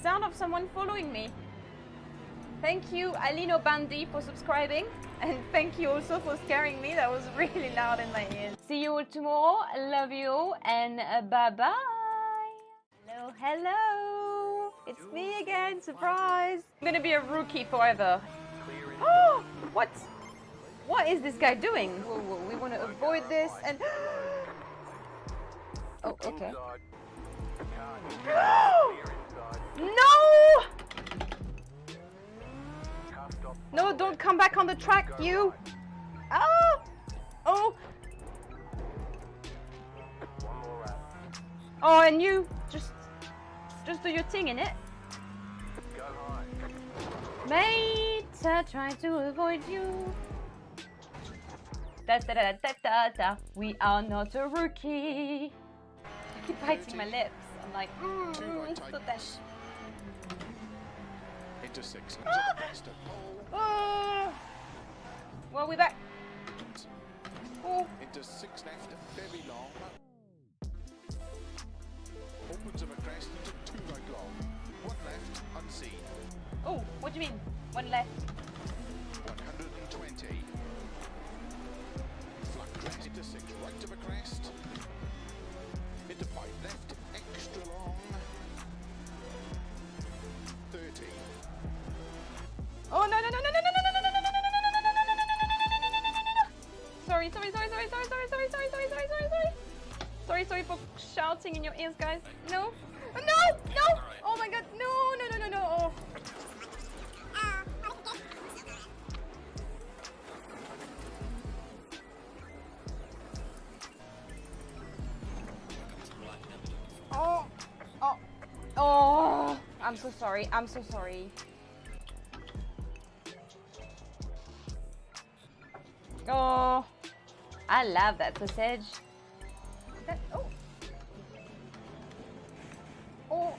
sound of someone following me. Thank you, Alino Bandi, for subscribing. And thank you also for scaring me. That was really loud in my ears. See you all tomorrow. Love you all. And bye-bye. Hello, hello. It's me again. Surprise. I'm going to be a rookie forever. Oh, what? What is this guy doing? Whoa, whoa, we want to avoid this and... Oh, okay. No! No, don't come back on the track, you! Oh! Oh! Oh, and you! Just do your thing, innit? Mate, try to avoid you. Da da da da da da. We are not a rookie. I keep biting my lips. I'm like, so that. Into 6. Well, we're back. Oh. Into 6 left, very long. Opens of a crest into 2 right long. 1 left, unseen. Oh, what do you mean? 1 left. 120. Flat crest into 6 right of a crest. Into 5 left, extra long. 30. Oh no no no no no no no no no no no no no no no no. Sorry for shouting in your ears, guys. No. No. Oh my god. No. Oh. Oh, I'm so sorry. Oh, I love that sausage. Oh. Oh.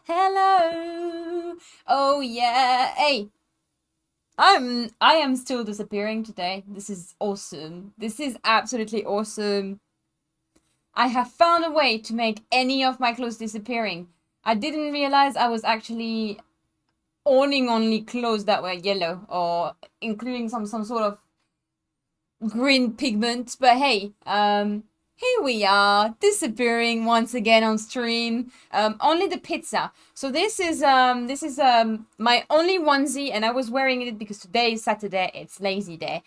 Hello. Oh yeah. Hey. I am still disappearing today. This is awesome. This is absolutely awesome. I have found a way to make any of my clothes disappearing. I didn't realize I was actually owning only clothes that were yellow or including some sort of green pigment. But hey, here we are, disappearing once again on stream. Only the pizza. So this is my only onesie, and I was wearing it because today is Saturday. It's lazy day.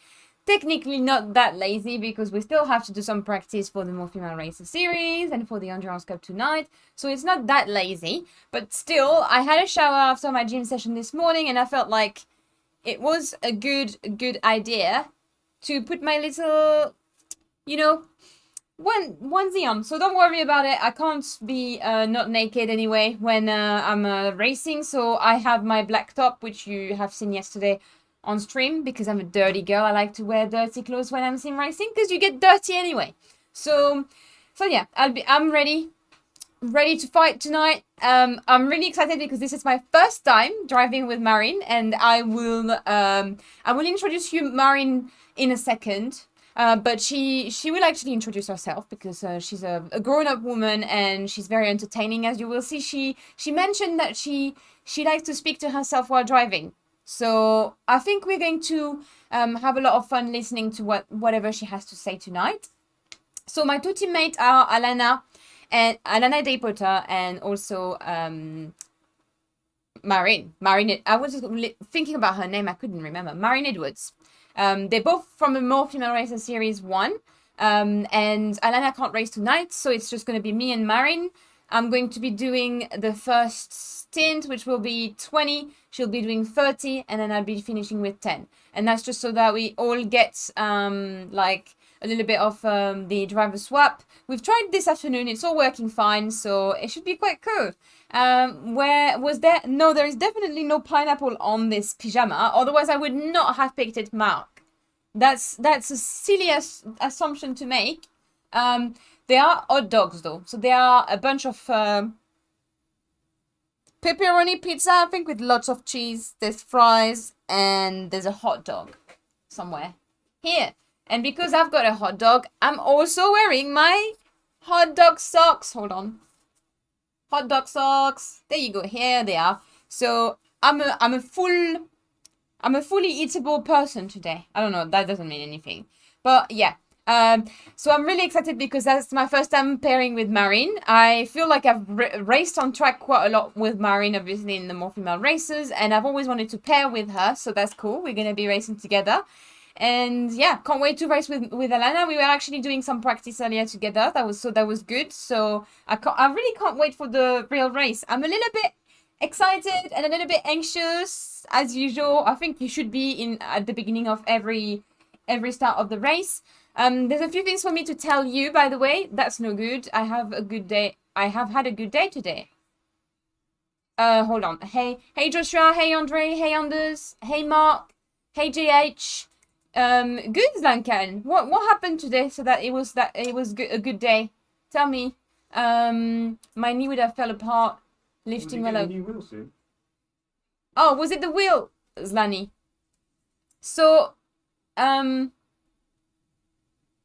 Technically not that lazy because we still have to do some practice for the More Female Racer series and for the Endurance Cup tonight. So it's not that lazy, but still, I had a shower after my gym session this morning, and I felt like it was a good idea to put my little, onesie on. So don't worry about it. I can't be not naked anyway when I'm racing. So I have my black top, which you have seen yesterday on stream, because I'm a dirty girl. I like to wear dirty clothes when I'm sim racing because you get dirty anyway. So yeah, I'm ready to fight tonight. I'm really excited because this is my first time driving with Marin, and I will introduce you Marin in a second. But she will actually introduce herself because she's a grown-up woman and she's very entertaining, as you will see. She mentioned that she likes to speak to herself while driving. So I think we're going to have a lot of fun listening to whatever she has to say tonight. So my two teammates are Alana Depoter and also Marin. I was just thinking about her name. I couldn't remember. Marin Edwards. They're both from the More Female Racer Series 1. And Alana can't race tonight, so it's just going to be me and Marin. I'm going to be doing the first stint, which will be 20. She'll be doing 30, and then I'll be finishing with 10. And that's just so that we all get, a little bit of the driver swap. We've tried this afternoon. It's all working fine, so it should be quite cool. Where was there? No, there is definitely no pineapple on this pyjama. Otherwise, I would not have picked it, Mark. That's a silly assumption to make. They are hot dogs, though. So they are a bunch of pepperoni pizza, I think, with lots of cheese. There's fries, and there's a hot dog somewhere here. And because I've got a hot dog, I'm also wearing my hot dog socks. Hold on. Hot dog socks. There you go. Here they are. So I'm a fully eatable person today. I don't know. That doesn't mean anything. But yeah. So I'm really excited because that's my first time pairing with Marine. I feel like I've raced on track quite a lot with Marine, obviously in the more female races, and I've always wanted to pair with her, so that's cool. We're gonna be racing together, and yeah, can't wait to race with Alana. We were actually doing some practice earlier together. That was good. So I really can't wait for the real race. I'm a little bit excited and a little bit anxious as usual. I think you should be at the beginning of every start of the race. There's a few things for me to tell you, by the way. That's no good. I have a good day. I have had a good day today. Hold on. Hey Joshua. Hey Andre. Hey Anders. Hey Mark. Hey JH. Good Lankan. What happened today so that it was a good day? Tell me. My knee would have fell apart lifting my load. Oh, was it the wheel, Zlani? So,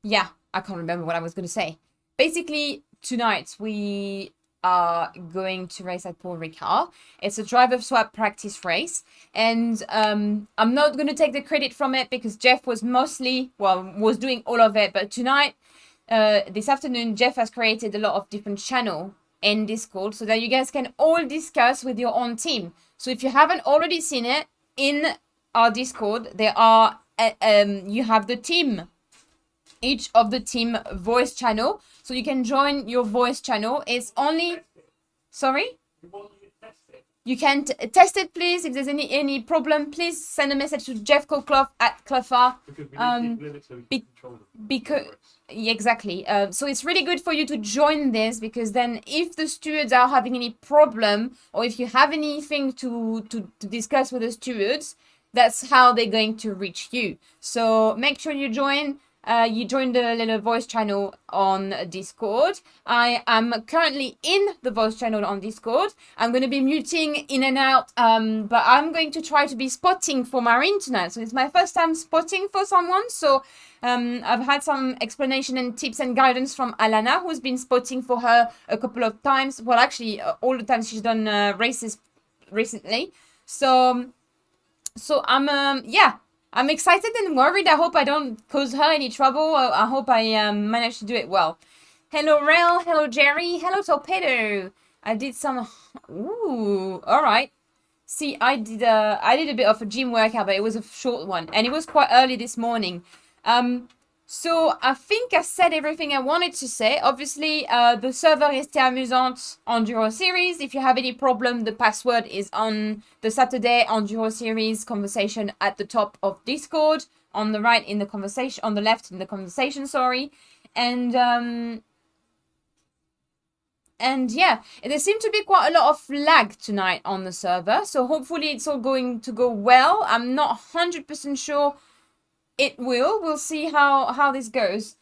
yeah, I can't remember what I was going to say. Basically, tonight we are going to race at Paul Ricard. It's a driver swap practice race. And I'm not going to take the credit from it because Jeff was was doing all of it. But tonight, this afternoon, Jeff has created a lot of different channels in Discord so that you guys can all discuss with your own team. So if you haven't already seen it, in our Discord, there are, you have the team, each of the team voice channel, so you can join your voice channel. It's only, sorry? You can test it, please. If there's any problem, please send a message to Jeff Colclough at Cleffa. Because exactly. So it's really good for you to join this because then if the stewards are having any problem or if you have anything to discuss with the stewards, that's how they're going to reach you. So make sure you join. You join the little voice channel on Discord. I am currently in the voice channel on Discord. I'm going to be muting in and out, but I'm going to try to be spotting for Marine tonight. So it's my first time spotting for someone. So I've had some explanation and tips and guidance from Alana, who's been spotting for her a couple of times. Well, actually, all the times she's done races recently. So I'm, yeah. I'm excited and worried. I hope I don't cause her any trouble. I hope I manage to do it well. Hello, Rel. Hello, Jerry. Hello, Torpedo. I did some... Ooh, all right. See, I did a bit of a gym workout, but it was a short one. And it was quite early this morning. So I think I said everything I wanted to say. Obviously, the server is T'es Amusante Enduro Series. If you have any problem, the password is on the Saturday Enduro Series conversation at the top of Discord. On the right in the conversation, on the left in the conversation, sorry. And yeah, there seemed to be quite a lot of lag tonight on the server. So hopefully it's all going to go well. I'm not 100% sure it will. We'll see how this goes.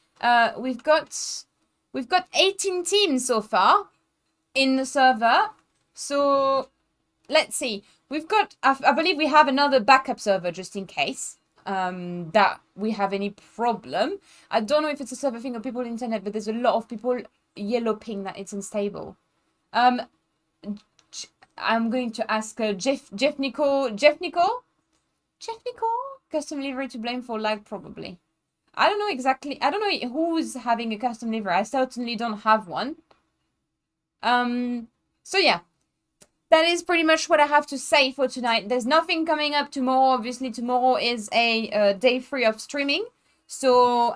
We've got 18 teams so far in the server. So let's see. We've got, I believe we have another backup server just in case that we have any problem. I don't know if it's a server thing or people on the internet, but there's a lot of people yellow ping that it's unstable. I'm going to ask Jeff Nicole. Custom livery to blame for lag, probably. I don't know exactly. I don't know who's having a custom livery. I certainly don't have one. So yeah, that is pretty much what I have to say for tonight. There's nothing coming up tomorrow. Obviously, tomorrow is a day 3 of streaming. So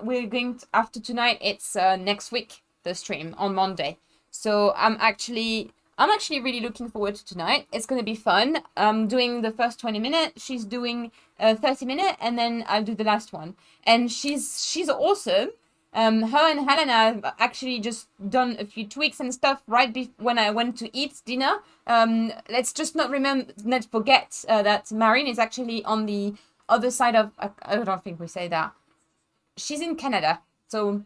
we're going to, after tonight. It's next week the stream on Monday. So I'm I'm actually really looking forward to tonight. It's going to be fun. I'm doing the first 20 minutes. She's doing 30 minutes, and then I'll do the last one. And she's awesome. Her and Helena have actually just done a few tweaks and stuff when I went to eat dinner. Let's just not forget that Marine is actually on the other side of. I don't think we say that. She's in Canada, so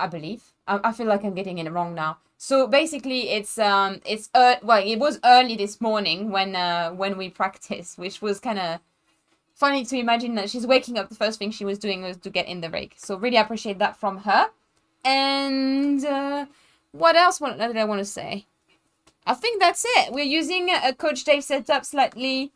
I believe. I feel like I'm getting it wrong now. So basically, it was early this morning when we practiced, which was kind of funny to imagine that she's waking up. The first thing she was doing was to get in the rig. So really appreciate that from her. And what else did I want to say? I think that's it. We're using a Coach Dave setup slightly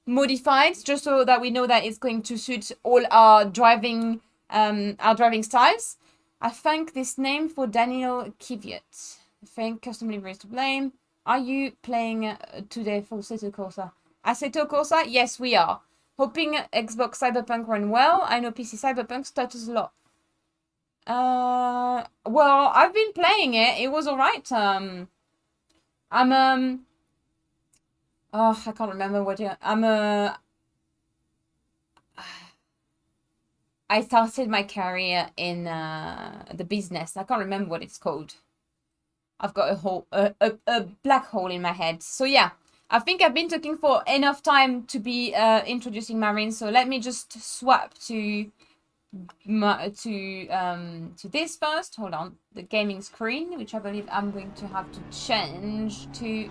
modified, just so that we know that it's going to suit all our driving styles. I thank this name for Daniel Kiviot. I think custom livery is to blame. Are you playing today for Assetto Corsa? Assetto Corsa? Yes, we are. Hoping Xbox Cyberpunk run well. I know PC Cyberpunk stutters a lot. Well, I've been playing it. It was alright. Oh, I can't remember what I started my career in the business. I can't remember what it's called. I've got a black hole in my head. So yeah, I think I've been talking for enough time to be introducing Marine. So let me just swap to this first. Hold on, the gaming screen, which I believe I'm going to have to change to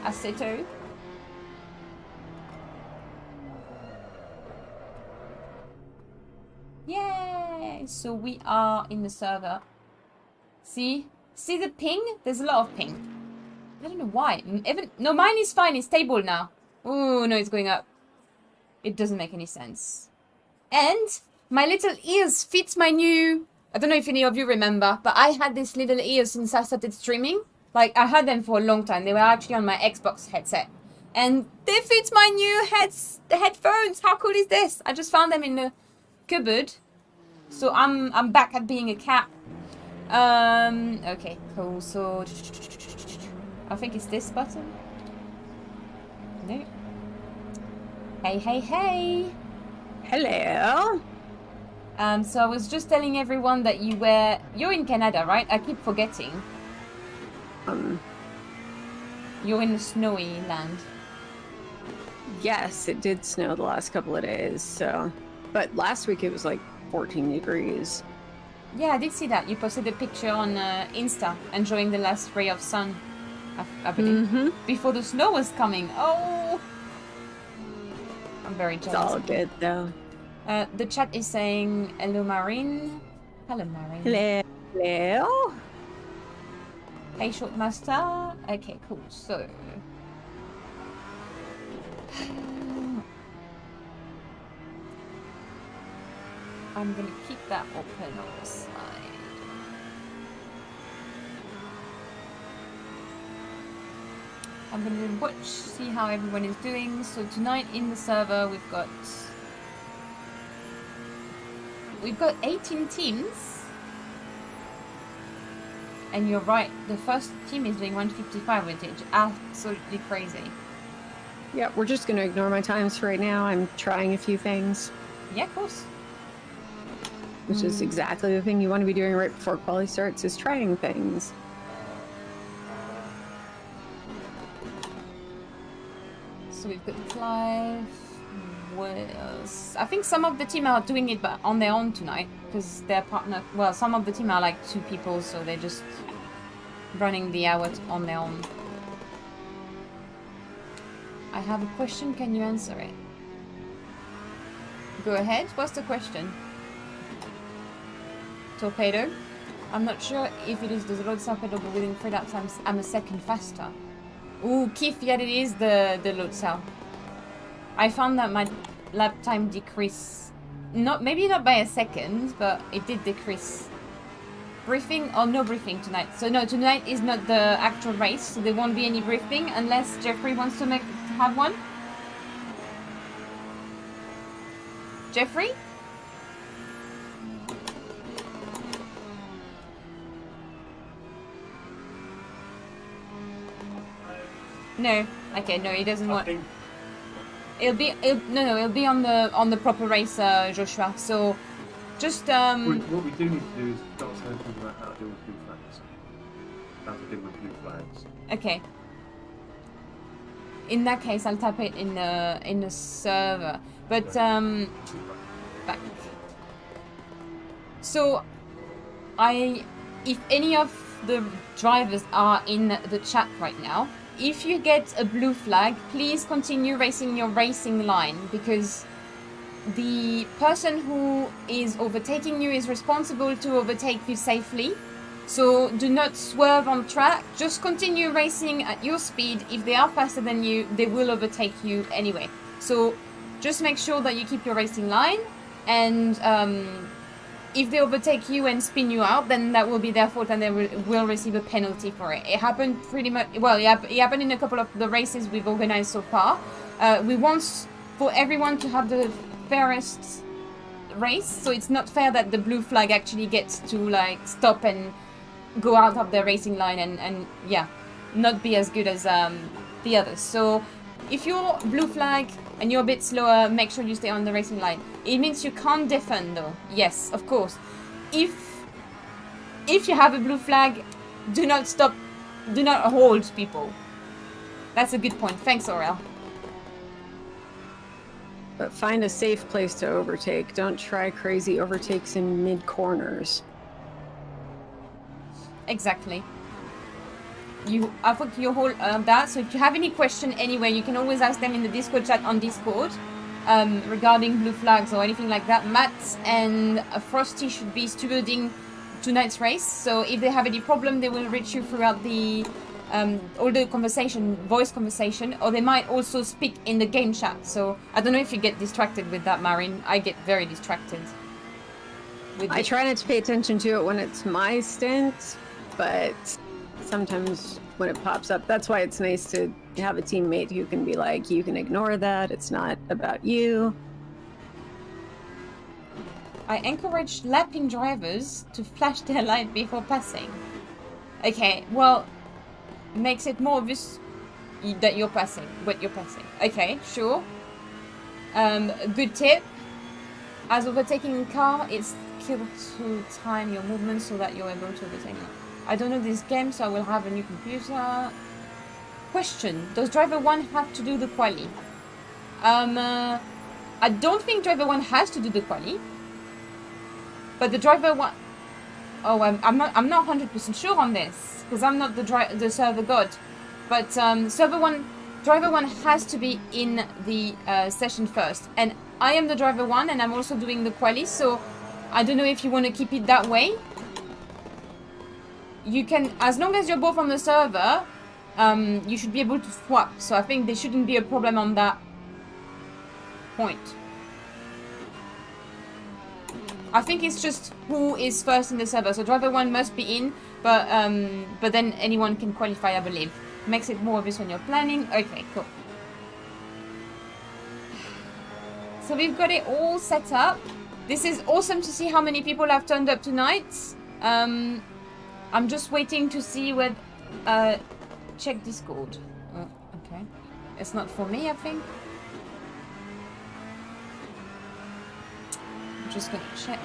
Assetto. Yay! So we are in the server. See the ping? There's a lot of ping. I don't know why. No, mine is fine. It's stable now. Oh no, it's going up. It doesn't make any sense. And my little ears fit my new. I don't know if any of you remember, but I had these little ears since I started streaming. Like, I had them for a long time. They were actually on my Xbox headset. And they fit my new headphones. How cool is this? I just found them in the cupboard. So I'm back at being a cat. Okay, cool. So I think it's this button. No. Hey. Hello. So I was just telling everyone that you're in Canada, right? I keep forgetting. You're in the snowy land. Yes, it did snow the last couple of days, so. But last week it was like 14 degrees. Yeah, I did see that. You posted a picture on Insta enjoying the last ray of sun, I believe, before the snow was coming. Oh, I'm very jealous. It's all good, though. The chat is saying, hello, Marine. Hello, Marine. Hello. Hey, Shortmaster. Okay, cool. So... I'm going to keep that open on the side. I'm going to watch, see how everyone is doing. So tonight in the server, we've got 18 teams. And you're right, the first team is doing 155, which is absolutely crazy. Yeah, we're just going to ignore my times for right now. I'm trying a few things. Yeah, of course. Which is exactly the thing you want to be doing right before quali starts, is trying things. So we've got Clive. What else? I think some of the team are doing it but on their own tonight, because their partner... Well, some of the team are like 2 people, so they're just running the hour on their own. I have a question, can you answer it? Go ahead, what's the question? Torpedo. I'm not sure if it is the load cell pedal, but within 3 lap times I'm a second faster. Ooh, Keith, yeah, it is the load cell. I found that my lap time decreased. Maybe not by a second, but it did decrease. Briefing or no briefing tonight? So no, tonight is not the actual race, so there won't be any briefing unless Jeffrey wants to have one. Jeffrey? No. Okay, no, he doesn't I want. think It'll be on the proper race, Joshua. So just what we do need to do is start telling people about how to deal with blue flags. How to deal with blue flags. okay. In that case, I'll type it in the server. But back. So if any of the drivers are in the chat right now, if you get a blue flag, please continue racing your racing line, because the person who is overtaking you is responsible to overtake you safely. So do not swerve on track, just continue racing at your speed. If they are faster than you, they will overtake you anyway. So just make sure that you keep your racing line, and if they overtake you and spin you out, then that will be their fault, and they will receive a penalty for it. It happened pretty much, well, it happened in a couple of the races we've organized so far. We want for everyone to have the fairest race, so it's not fair that the blue flag actually gets to like stop and go out of their racing line and yeah, not be as good as the others. So if you're blue flag and you're a bit slower, make sure you stay on the racing line. It means you can't defend though. Yes, of course. If you have a blue flag, do not stop, do not hold people. That's a good point. Thanks, Aurel. But find a safe place to overtake. Don't try crazy overtakes in mid-corners. Exactly. I think you hold that. So if you have any question anyway, you can always ask them in the Discord chat on Discord regarding blue flags or anything like that. Matt and Frosty should be stewarding tonight's race. So if they have any problem, they will reach you throughout the all the conversation, voice conversation, or they might also speak in the game chat. So I don't know if you get distracted with that, Marin. I get very distracted. I try not to pay attention to it when it's my stint, but sometimes when it pops up, that's why it's nice to have a teammate who can be like, you can ignore that, it's not about you. I encourage lapping drivers to flash their light before passing. Okay, well, makes it more obvious that you're passing, what you're passing. Okay, sure. Good tip. As overtaking a car, it's key to time your movement so that you're able to overtake it. I don't know this game, so I will have a new computer. Question: does driver 1 have to do the quali? I don't think driver 1 has to do the quali, but the driver 1. Oh, I'm not 100% sure on this because I'm not the server god. But driver 1 has to be in the session first, and I am the driver 1, and I'm also doing the quali. So I don't know if you want to keep it that way. You can, as long as you're both on the server, you should be able to swap. So I think there shouldn't be a problem on that point. I think it's just who is first in the server. So driver 1 must be in, but then anyone can qualify, I believe. Makes it more obvious when you're planning. Okay, cool. So we've got it all set up. This is awesome to see how many people have turned up tonight. I'm just waiting to see what... check Discord. Oh, okay. It's not for me, I think. I'm just gonna check.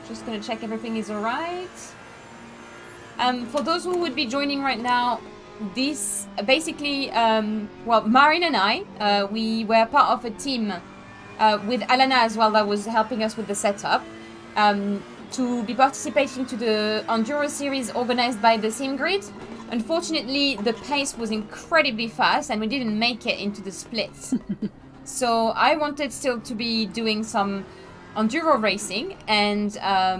Just gonna check everything is alright. For those who would be joining right now, this basically, well, Marin and I, we were part of a team with Alana as well that was helping us with the setup to be participating to the Enduro Series organized by the SimGrid. Unfortunately, the pace was incredibly fast and we didn't make it into the splits. So I wanted still to be doing some Enduro racing, and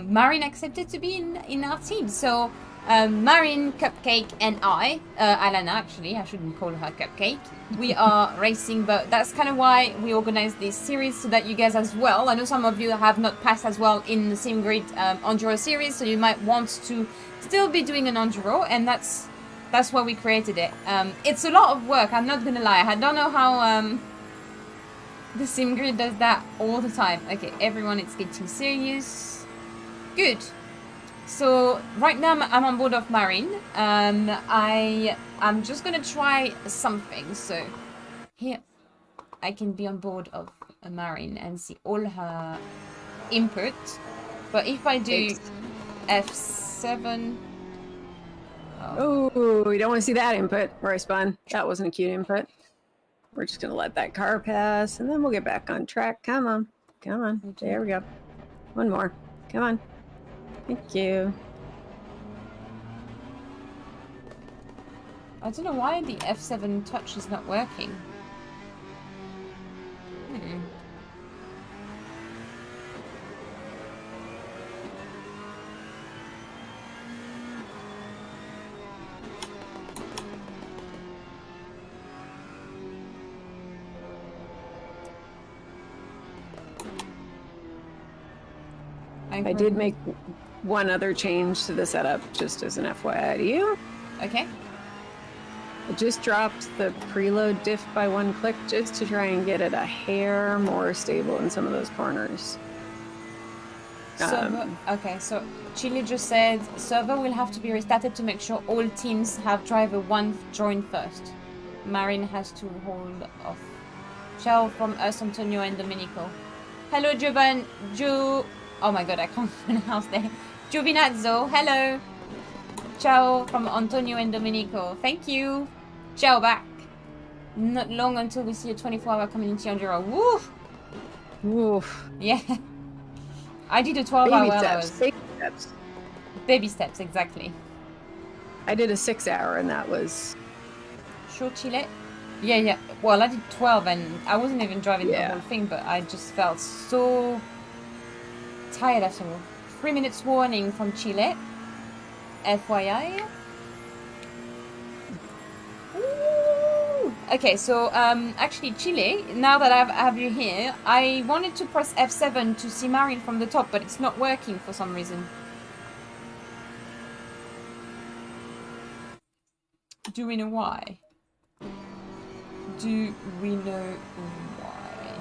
Marin accepted to be in our team. So Marin, Cupcake, and I, Alana actually, I shouldn't call her Cupcake, we are racing, but that's kind of why we organized this series, so that you guys as well, I know some of you have not passed as well in the SimGrid Enduro Series, so you might want to still be doing an Enduro, and that's why we created it. It's a lot of work, I'm not gonna lie. I don't know how the SimGrid does that all the time. Okay, everyone, it's getting serious. Good. So right now I'm on board of Marine. I'm just gonna try something. So here I can be on board of a Marine and see all her input. But if I do F7, Oh, we don't want to see that input where I spun. That wasn't a cute input. We're just gonna let that car pass, and then we'll get back on track. Come on, come on. There we go. One more. Come on. Thank you. I don't know why the F7 touch is not working. I did make one other change to the setup, just as an FYI to you. Okay. I just dropped the preload diff by 1 click just to try and get it a hair more stable in some of those corners. Server, okay, so Chile just said server will have to be restarted to make sure all teams have driver 1 join first. Marin has to hold off. Ciao from us, Antonio and Domenico. Hello, oh my god, I can't pronounce that. Giovinazzo, hello. Ciao from Antonio and Domenico. Thank you. Ciao back. Not long until we see a 24-hour community enduro. Woof. Oof. Yeah. I did a 12-hour. Baby steps. Baby steps, exactly. I did a 6-hour, and that was... Sure, Chile? Yeah. Well, I did 12, and I wasn't even driving the whole thing, but I just felt so tired after all. 3 minutes warning from Chile. FYI. Ooh. Okay, so actually, Chile, now that I have you here, I wanted to press F7 to see Marin from the top, but it's not working for some reason. Do we know why? Do we know why?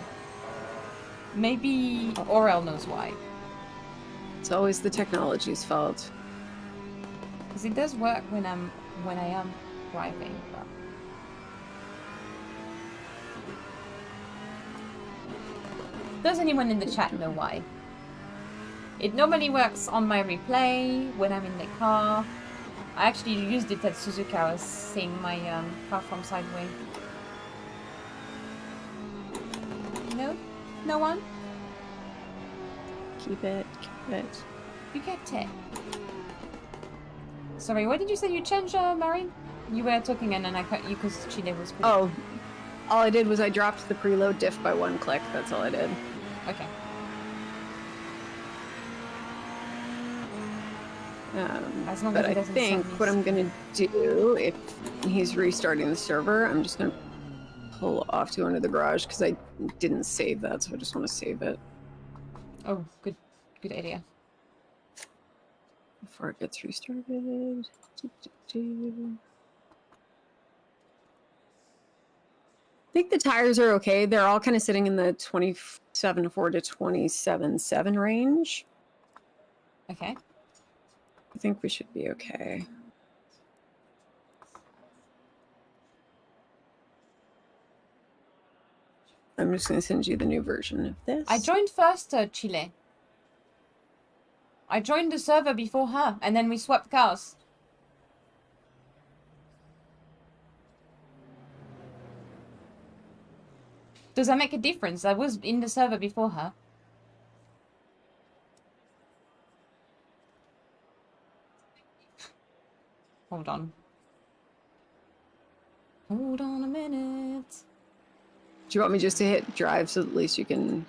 Maybe Aurel knows why. It's always the technology's fault. Because it does work when I am driving. But... Does anyone in the chat know why? It normally works on my replay when I'm in the car. I actually used it at Suzuka. I was seeing my car from sideways. No? No one? Keep it. You kept it. Sorry, what did you say you changed, Marin? You were talking and then I cut you because Chile was... Oh, all I did was I dropped the preload diff by 1 click. That's all I did. Okay. As long but as I think what I'm going to do, if he's restarting the server, I'm just going to pull off to under the garage because I didn't save that, so I just want to save it. Oh, good idea. Before it gets restarted. I think the tires are okay. They're all kind of sitting in the 27.4 to 27.7 range. Okay. I think we should be okay. I'm just going to send you the new version of this. I joined first, Chile. I joined the server before her, and then we swapped cars. Does that make a difference? I was in the server before her. Hold on. Hold on a minute. Do you want me just to hit drive so at least you can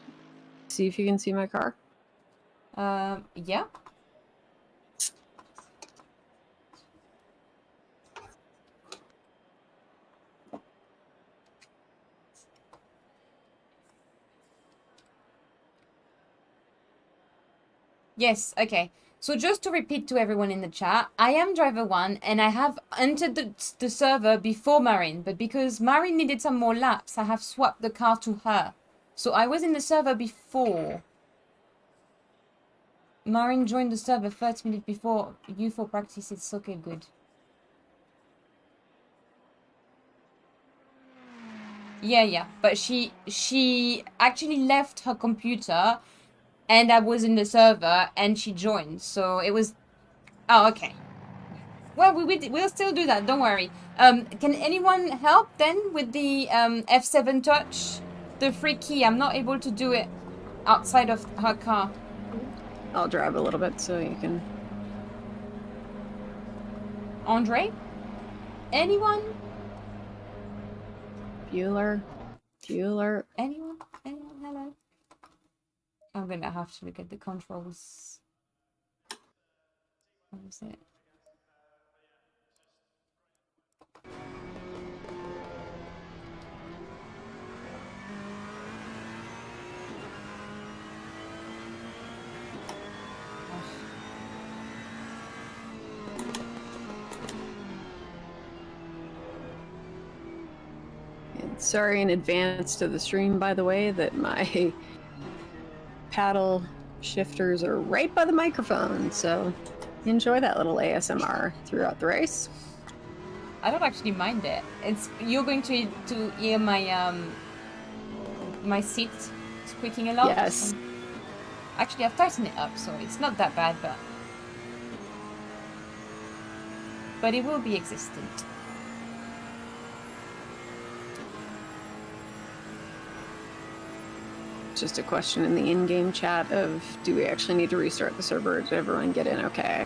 see if you can see my car? Yeah. Yes, okay. So just to repeat to everyone in the chat, I am driver 1 and I have entered the server before Marin, but because Marin needed some more laps, I have swapped the car to her. So I was in the server before. Marin joined the server 30 minutes before you for practice. It's okay, good. Yeah, but she actually left her computer, and I was in the server, and she joined. So it was. Oh, okay. Well, we'll still do that. Don't worry. Can anyone help then with the F7 touch? The free key. I'm not able to do it outside of her car. I'll drive a little bit so you can. Andre? Anyone? Bueller. Anyone? Hello? I'm gonna have to look at the controls. What was it? And sorry in advance to the stream, by the way, that my paddle shifters are right by the microphone, so enjoy that little ASMR throughout the race. I don't actually mind it. You're going to hear my my seat squeaking a lot. Yes. Actually, I've tightened it up, so it's not that bad, but it will be existent. Just a question in the in-game chat of, do we actually need to restart the server? Did everyone get in okay?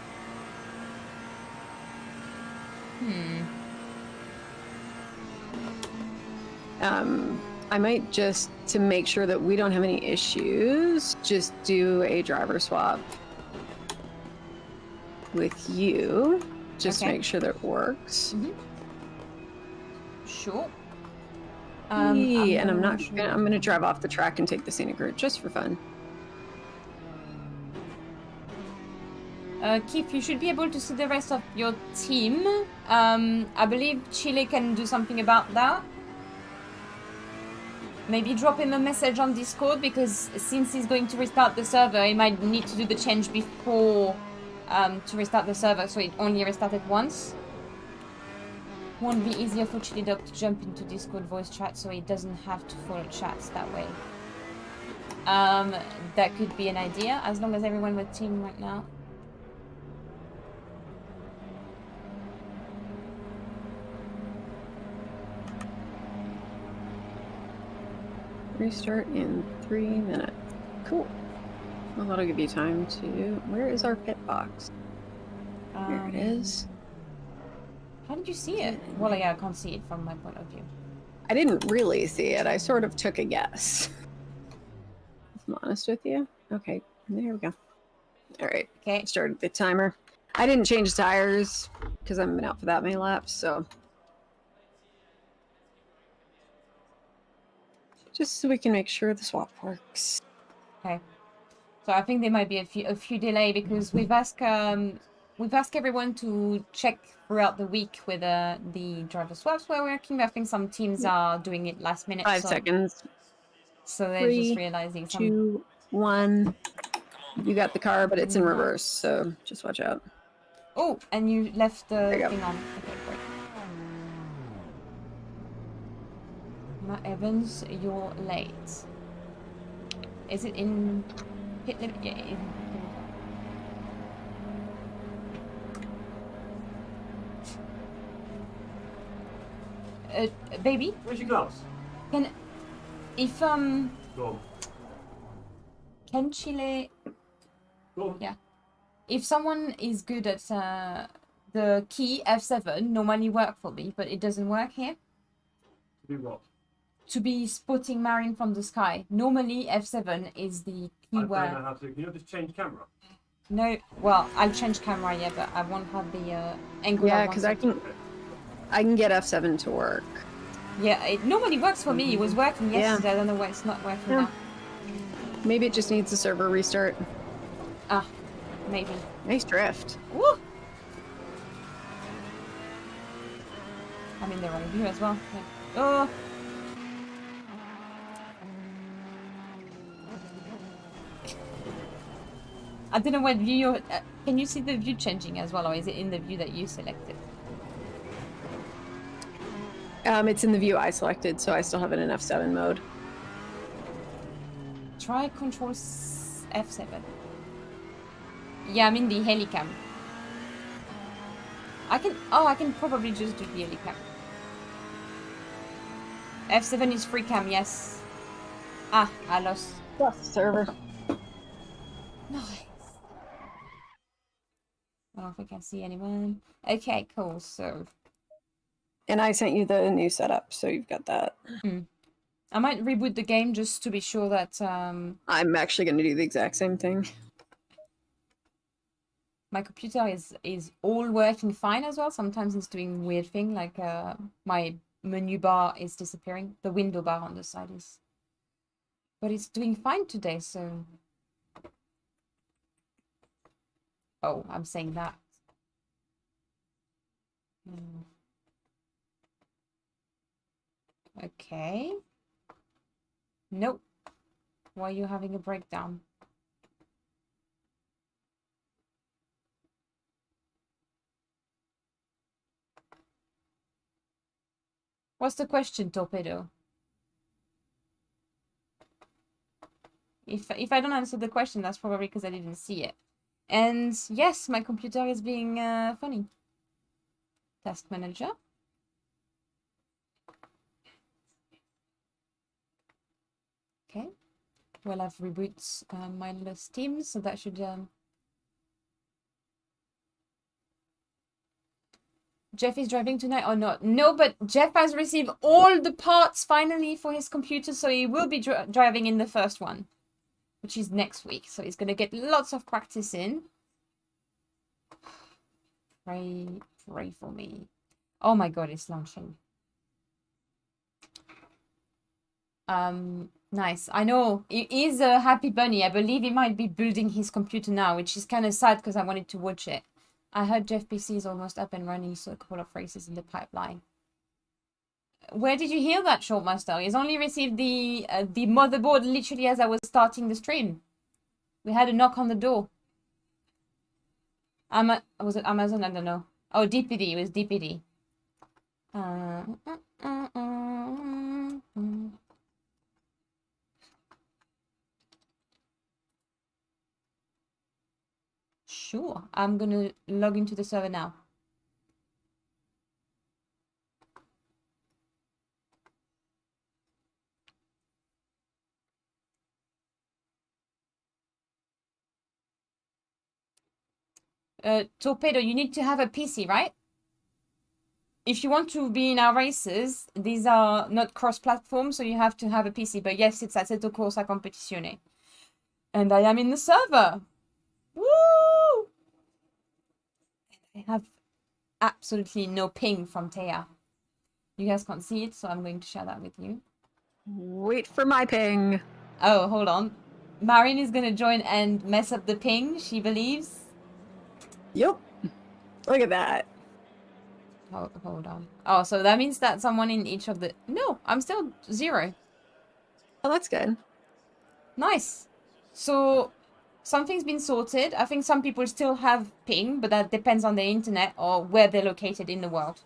I might just, to make sure that we don't have any issues, just do a driver swap with you, just to make sure that it works. Sure. And I'm gonna drive off the track and take the scenic route just for fun. Keith, you should be able to see the rest of your team. I believe Chile can do something about that. Maybe drop him a message on Discord, because since he's going to restart the server, he might need to do the change before to restart the server, so it only restarted once. Won't be easier for Chili Dog to jump into Discord voice chat, so he doesn't have to follow chats that way. That could be an idea, as long as everyone with team right now. Restart in 3 minutes. Cool. Well, that'll give you time to... Where is our pit box? There it is. How did you see it? Well, yeah, I can't see it from my point of view. I didn't really see it. I sort of took a guess. If I'm honest with you. Okay, there we go. All right. Okay. Started the timer. I didn't change tires because I haven't been out for that many laps, so... Just so we can make sure the swap works. Okay. So I think there might be a few delay, because we've asked everyone to check throughout the week whether the driver swaps were working. I think some teams are doing it last minute. 5 seconds. So they're 3, just realizing 2, 1. You got the car, but it's in reverse, so just watch out. Oh, and you left the you thing on. Okay, great. Matt Evans, you're late. Is it in pit limit? Yeah. Baby, Where's your glass? if Go on. can Chile? Go on. Yeah. If someone is good at the key F7, normally work for me, but it doesn't work here. Do what? To be spotting Marin from the sky. Normally F7 is the key I where... don't know how to. Can you just change camera? No, well, I'll change camera, yeah, but I won't have the angle. Yeah, because I can get F7 to work. Yeah, it normally works for me. It was working yesterday. I don't know why it's not working now. Maybe it just needs a server restart. Ah, maybe. Nice drift. Woo! I'm in the right view as well. Yeah. Oh! I don't know what view you're... can you see the view changing as well, or is it in the view that you selected? It's in the view I selected, so I still have it in F7 mode. Try Control F7. Yeah, I'm in the helicam. I can probably just do the helicam. F7 is free cam, yes. Ah, I lost. Plus server. Nice. I don't think I see anyone. Okay, cool, so... And I sent you the new setup, so you've got that. I might reboot the game just to be sure that I'm actually going to do the exact same thing. my computer is all working fine as well. Sometimes it's doing weird thing, like my menu bar is disappearing. The window bar on the side is. But it's doing fine today, so... Oh, I'm saying that. Okay. Nope. Why are you having a breakdown? What's the question, Torpedo? If I don't answer the question, that's probably because I didn't see it. And yes, my computer is being funny. Task manager. Okay. Well, I've rebooted my list team, so that should... Jeff is driving tonight or not? No, but Jeff has received all the parts finally for his computer, so he will be driving in the first one, which is next week. So he's going to get lots of practice in. Pray for me. Oh my god, it's launching. Nice. I know it is a happy bunny. I believe he might be building his computer now, which is kind of sad because I wanted to watch it. I heard Jeff PC is almost up and running, so a couple of races in the pipeline. Where did you hear that, Shortmaster? He's only received the motherboard literally as I was starting the stream. We had a knock on the door. Was it Amazon? I don't know. Oh, DPD. It was DPD. Sure. I'm gonna log into the server now. Torpedo, you need to have a PC, right? If you want to be in our races, these are not cross-platform, so you have to have a PC. But yes, it's Assetto Corsa Competizione. And I am in the server. Woo! I have absolutely no ping from Taya. You guys can't see it, so I'm going to share that with you. Wait for my ping. Oh, hold on. Marin is going to join and mess up the ping, she believes. Yep. Look at that. Hold on. Oh, so that means that someone in each of the... No, I'm still 0. Oh, that's good. Nice. So something's been sorted. I think some people still have ping, but that depends on their internet or where they're located in the world.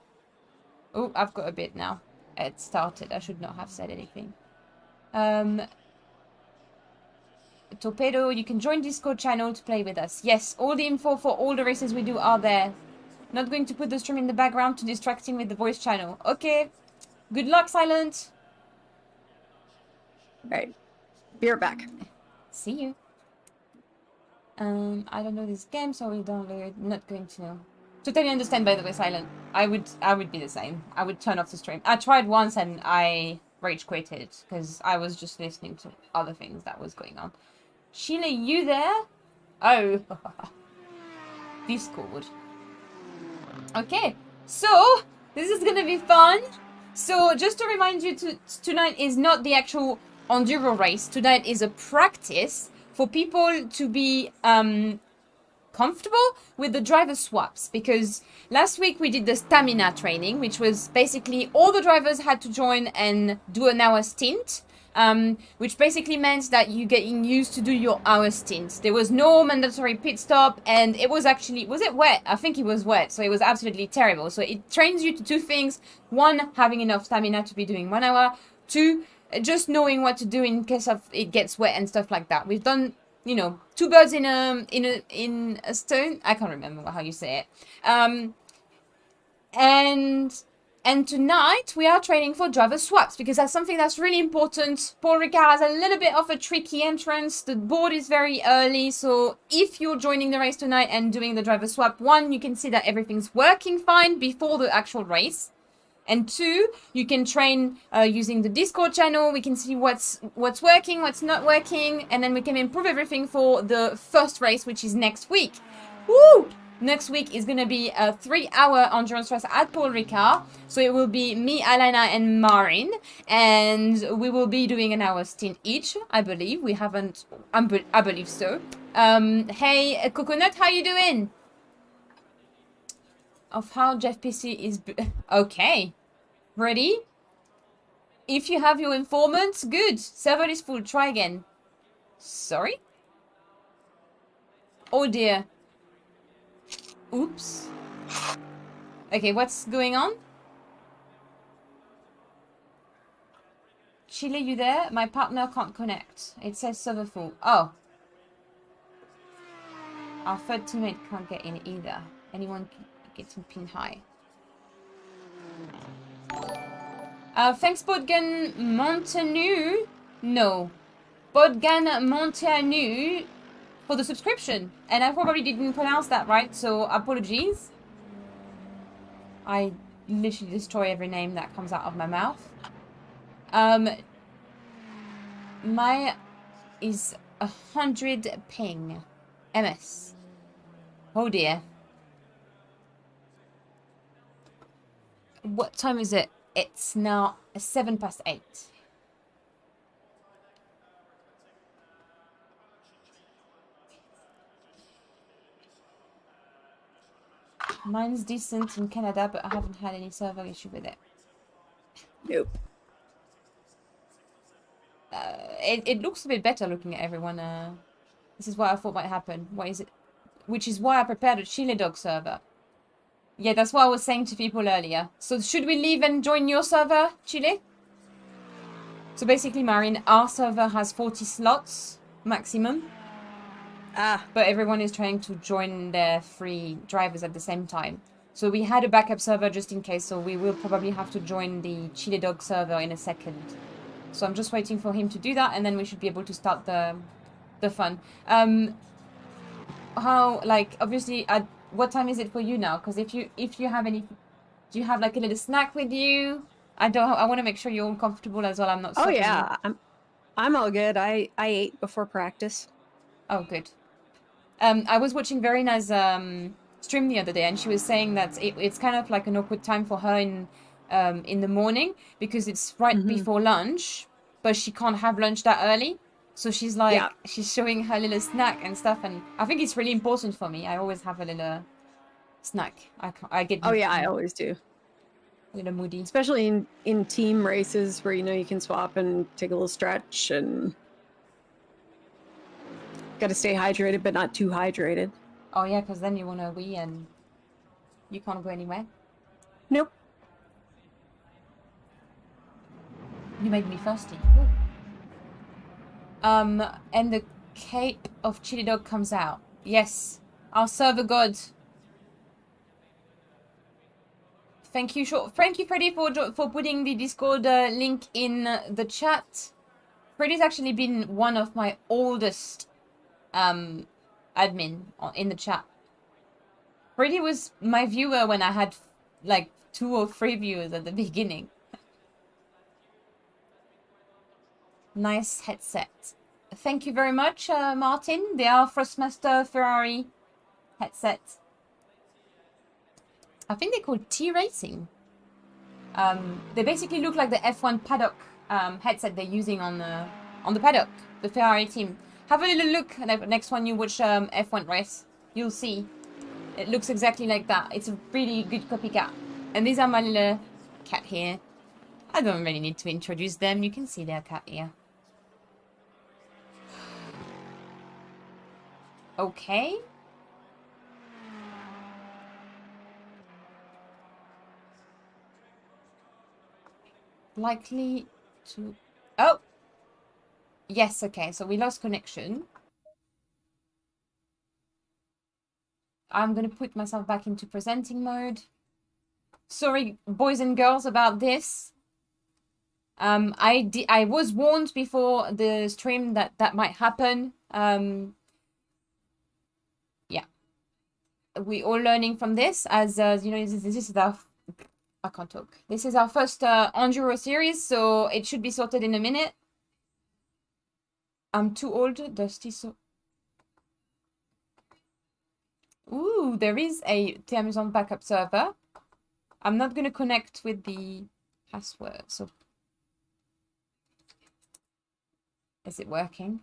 Oh, I've got a bit now. It started. I should not have said anything. Torpedo, you can join Discord channel to play with us. Yes, all the info for all the races we do are there. Not going to put the stream in the background to distracting with the voice channel. Okay. Good luck, Silent. Right. Be right back. See you. I don't know this game, so we download. Not going to know. Totally understand, by the way, Silent. I would be the same. I would turn off the stream. I tried once and I rage quitted because I was just listening to other things that was going on. Sheila, you there? Oh. Discord. Okay, so this is gonna be fun. So just to remind you, tonight is not the actual enduro race. Tonight is a practice for people to be comfortable with the driver swaps, because last week we did the stamina training, which was basically all the drivers had to join and do an hour stint which basically meant that you getting used to do your hour stints. There was no mandatory pit stop, and it was actually, was it wet? I think it was wet, so it was absolutely terrible. So it trains you to do things. One, having enough stamina to be doing 1 hour. Two, just knowing what to do in case of it gets wet and stuff like that. We've done, you know, two birds in a stone. I can't remember how you say it. And tonight we are training for driver swaps because that's something that's really important. Paul Ricard has a little bit of a tricky entrance. The board is very early, so if you're joining the race tonight and doing the driver swap, one, you can see that everything's working fine before the actual race. And two, you can train using the Discord channel. We can see what's working, what's not working, and then we can improve everything for the first race, which is next week. Woo! Next week is going to be a 3-hour endurance race at Paul Ricard. So it will be me, Alana, and Marin. And we will be doing an hour stint each, I believe. We haven't... I believe so. Hey, Coconut, how you doing? Of how Jeff PC is... Okay. Ready? If you have your informants, good. Server is full. Try again. Sorry? Oh dear. Oops. Okay, what's going on? Chile, you there? My partner can't connect. It says server full. Oh. Our third teammate can't get in either. Anyone can get some pin high. Thanks, Bodgan Montenu. No. Bodgan Montenu for the subscription. And I probably didn't pronounce that right, so apologies. I literally destroy every name that comes out of my mouth. My is 100 ping. MS. Oh dear. What time is it? It's now 8:07. Mine's decent in Canada, but I haven't had any server issue with it. Nope. It looks a bit better looking at everyone. This is what I thought might happen. What is it? Which is why I prepared a Chile Dog server. Yeah, that's what I was saying to people earlier. So should we leave and join your server, Chile? So basically, Marin, our server has 40 slots maximum. But everyone is trying to join their 3 drivers at the same time. So we had a backup server just in case, so we will probably have to join the Chile Dog server in a second. So I'm just waiting for him to do that, and then we should be able to start the fun. How, like, obviously, what time is it for you now? Because if you have any, do you have like a little snack with you? I want to make sure you're all comfortable as well. I'm not. Oh yeah, I'm all good. I ate before practice. Oh good. I was watching very nice stream the other day, and she was saying that it's kind of like an awkward time for her in the morning because it's right before lunch, but she can't have lunch that early. So she's like, she's showing her little snack and stuff, and I think it's really important for me. I always have a little snack. I get. Oh yeah, I always do. A little moody, especially in team races where you can swap and take a little stretch and got to stay hydrated, but not too hydrated. Oh yeah, because then you want to wee and you can't go anywhere. Nope. You made me thirsty. Ooh. And the cape of Chili Dog comes out. Yes, our server god. Thank you, Freddy, for putting the Discord link in the chat. Freddy's actually been one of my oldest admin in the chat. Freddy was my viewer when I had like 2 or 3 viewers at the beginning. Nice headset. Thank you very much, Martin. They are Frostmaster Ferrari headsets. I think they're called T-Racing. They basically look like the F1 paddock headset they're using on the paddock, the Ferrari team. Have a little look next one you watch F1 race. You'll see. It looks exactly like that. It's a really good copycat. And these are my little cat here. I don't really need to introduce them. You can see their cat here. okay. Likely to... Oh! Yes, okay, so we lost connection. I'm gonna put myself back into presenting mode. Sorry, boys and girls, about this. I was warned before the stream that might happen. Yeah. We all learning from this, as you know, this is our... I can't talk. This is our first Enduro Series, so it should be sorted in a minute. I'm too old, Dusty, so... Ooh, there is a Amazon backup server. I'm not going to connect with the password, so... Is it working?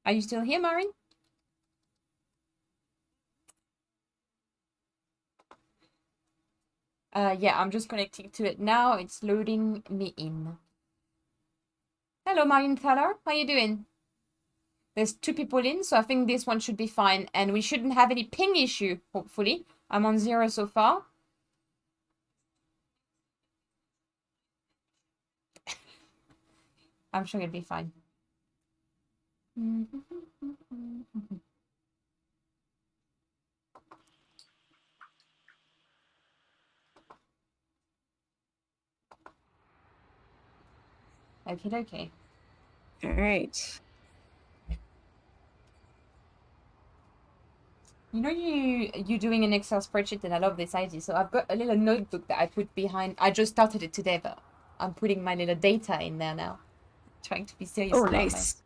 Are you still here, Marin? Yeah, I'm just connecting to it now. It's loading me in. Hello, Marin Thaler. How you doing? There's 2 people in, so I think this one should be fine. And we shouldn't have any ping issue, hopefully. I'm on 0 so far. I'm sure it'll be fine. Okay. All right. You know, you're doing an Excel spreadsheet, and I love this idea. So I've got a little notebook that I put behind. I just started it today, but I'm putting my little data in there now. Trying to be serious about Nice.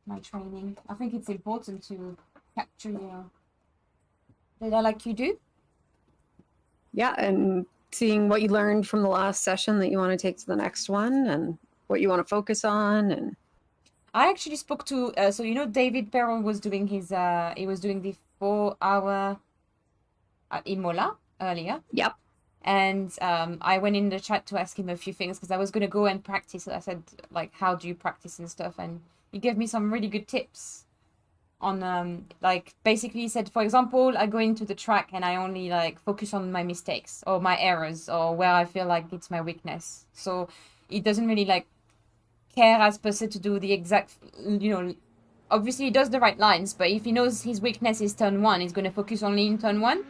my training. I think it's important to capture your data like you do. Yeah, and seeing what you learned from the last session that you want to take to the next one, and what you want to focus on. And I actually spoke to so you know, David Perron was doing his he was doing the 4-hour Imola earlier. Yep. And I went in the chat to ask him a few things because I was gonna go and practice. I said, like, how do you practice and stuff, and he gave me some really good tips on like, basically he said, for example, I go into the track and I only like focus on my mistakes or my errors or where I feel like it's my weakness. So he doesn't really like care as per se to do the exact, you know, obviously he does the right lines, but if he knows his weakness is turn 1, he's going to focus only in turn 1.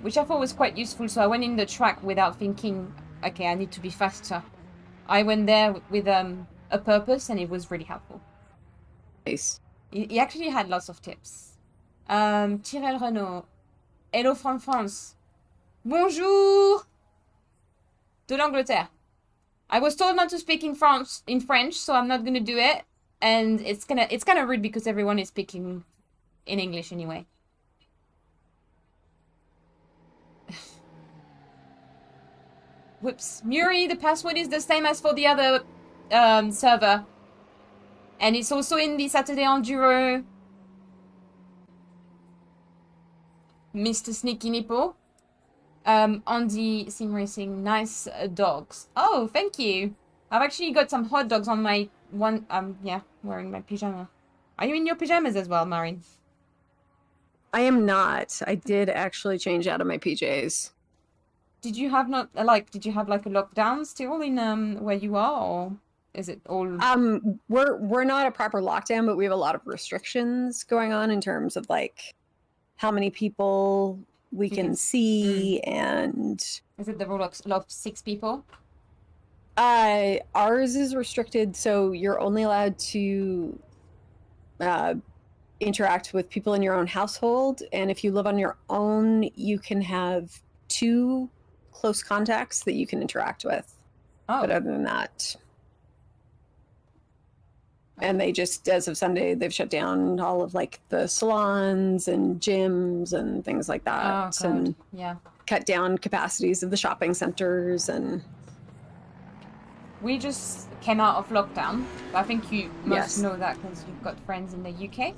Which I thought was quite useful. So I went in the track without thinking, okay, I need to be faster. I went there with a purpose, and it was really helpful. Nice. He actually had lots of tips. Tyrell Renault. Hello from France. Bonjour de l'Angleterre. I was told not to speak in French, so I'm not gonna do it. And it's kind of rude because everyone is speaking in English anyway. Whoops. Muri, the password is the same as for the other server. And it's also in the Saturday Enduro. Mr. Sneaky Nippo. On the sim racing, nice dogs. Oh, thank you. I've actually got some hot dogs on my one. Yeah, wearing my pyjama. Are you in your pajamas as well, Marin? I am not. I did actually change out of my PJs. Did you have like a lockdown still in where you are, or is it all? We're not a proper lockdown, but we have a lot of restrictions going on in terms of like how many people we can see, and is it the rule of 6 people? Ours is restricted, so you're only allowed to interact with people in your own household, and if you live on your own, you can have 2 close contacts that you can interact with. Oh. But other than that, and they just, as of Sunday, they've shut down all of like the salons and gyms and things like that, and cut down capacities of the shopping centers. And we just came out of lockdown. I think you must know that because you've got friends in the UK.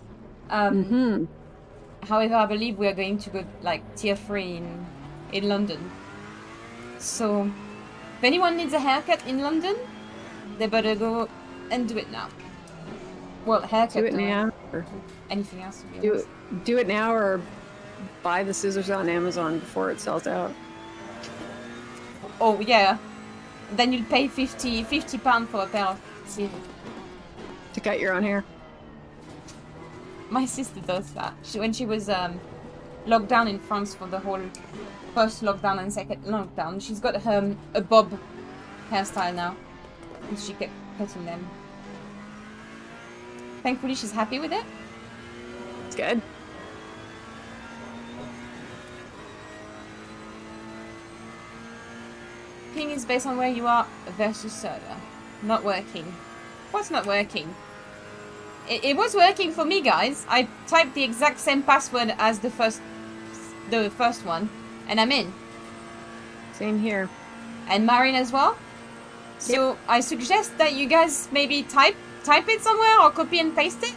However, I believe we are going to go like tier 3 in London. So If anyone needs a haircut in London, they better go and do it now. Well, haircut. Do it now. Or Anything else, to be do honest. do it now, or buy the scissors on Amazon before it sells out. Oh, yeah. Then you'll pay 50 pounds for a pair of scissors. To cut your own hair. My sister does that. When she was locked down in France for the whole first lockdown and second lockdown, she's got a bob hairstyle now. And she kept cutting them. Thankfully, she's happy with it. It's good. Ping is based on where you are versus server. Not working. What's not working? It was working for me, guys. I typed the exact same password as the first one, and I'm in. Same here. And Marin as well. So yep. I suggest that you guys maybe type it somewhere or copy and paste it.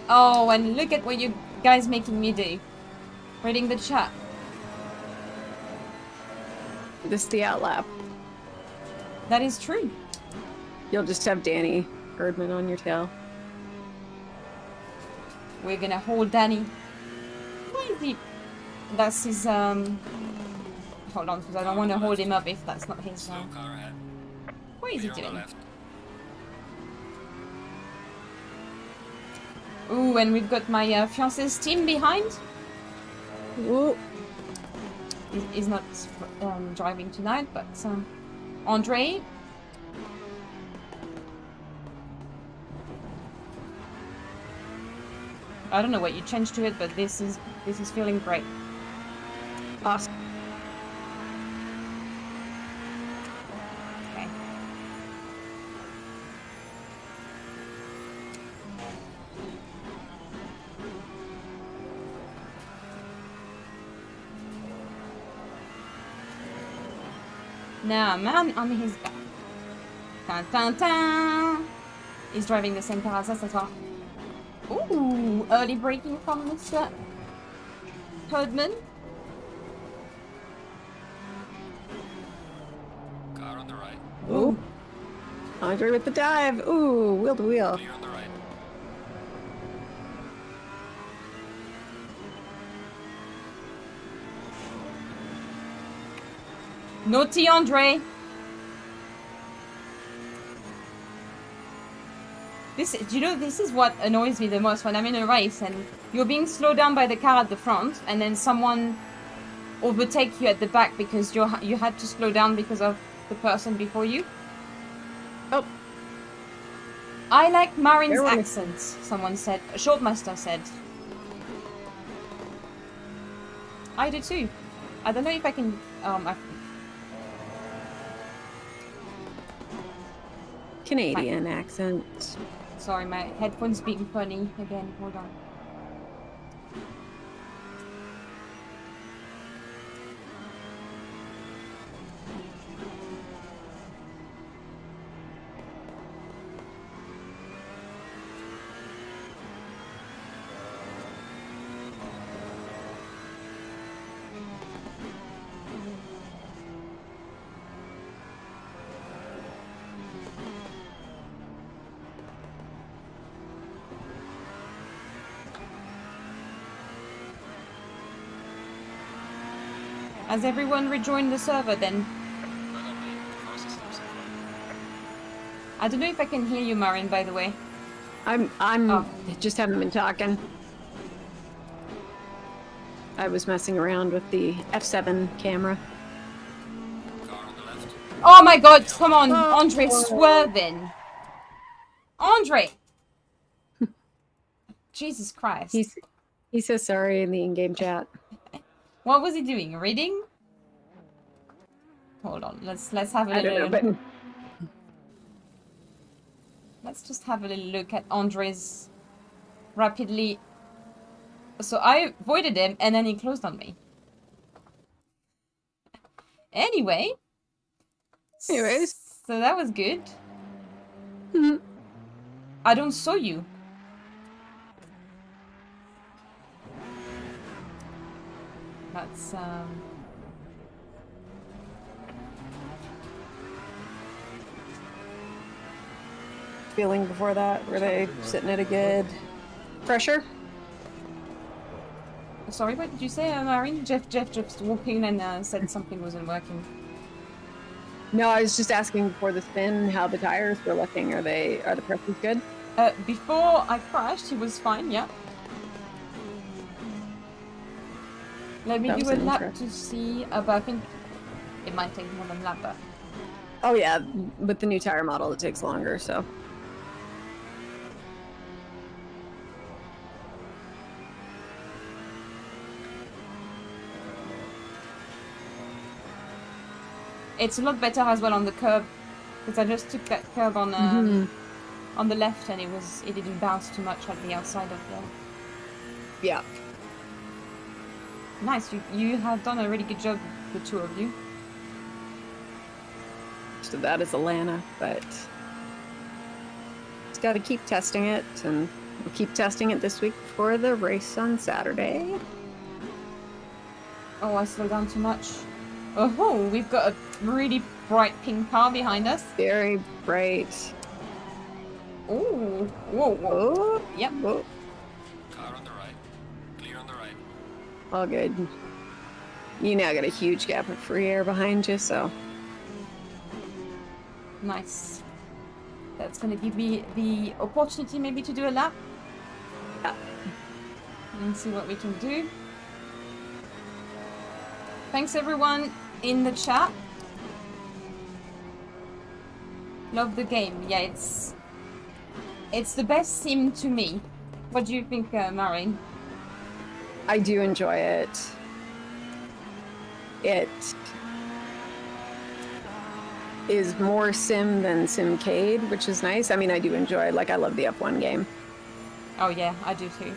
Oh, and look at what you guys making me do. Reading the chat. This is the outlap. That is true. You'll just have Danny Herdman on your tail. We're gonna hold Danny. Where is he? That's his, hold on, because I don't want to hold him up if that's not his, What is he doing? Ooh, and we've got my fiancé's team behind. Ooh. He's not driving tonight, but Andre. I don't know what you changed to it, but this is feeling great. Awesome. Okay. Now, man on his back. Dun, dun, dun. He's driving the same car as us as well. Ooh, early braking from Mr. Herdman. Car on the right. Ooh. Andre with the dive. Ooh, wheel to wheel. Clear on the right. Naughty Andre. Do you know, this is what annoys me the most when I'm in a race and you're being slowed down by the car at the front and then someone overtake you at the back because you had to slow down because of the person before you. Oh. I like Marin's accent, someone said. Shortmaster said. I do too. I don't know if I can... Canadian accent. Sorry, my headphones being funny again. Hold on. Has everyone rejoined the server then? I don't know if I can hear you, Marin, by the way. I'm just haven't been talking. I was messing around with the F7 camera. Car on the left. Oh my god, come on, Andre swerving. Andre! Jesus Christ. He says sorry in the in-game chat. What was he doing? Reading? Hold on, let's have a little... I don't know, but... Let's just have a little look at Andre's rapidly... So I avoided him and then he closed on me. Anyways. So that was good. I don't saw you. That's feeling before that? Were they sitting at a good pressure? Sorry, what did you say, Maureen? Jeff just walked in and said something wasn't working. No, I was just asking before the spin how the tires were looking. Are the pressures good? Before I crashed, he was fine, yeah. Let me That do was a lap interesting. to see, but I think it might take more than a lap, but... Oh yeah, with the new tire model, it takes longer, so. It's a lot better as well on the curb, because I just took that curb on the left and it didn't bounce too much at the outside of the... Yeah. Nice, you have done a really good job, the two of you. So that is Alana, but just got to keep testing it, and we'll keep testing it this week for the race on Saturday. Oh, I slowed down too much. Oh, we've got a really bright pink car behind us. Very bright. Ooh, whoa, whoa. Oh, Yep. whoa. Car on the right. Clear on the right. All good. You now got a huge gap of free air behind you, so. Nice. That's gonna give me the opportunity maybe to do a lap. Yeah. And see what we can do. Thanks everyone in the chat. Love the game. Yeah, it's the best sim to me. What do you think, Maureen? I do enjoy it. It is more sim than simcade, which is nice. I mean, I do enjoy, like, I love the F1 game, Oh yeah, I do too.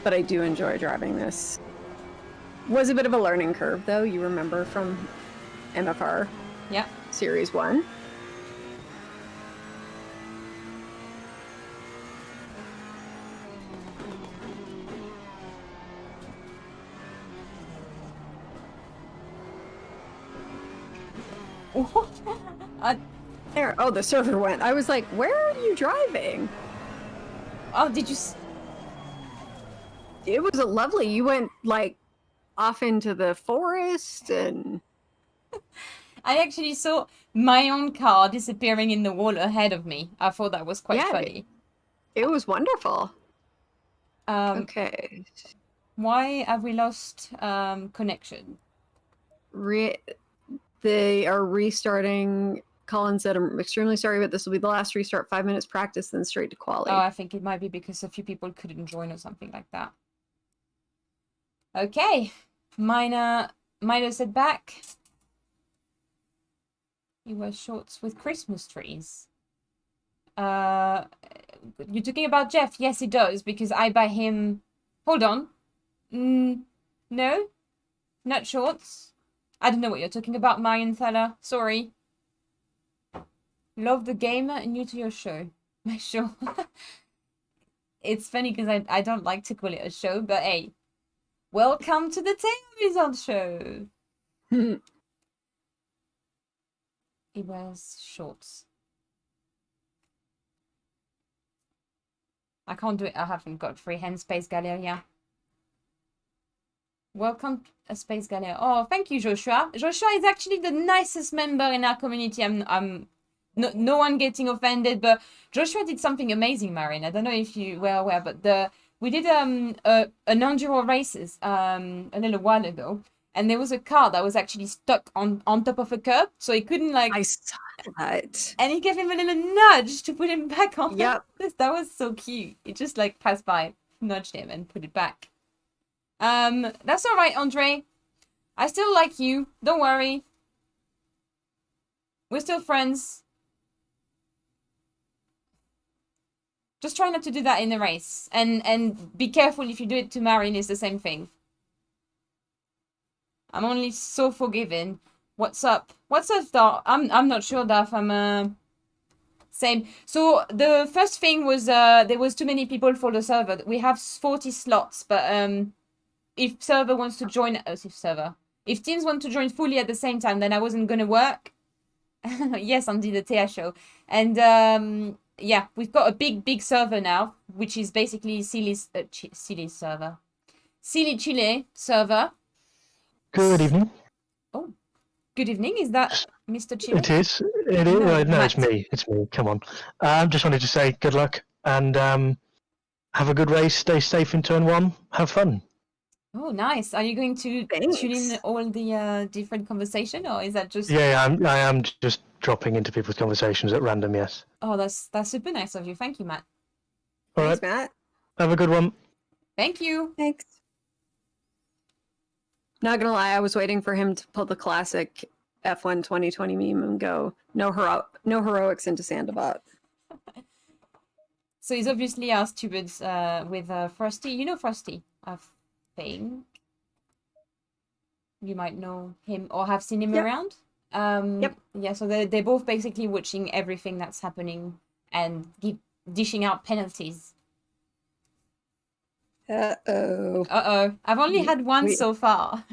but I do enjoy driving this. Was a bit of a learning curve, though. You remember from MFR Yeah. Series 1. There. Oh, the server went. I was like, where are you driving? Oh, did you... It was a lovely. You went, like, off into the forest and... I actually saw my own car disappearing in the wall ahead of me. I thought that was quite Yeah, funny. It was wonderful. Okay. Why have we lost connection? They are restarting. Colin said, I'm extremely sorry, but this will be the last restart. 5 minutes practice, then straight to quali. Oh, I think it might be because a few people couldn't join or something like that. Okay. Minor said back. He wears shorts with Christmas trees. You're talking about Jeff? Yes, he does, because I buy him... Hold on. No? Not shorts? I don't know what you're talking about, Marion Thaler. Sorry. Love the game, new to your show. My show. It's funny because I don't like to call it a show, but hey. Welcome to the television show. He wears shorts. I can't do it. I haven't got free hand. Space Galleria. Welcome to Space Galleria. Oh, thank you, Joshua. Joshua is actually the nicest member in our community. I'm no one getting offended, but Joshua did something amazing, Marin. I don't know if you were aware, but we did an enduro races a little while ago, and there was a car that was actually stuck on top of a curb, so he couldn't like. I saw that. And he gave him a little nudge to put him back on. Yep. That was so cute. He just like passed by, nudged him, and put it back. That's all right, Andre. I still like you. Don't worry. We're still friends. Just try not to do that in the race, and be careful if you do it to Marin. It's the same thing. I'm only so forgiving. What's up? What's up, Darth? I'm not sure, Darth. I'm same. So the first thing was there was too many people for the server. We have 40 slots, but if server wants to join us, if teams want to join fully at the same time, then I wasn't gonna work. Yes, on the Thea show. And yeah, we've got a big server now, which is basically Silly server. Silly Chile server. Good evening. Oh, good evening. Is that Mr. Chile? It is. It is. No, No, it's Matt. me. It's me. Come on. Just wanted to say good luck and have a good race. Stay safe in turn one. Have fun. Oh, nice. Are you going to tune in Thanks. all the different conversation, or is that just? Yeah, I am just dropping into people's conversations at random. Yes. Oh, that's super nice of you. Thank you, Matt. All Thanks, right. Matt. Have a good one. Thank you. Thanks. Not gonna lie, I was waiting for him to pull the classic F1 2020 meme and go, no heroics into Sandabot. So he's obviously our stupid with Frosty. You know Frosty, I think. You might know him or have seen him Yep. around. Yep. Yeah, so they're both basically watching everything that's happening and dishing out penalties. Uh-oh. Uh-oh. I've only had one we- so far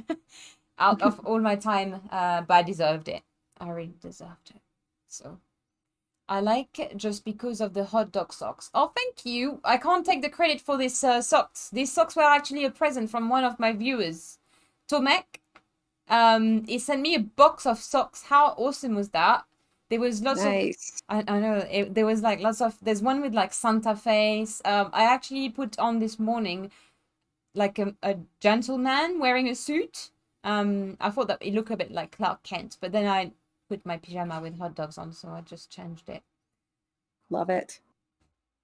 out of all my time, but I deserved it. I really deserved it. So I like it just because of the hot dog socks. Oh, thank you. I can't take the credit for this socks. These socks were actually a present from one of my viewers, Tomek. He sent me a box of socks. How awesome was that? There was lots of... Nice. I know. There was like lots of... There's one with like Santa face. I actually put on this morning like a gentleman wearing a suit. I thought that it looked a bit like Clark Kent, but then I put my pyjama with hot dogs on, so I just changed it. Love it.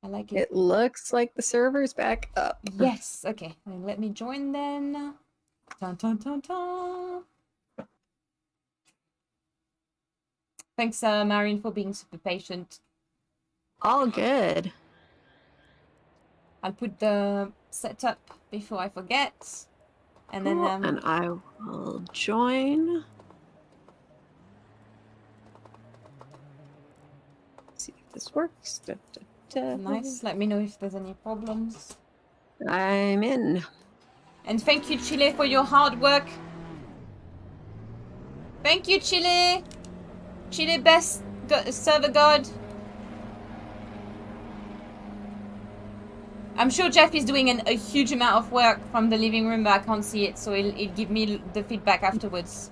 I like it. It looks like the server's back up. Yes. Okay. Let me join then. Dun, dun, dun, dun. Thanks, Marion, for being super patient. All good. I'll put the setup before I forget. And then... Cool. And I will join. See if this works. Da, da, da. Nice. Let me know if there's any problems. I'm in. And thank you, Chile, for your hard work. Thank you, Chile. Chile, best server god. I'm sure Jeff is doing a huge amount of work from the living room, but I can't see it, so he'll give me the feedback afterwards.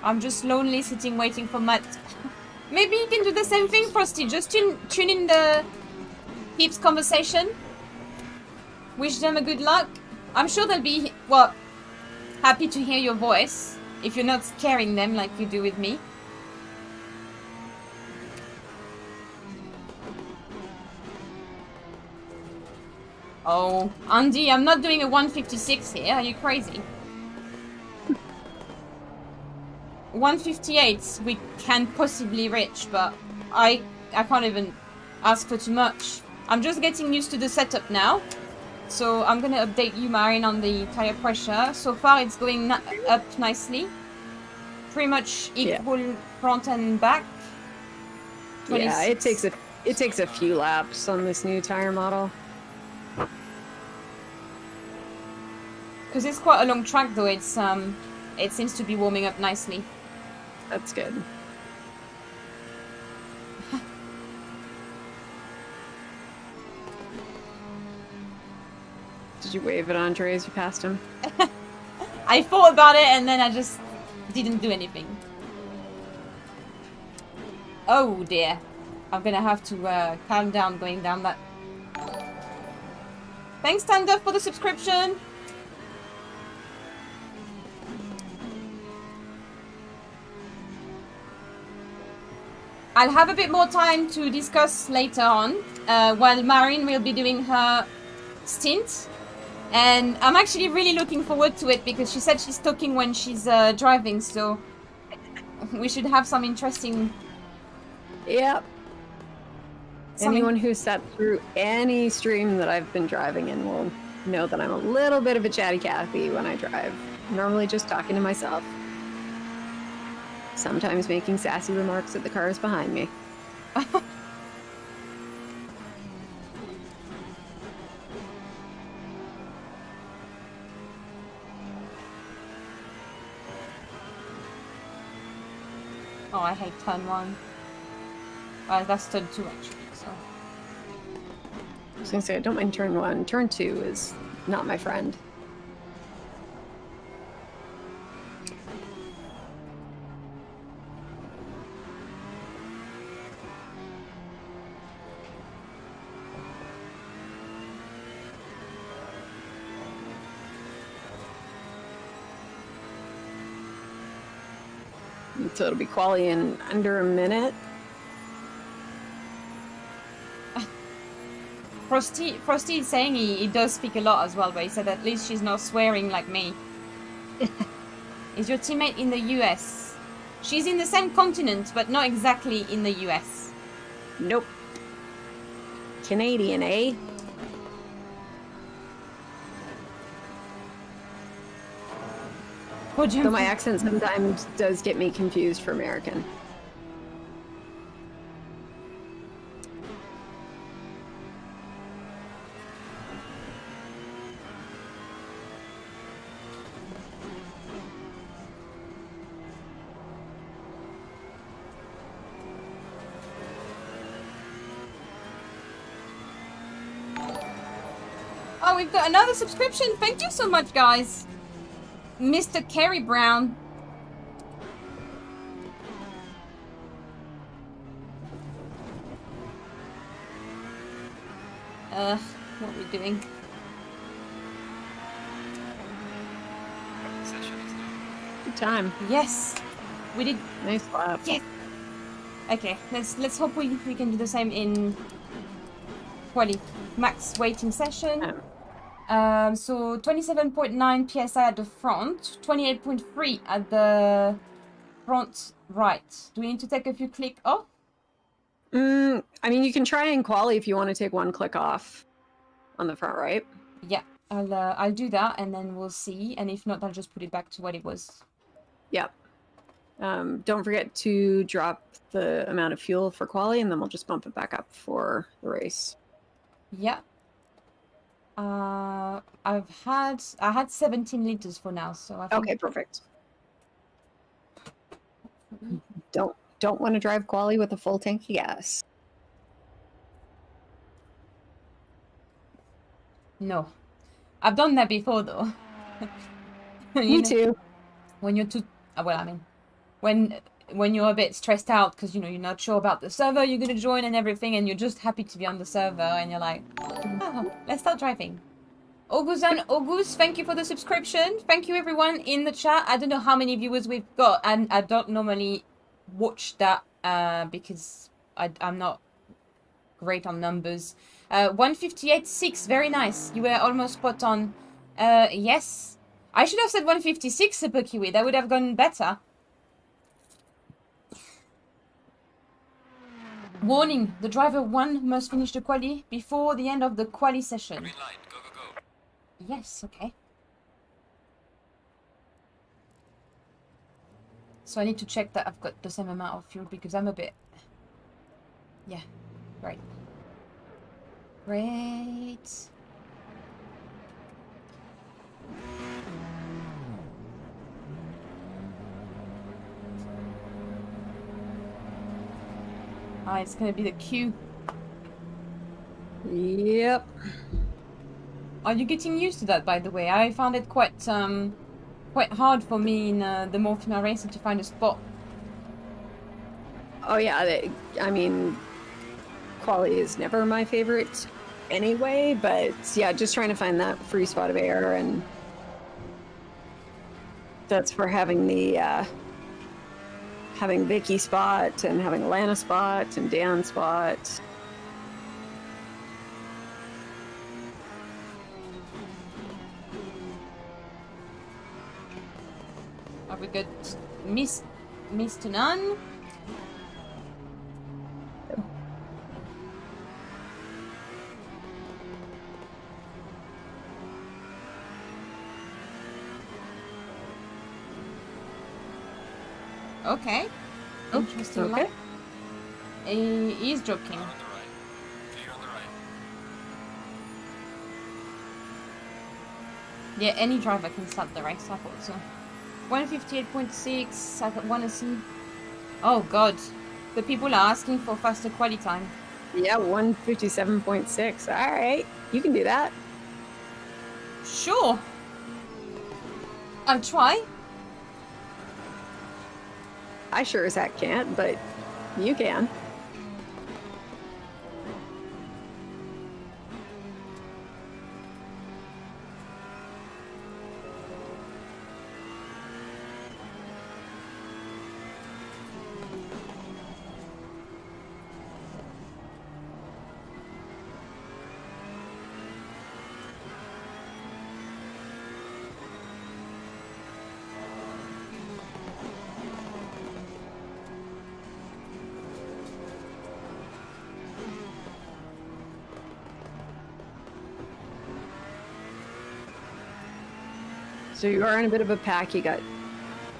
I'm just lonely sitting waiting for Matt. Maybe you can do the same thing, Frosty. Just tune in the peeps conversation. Wish them a good luck. I'm sure they'll be, well, happy to hear your voice if you're not scaring them like you do with me. Oh, Andy, I'm not doing a 156 here. Are you crazy? 158 we can possibly reach, but I can't even ask for too much. I'm just getting used to the setup now. So I'm gonna update you, Marin, on the tire pressure. So far it's going up nicely. Pretty much equal front and back. 26. Yeah, it takes a few laps on this new tire model. Because it's quite a long track though, it seems to be warming up nicely. That's good. Did you wave at Andre as you passed him? I thought about it and then I just didn't do anything. Oh dear. I'm gonna have to calm down going down that. Thanks, Tanda, for the subscription. I'll have a bit more time to discuss later on, while Marin will be doing her stint. And I'm actually really looking forward to it because she said she's talking when she's driving, so we should have some interesting... Yep. Something... Anyone who sat through any stream that I've been driving in will know that I'm a little bit of a chatty Cathy when I drive. Normally just talking to myself. Sometimes making sassy remarks at the cars behind me. I hate turn 1. That's turn 2 actually, so... I was gonna say, I don't mind turn 1. Turn 2 is not my friend. So it'll be quali in under a minute. Frosty is saying he does speak a lot as well, but he said at least she's not swearing like me. Is your teammate in the US? She's in the same continent, but not exactly in the US. Nope. Canadian, eh? So my accent sometimes does get me confused for American. Oh, we've got another subscription. Thank you so much, guys. Mr. Kerry Brown. What are we doing? Session is done. Good time. Yes, we did. Nice lap. Yes. Okay, let's hope we can do the same in quali. Max waiting session. So 27.9 psi at the front, 28.3 at the front right. Do we need to take a few click off? I mean, you can try and quali if you want to take one click off on the front right. Yeah, I'll do that and then we'll see. And if not, I'll just put it back to what it was. Yep. Don't forget to drop the amount of fuel for quali, and then we'll just bump it back up for the race. Yeah. I had 17 liters for now, so I think... Okay, perfect. Don't want to drive quali with a full tank of gas. No. I've done that before though. Me too. When you're too well, I mean, when you're a bit stressed out because you're not sure about the server you're gonna join and everything, and you're just happy to be on the server, and you're like, oh, let's start driving. August and August, thank you for the subscription. Thank you everyone in the chat. I don't know how many viewers we've got, and I don't normally watch that because I'm not great on numbers. 158.6, very nice. You were almost spot on. Yes. I should have said 156, Super Kiwi. That would have gone better. Warning, the driver 1 must finish the quali before the end of the quali session. Green light, go, go, go. Yes, okay. So I need to check that I've got the same amount of fuel because I'm a bit... Yeah, right. Great. Ah, it's gonna be the queue. Yep. Are you getting used to that, by the way? I found it quite hard for me in the more female racing to find a spot. Oh yeah, I mean, quali is never my favorite anyway, but yeah, just trying to find that free spot of air, and that's for having the having Vicky spot and having Lana spot and Dan spot. Are we good? Miss to none? Okay. Interesting. Okay. He's joking. Car on the right. Clear on the right. Yeah, any driver can start the race, I thought so. 158.6, I want to see. Oh god. The people are asking for faster quali time. Yeah, 157.6. All right, you can do that. Sure. I'll try. I sure as heck can't, but you can. So you are in a bit of a pack. You got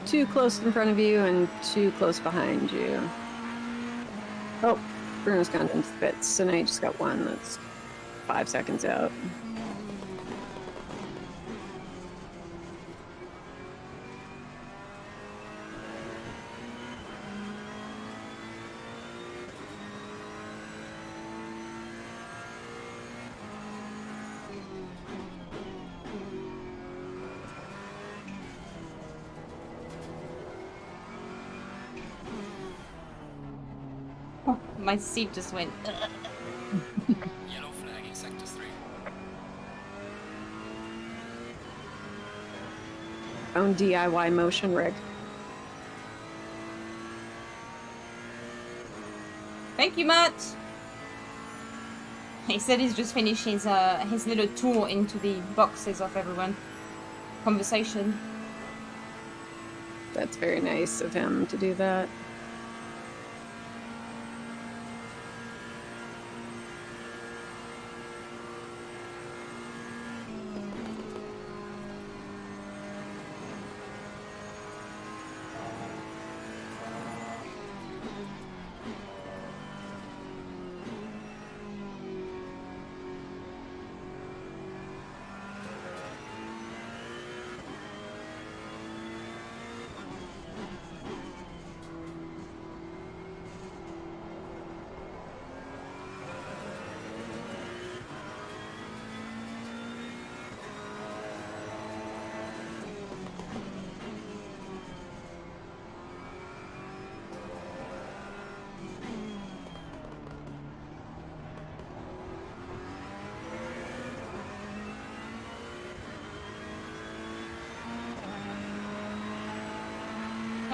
2 close in front of you and 2 close behind you. Oh, Bruno's gone into the pits, so now you just got 1 that's 5 seconds out. My seat just went. Yellow flagging sector 3. Own DIY motion rig. Thank you, Matt. He said he's just finished his little tour into the boxes of everyone. Conversation. That's very nice of him to do that.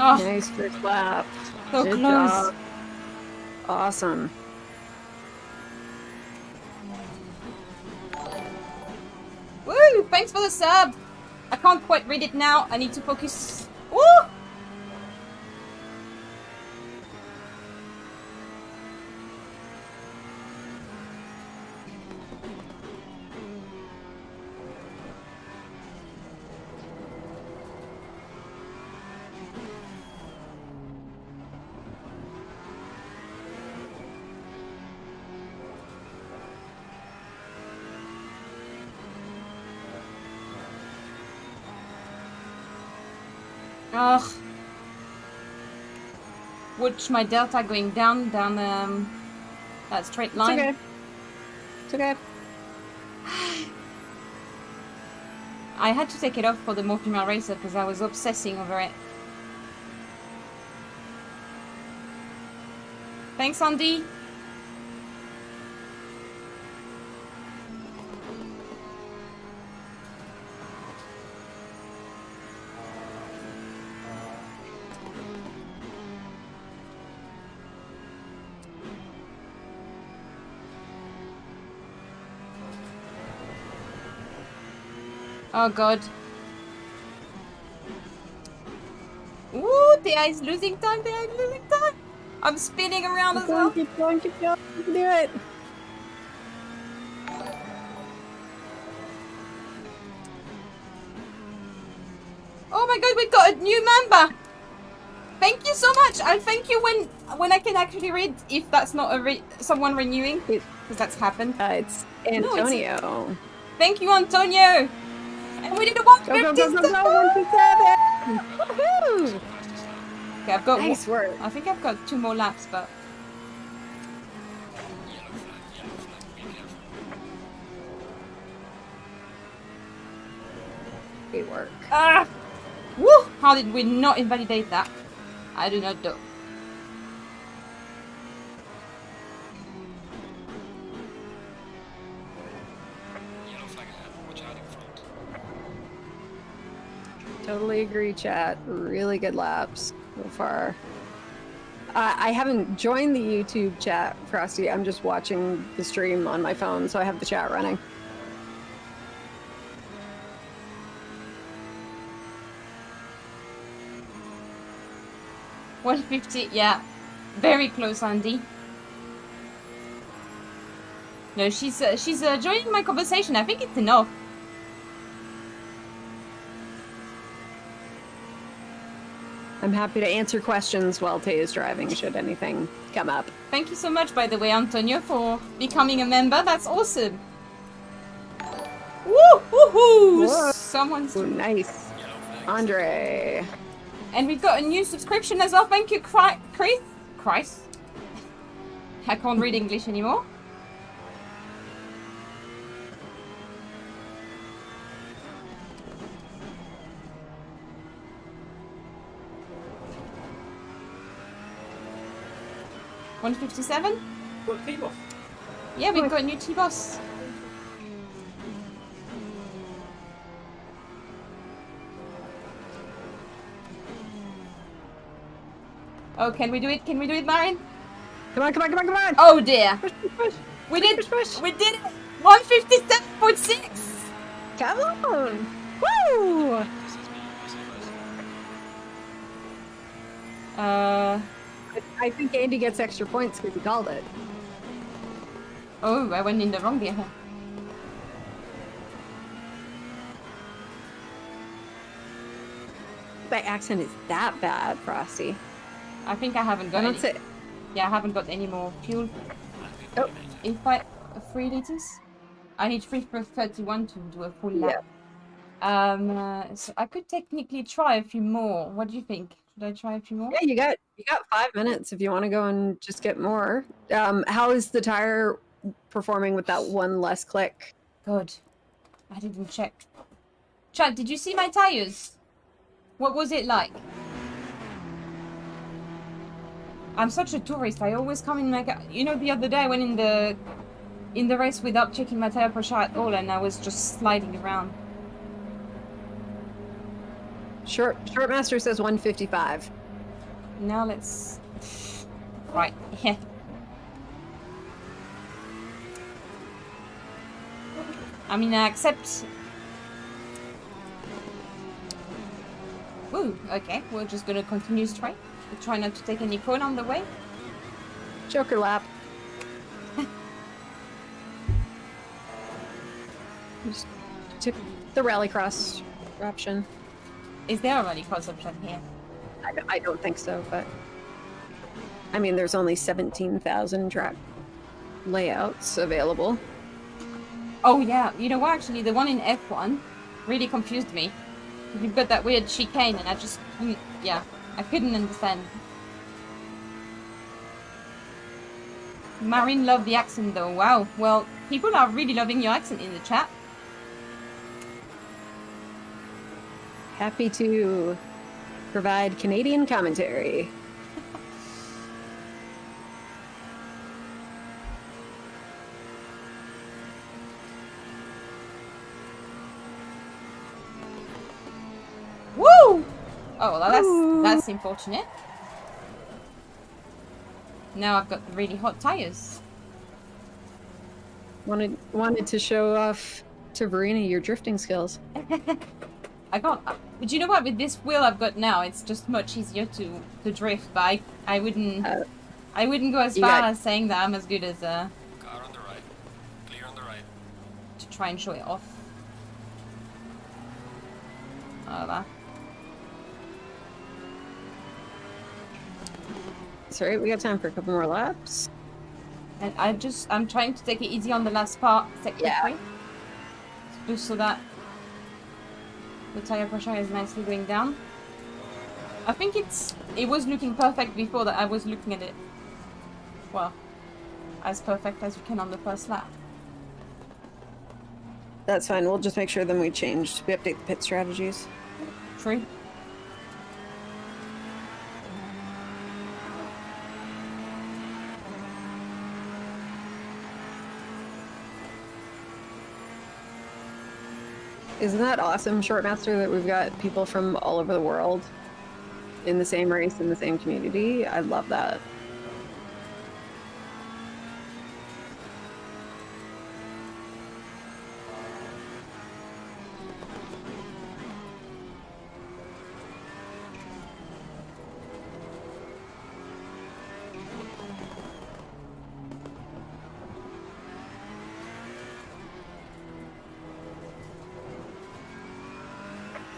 Oh, Nice first lap. so Good close. job. Awesome. Woo! Thanks for the sub. I can't quite read it now. I need to focus. Woo! Ugh. Watch my delta going down that straight It's line. okay. It's okay. I had to take it off for the more female racer because I was obsessing over it. Thanks, Andy. Oh god. Ooh, the eye's losing time, the eye's losing time. I'm spinning around as well. Keep going, keep going. You can do it. Oh my god, we've got a new member. Thank you so much. I'll thank you when I can actually read if that's not someone renewing, because that's happened. It's Antonio. Thank you, Antonio. And we did a 150 Go, 157! Woohoo! Okay, I've got Nice work. I think I've got 2 more laps, but Yellow flag, be careful. Great work. woo! How did we not invalidate that? I do not know. Yellow flag ahead, watch out in front. Totally agree, chat. Really good laps so far. I haven't joined the YouTube chat, Frosty. I'm just watching the stream on my phone, so I have the chat running. $150, yeah. Very close, Andy. No, she's joining my conversation. I think it's enough. I'm happy to answer questions while Tay is driving, should anything come up. Thank you so much, by the way, Antonio, for becoming a member. That's awesome. Woo! Woohoo! Whoa. Someone's... Ooh, nice. Yellow flag. Andre. And we've got a new subscription as well. Thank you, Chris. I can't read English anymore. $157? What T-Boss? Yeah, we've got a new T-Boss. Oh, can we do it? Can we do it, Marin? Come on, come on, come on, come on! Oh dear. Push, push, push. We did. push. We did it. 157.6. Come on! Woo! This is me, this is us. I think Andy gets extra points because he called it. Oh, I went in the wrong gear. My accent is that bad, Frosty. I think I haven't got I any. don't say. Yeah, I haven't got any more fuel. Oh. If I 3 liters, I need 3 for 31 to do a full lap. So I could technically try a few more. What do you think? Should I try a few more? Yeah, you got 5 minutes if you want to go and just get more. How is the tire performing with that one less click? Good. I didn't check. Chad, did you see my tires? What was it like? I'm such a tourist. I always come in my car. You know, the other day I went in the race without checking my tire pressure at all, and I was just sliding around. Shortmaster says 155. Now let's... Right, yeah. I mean, I accept... Ooh, okay. We're just gonna continue straight. We'll try not to take any cone on the way. Joker lap. Just took the rallycross option. Is there a rallycross option here? I don't think so, but I mean, there's only 17,000 track layouts available. Oh yeah, you know what? Actually, the one in F1 really confused me. You've got that weird chicane, and I just couldn't, yeah, I couldn't understand. Marin loved the accent though. Wow. Well, people are really loving your accent in the chat. Happy to provide Canadian commentary. Woo! Oh, well, Woo. that's unfortunate. Now I've got really hot tires. Wanted to show off to Verena your drifting skills. I can't. But you know what? With this wheel I've got now, it's just much easier to drift. But I wouldn't go as far as saying that I'm as good as Car on the right. Clear on the right. to try and show it off. Voilà. Sorry, we got time for a couple more laps. And I'm trying to take it easy on the last part, sector 3. Just so that the tire pressure is nicely going down. I think it was looking perfect before that I was looking at it. Well, as perfect as you can on the first lap. That's fine. We'll just make sure then we update the pit strategies. True. Isn't that awesome, Shortmaster, that we've got people from all over the world in the same race, in the same community? I love that.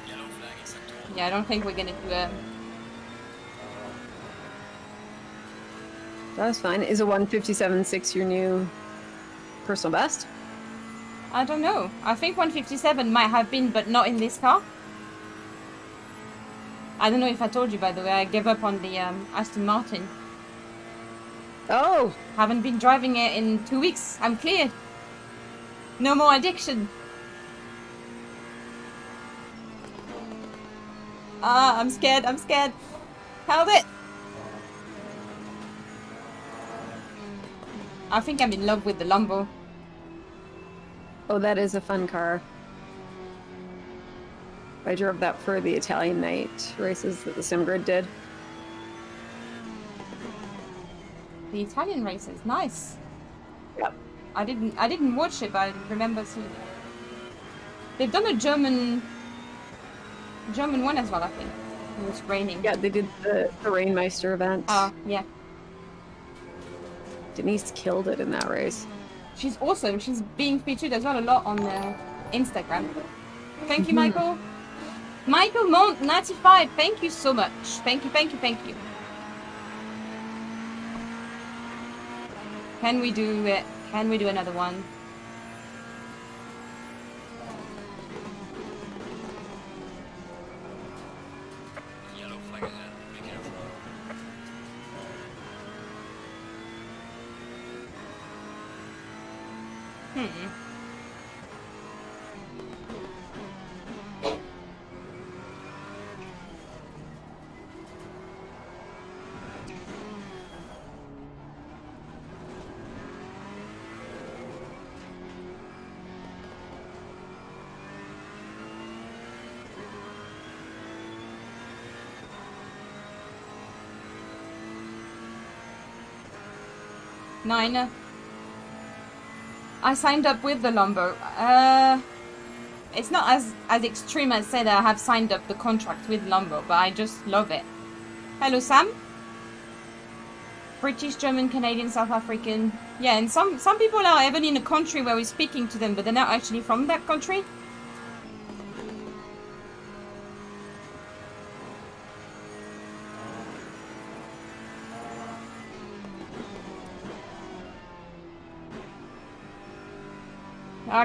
Yellow flag in sector 1. Yeah, I don't think we're gonna do a... That's fine. Is a 157.6 your new personal best? I don't know. I think 157 might have been, but not in this car. I don't know if I told you, by the way, I gave up on the Aston Martin. Oh! Haven't been driving it in 2 weeks. I'm cleared. No more addiction. Ah, I'm scared. I'm scared. Held it. I think I'm in love with the Lambo. Oh, that is a fun car. I drove that for the Italian night races that the SimGrid did. The Italian races, nice. Yep. I didn't watch it, but I remember seeing it. They've done a German one as well, I think. It was raining. Yeah, they did the Rainmeister event. Oh, yeah. Denise killed it in that race. She's awesome. She's being featured as well a lot on Instagram. Thank you, Michael. Michael Mont 95. Thank you so much. Thank you, thank you, thank you. Can we do it? Can we do another one? Yellow flag ahead. Be careful. Nine. I signed up with the Lambo. It's not as extreme as said I have signed up the contract with Lambo, but I just love it. Hello, Sam. British, German, Canadian, South African. Yeah, and some people are even in a country where we're speaking to them, but they're not actually from that country.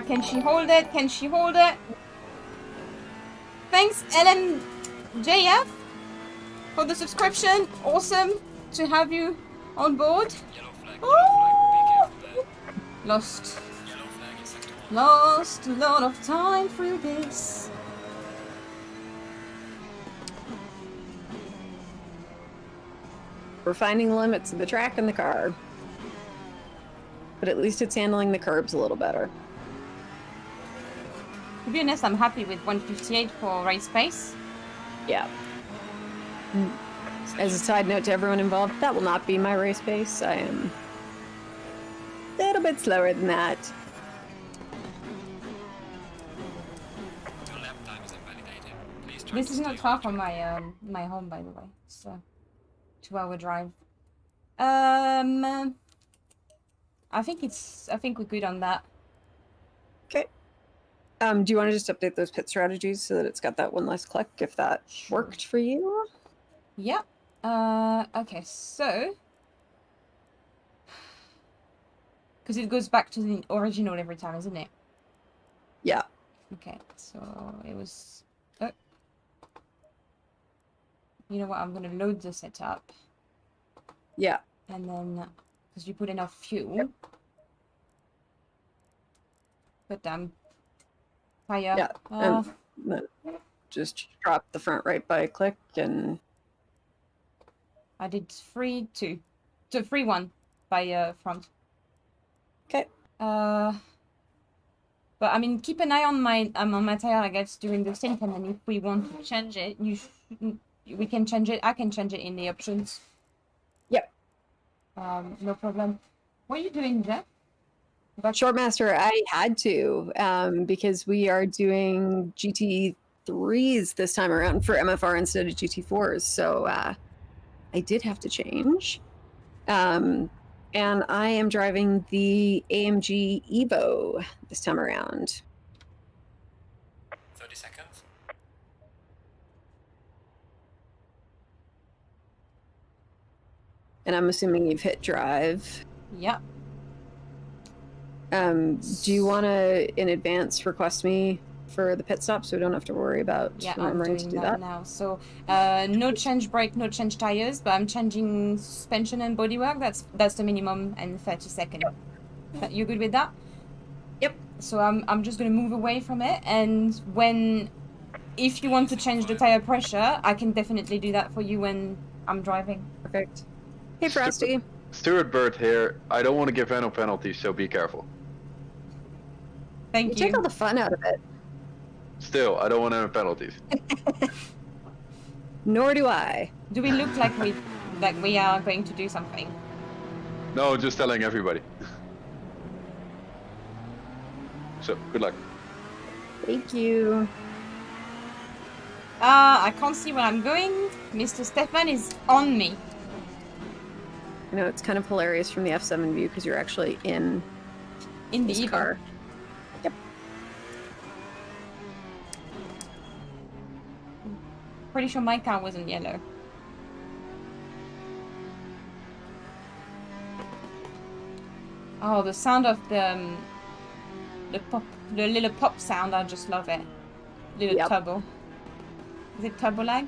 Can she hold it? Can she hold it? Thanks, LMJF, for the subscription. Awesome to have you on board. Yellow flag. Ooh! Yellow flag. Be careful there. Lost. Yellow flag in sector 1. Lost a lot of time through this. We're finding the limits of the track and the car. But at least it's handling the curbs a little better. To be honest, I'm happy with 158 for race pace. Yeah. As a side note to everyone involved, that will not be my race pace. I am a little bit slower than that. Your lap time is invalidated. Please try This to is not stay far on from track. my home, by the way. It's a 2-hour drive. I think we're good on that. Okay. Do you want to just update those pit strategies so that it's got that one less click if that worked for you? Yeah. Okay, so because it goes back to the original every time, isn't it? Yeah. Okay, so it was You know what? I'm gonna load the setup, Yeah. and then because you put enough fuel. But fire. Yeah. And then just drop the front right by click and I did 3, 2. So 3, 1 by front. okay. But I mean, keep an eye on my tire, I guess, during the sync, and then if we want to change it, we can change it. I can change it in the options. Yep. No problem. What are you doing, Jeff? Shortmaster, I had to because we are doing GT3s this time around for MFR instead of GT4s. So I did have to change. And I am driving the AMG Evo this time around. 30 seconds. And I'm assuming you've hit drive. Yep. Do you want to, in advance, request me for the pit stop so we don't have to worry about remembering to do that? Now. So no change brake, no change tires, but I'm changing suspension and bodywork. That's the minimum, and 30 seconds. Yep. You good with that? Yep. So I'm just gonna move away from it, and if you want to change the tire pressure, I can definitely do that for you when I'm driving. Perfect. Hey, Frosty. Stuart Burt here. I don't want to give any penalties, so be careful. Thank you. Take all the fun out of it. Still, I don't want any penalties. Nor do I. Do we look like we are going to do something? No, just telling everybody. So, good luck. Thank you. I can't see where I'm going. Mr. Stefan is on me. I know it's kind of hilarious from the F7 view because you're actually in the this Evo. car. Yep. Pretty sure my car wasn't yellow. Oh, the sound of the little pop sound, I just love it. Little Yep. turbo. Is it turbo lag?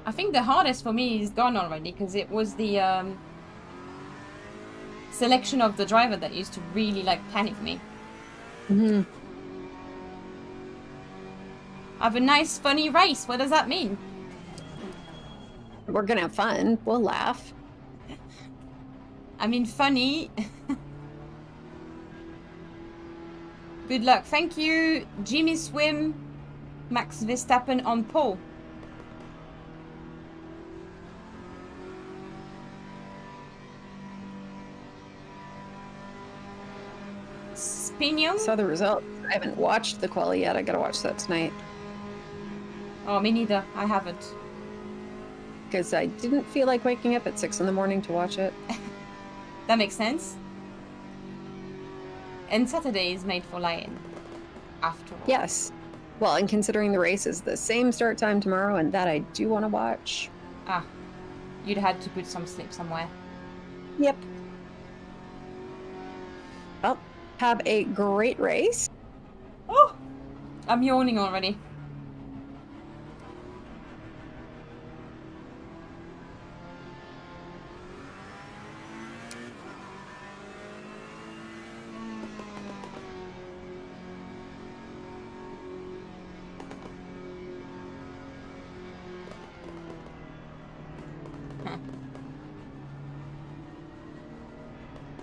I think the hardest for me is gone already because it was the selection of the driver that used to really panic me. Mm-hmm. Have a nice funny race. What does that mean? We're gonna have fun. We'll laugh. I mean funny. Good luck. Thank you, Jimmy Swim, Max Verstappen on pole. Spinium? Saw the results. I haven't watched the quali yet. I gotta watch that tonight. Oh, me neither. I haven't. Because I didn't feel like waking up at 6 in the morning to watch it. That makes sense. And Saturday is made for lying. After all. Yes. Well, and considering the race is the same start time tomorrow, and that I do want to watch. Ah, you'd had to put some sleep somewhere. Yep. Well, have a great race. Oh, I'm yawning already.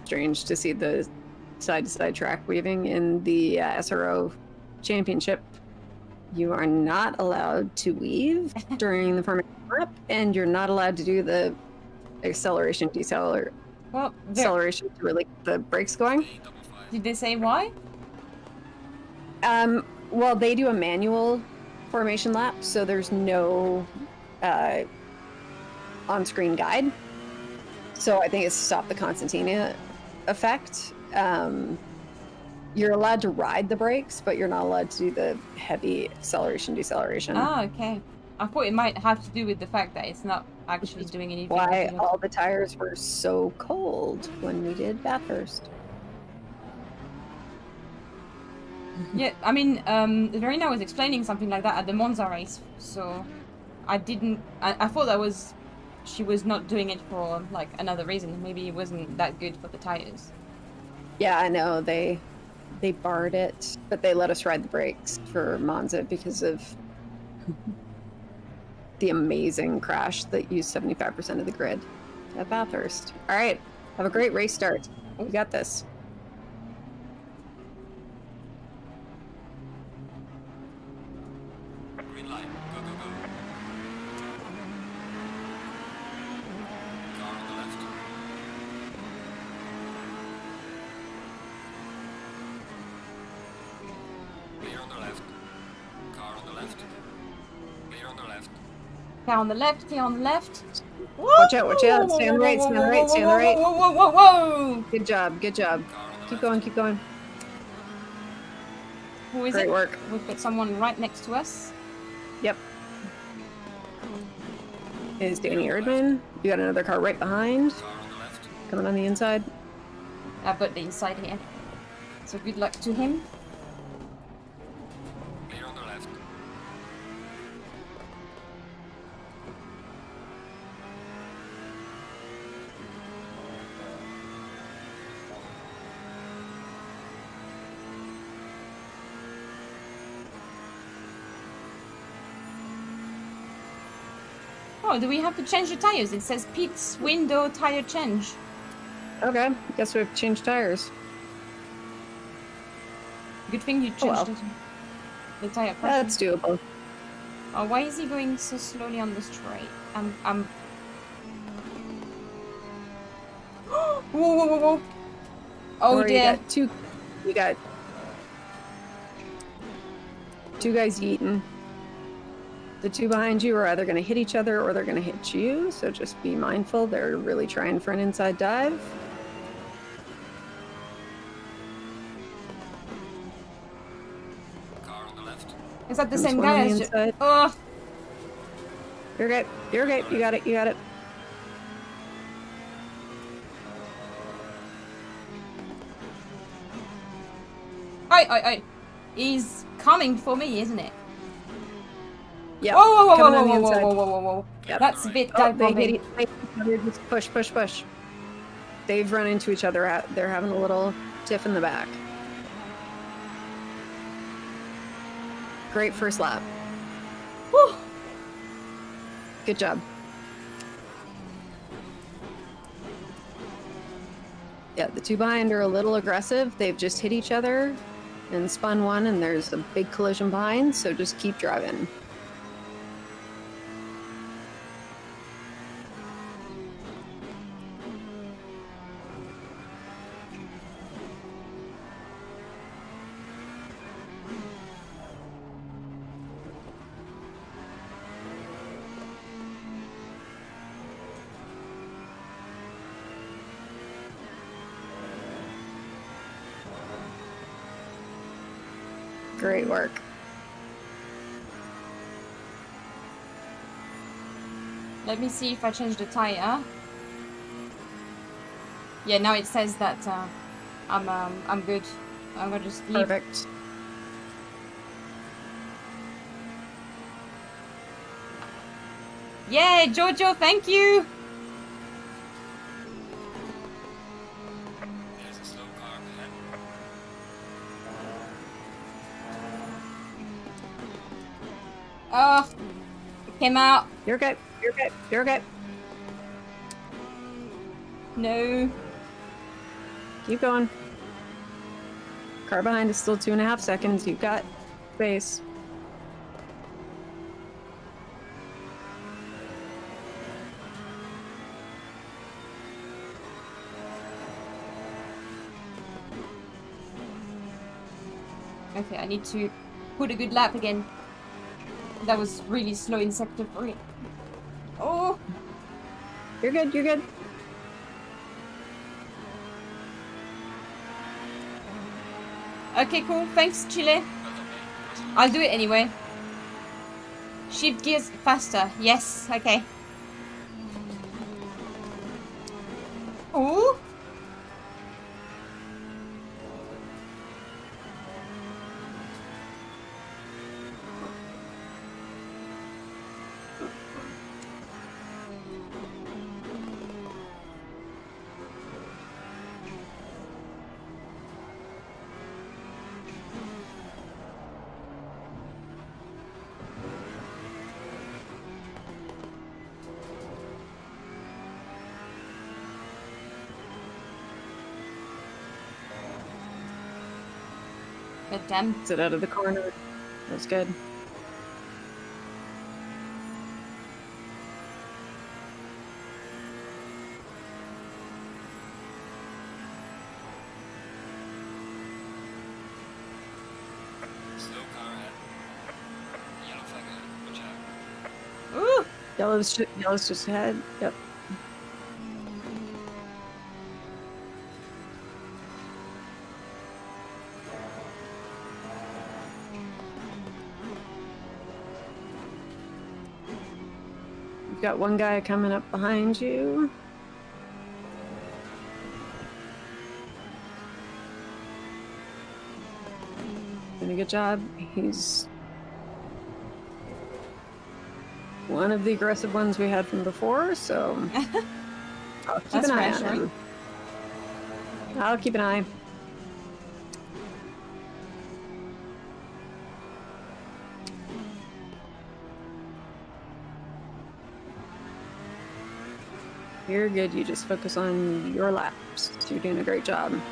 Strange to see the side-to-side track weaving in the SRO championship. You are not allowed to weave during the formation lap, and you're not allowed to do the acceleration to really get the brakes going. Did they say why? Well, they do a manual formation lap, so there's no on-screen guide. So I think it's to stop the Constantina effect. You're allowed to ride the brakes, but you're not allowed to do the heavy acceleration deceleration. Ah, okay. I thought it might have to do with the fact that it's not actually doing anything. Why all the tires were so cold when we did Bathurst. Yeah, I mean, Verena was explaining something like that at the Monza race, so I didn't. I thought that was she was not doing it for like another reason. Maybe it wasn't that good for the tires. Yeah, I know they barred it, but they let us ride the brakes for Monza because of the amazing crash that used 75% of the grid at Bathurst. All right, have a great race start. You got this. Green light. Go, go, go. Car on the left. Clear on the left. Car on the left. Clear on the left. Clear on the left. Clear on the left. Watch out, watch out. Stay on the right, stay on the right, stay on the right. Whoa, whoa, whoa, whoa, whoa! Good job, good job. Car on the Keep left. going, keep going. Who is Great it? work. We've got someone right next to us. Yep. Is Danny Erdman. You got another car right behind, Car on the left. coming on the inside. I've got the inside here. So good luck to him. Clear on the left. Oh, do we have to change the tires? It says Pete's window tire change. Okay, guess we have to change tires. Good thing you Oh, well. changed the tire pressure. That's doable. Oh, why is he going so slowly on the straight? I'm. Whoa, whoa, whoa, whoa! Oh Or dear. You got two guys yeeting. The two behind you are either going to hit each other or they're going to hit you, so just be mindful. They're really trying for an inside dive. Car on the left. Is that the There's same one guy on the as? inside. Oh, You're good. You're good. You got it. You got it. oi! He's coming for me, isn't it? Yeah. Whoa, whoa, whoa, whoa, Coming whoa, on the whoa, whoa, inside. whoa, whoa, whoa! Yep. That's a bit Oh, dive they hit bombing. just push, push, push. They've run into each other. They're having a little tiff in the back. Great first lap. Whew. Good job. Yeah, the two behind are a little aggressive. They've just hit each other and spun one, and there's a big collision behind, so just keep driving. Great work. Let me see if I change the tire. Yeah, now it says that I'm good. I'm gonna just leave. Perfect. Yay, Jojo, thank you. There's a slow car ahead. Oh, it came out. You're good. You're good. You're good. No. Keep going. Car behind is still 2.5 seconds. You've got space. Okay, I need to put a good lap again. That was really slow in sector 3. Oh, You're good. You're good. okay, cool. Thanks, Chile. I'll do it anyway. Shift gears faster. Yes, okay. Ooh. Good damn. Sit out of the corner. That's good. Slow car ahead. Yellow flag ahead. Watch out. Ooh! Yellow's just ahead. Yep. You've got one guy coming up behind you. Doing a good job. He's one of the aggressive ones we had from before, so I'll keep That's an eye on reassuring. him. I'll keep an eye. You're good. You just focus on your laps. You're doing a great job. Down to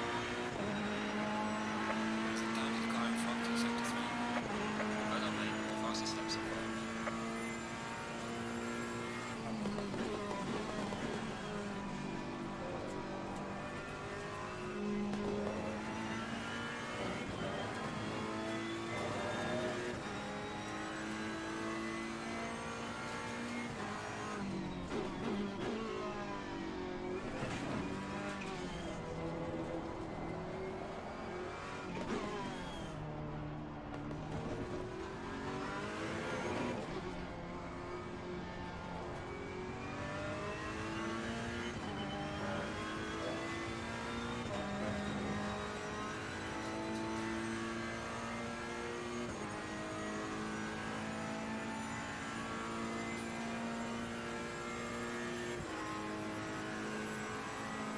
the car in front to sector 3. Right on lane. The fastest lap so far.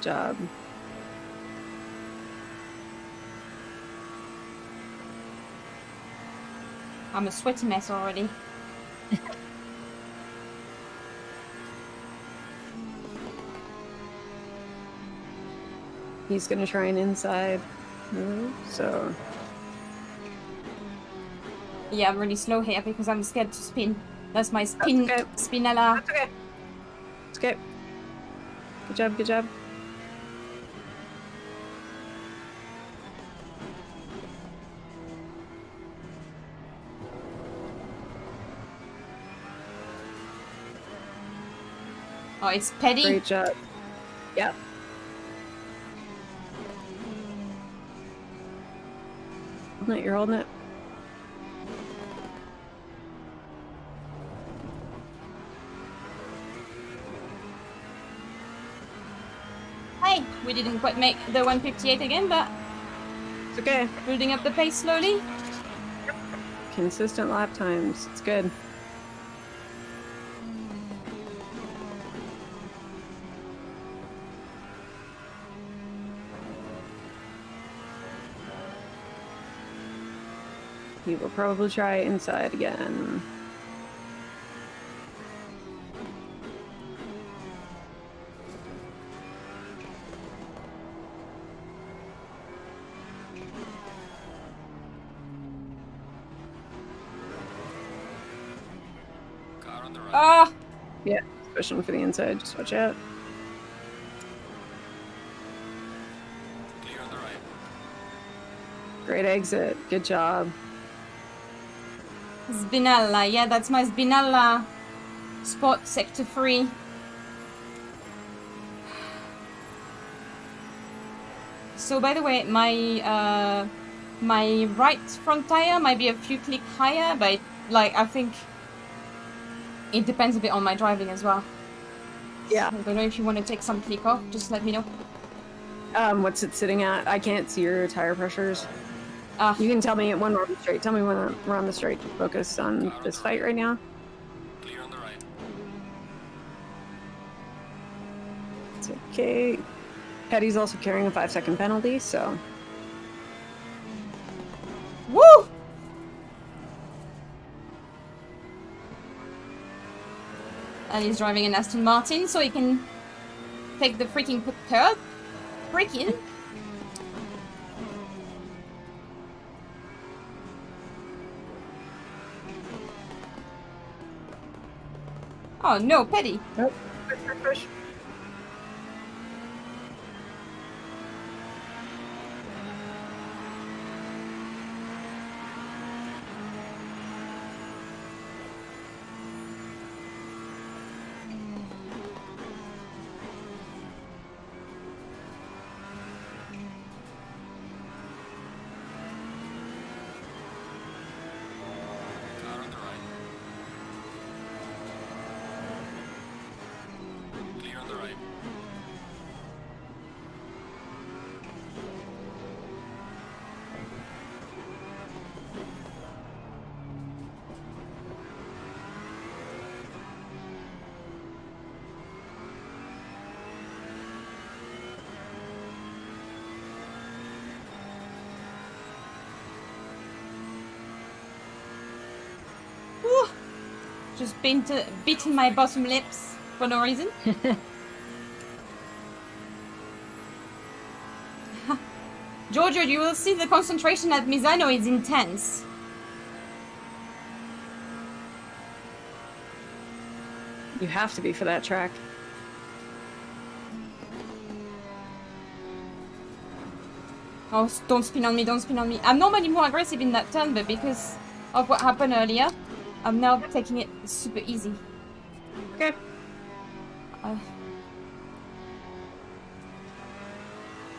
Job. I'm a sweaty mess already. He's gonna try an inside move, so Yeah, I'm really slow here because I'm scared to spin. That's my spin okay. spinella. that's okay. It's okay. Good job, good job. Oh, it's petty. Great job. Yep. Holding it, you're holding it. Hey, we didn't quite make the 158 again, but It's okay. building up the pace slowly. Consistent lap times. It's good. He will probably try inside again. Car on the right. Ah! Yeah, pushing for the inside. Just watch out. Clear on the right. Great exit. Good job. Spinella, yeah, that's my Spinella spot, sector 3. So, by the way, my right front tire might be a few clicks higher, but like I think it depends a bit on my driving as well. Yeah. I don't know if you want to take some click off. Just let me know. What's it sitting at? I can't see your tire pressures. Ah, You can tell me when we're on the straight. Tell me when we're on the straight. Focus on this fight right now. Clear on the right. It's okay. Petty's also carrying a 5-second penalty, so woo! And he's driving an Aston Martin, so he can take the freaking curb. Freaking. Oh no, Petty. Nope. Push. Car on the right. Clear on the right. Whew. Just beating my bottom lips for no reason. Giorgio, you will see the concentration at Misano is intense. You have to be for that track. Oh, don't spin on me, don't spin on me. I'm normally more aggressive in that turn, but because of what happened earlier, I'm now taking it super easy. Okay.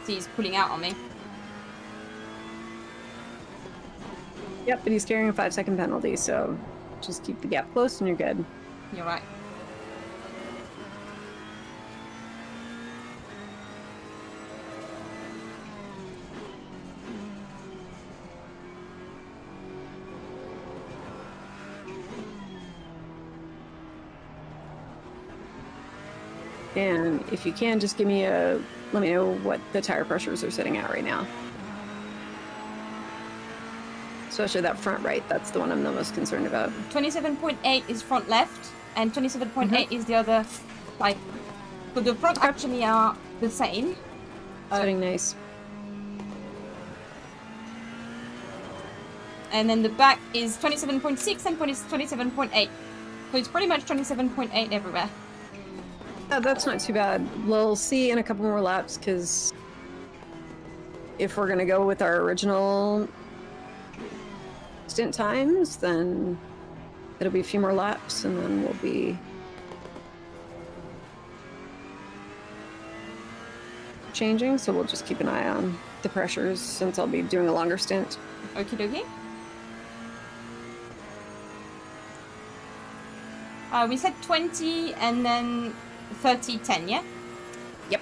See, he's pulling out on me. Yep, but he's carrying a 5-second penalty, so just keep the gap close and you're good. You're right. And if you can, just let me know what the tire pressures are sitting at right now. Especially that front right, that's the one I'm the most concerned about. 27.8 is front left, and 27.8 is the other, like, so the front actually are the same. Sitting nice. And then the back is 27.6 and 27.8. So it's pretty much 27.8 everywhere. That's not too bad. We'll see in a couple more laps, because if we're going to go with our original stint times, then it'll be a few more laps, and then we'll be changing, so we'll just keep an eye on the pressures since I'll be doing a longer stint. Okie dokie. We said 20 and then 30, 10, yeah? Yep.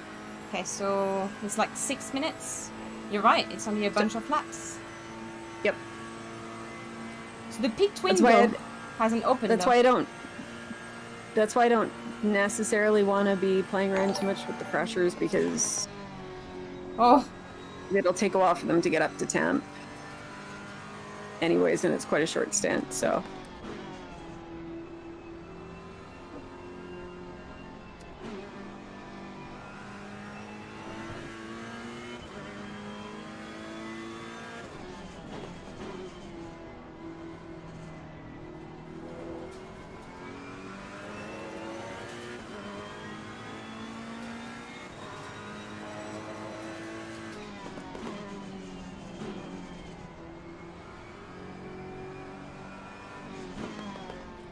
Okay, so it's like 6 minutes. You're right, it's only a bunch of laps. Yep. So the pit That's why window hasn't opened. That's why I don't necessarily want to be playing around too much with the pressures, because it'll take a while for them to get up to temp. Anyways, and it's quite a short stint, so.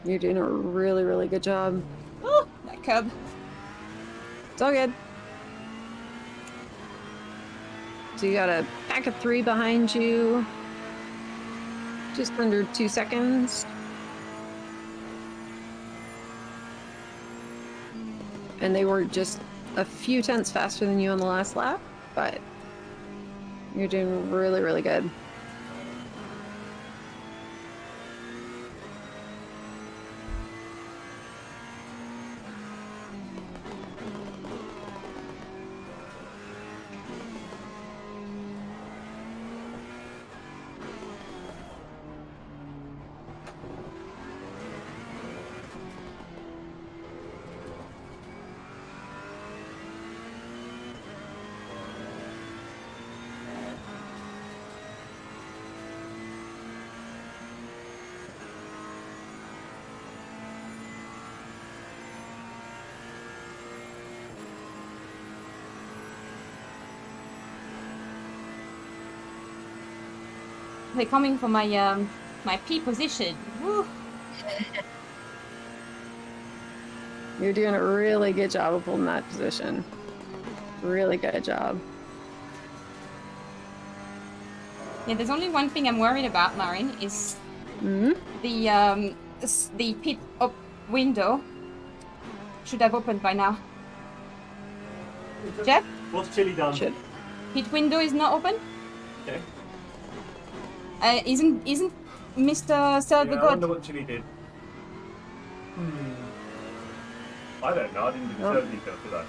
You're doing a really, really good job. Oh, that curb. It's all good. So you got a pack of 3 behind you. Just under 2 seconds. And they were just a few tenths faster than you on the last lap, but you're doing really, really good. they're coming for my my P position. Woo. You're doing a really good job of holding that position. Really good job. Yeah, there's only one thing I'm worried about, Marin, is the pit up window should have opened by now. Jeff, What's Chili done? Should. pit window is not open. Okay. Isn't Mr. Silver Yeah, I God? wonder what Chili did. I don't know. I didn't do the details, did I?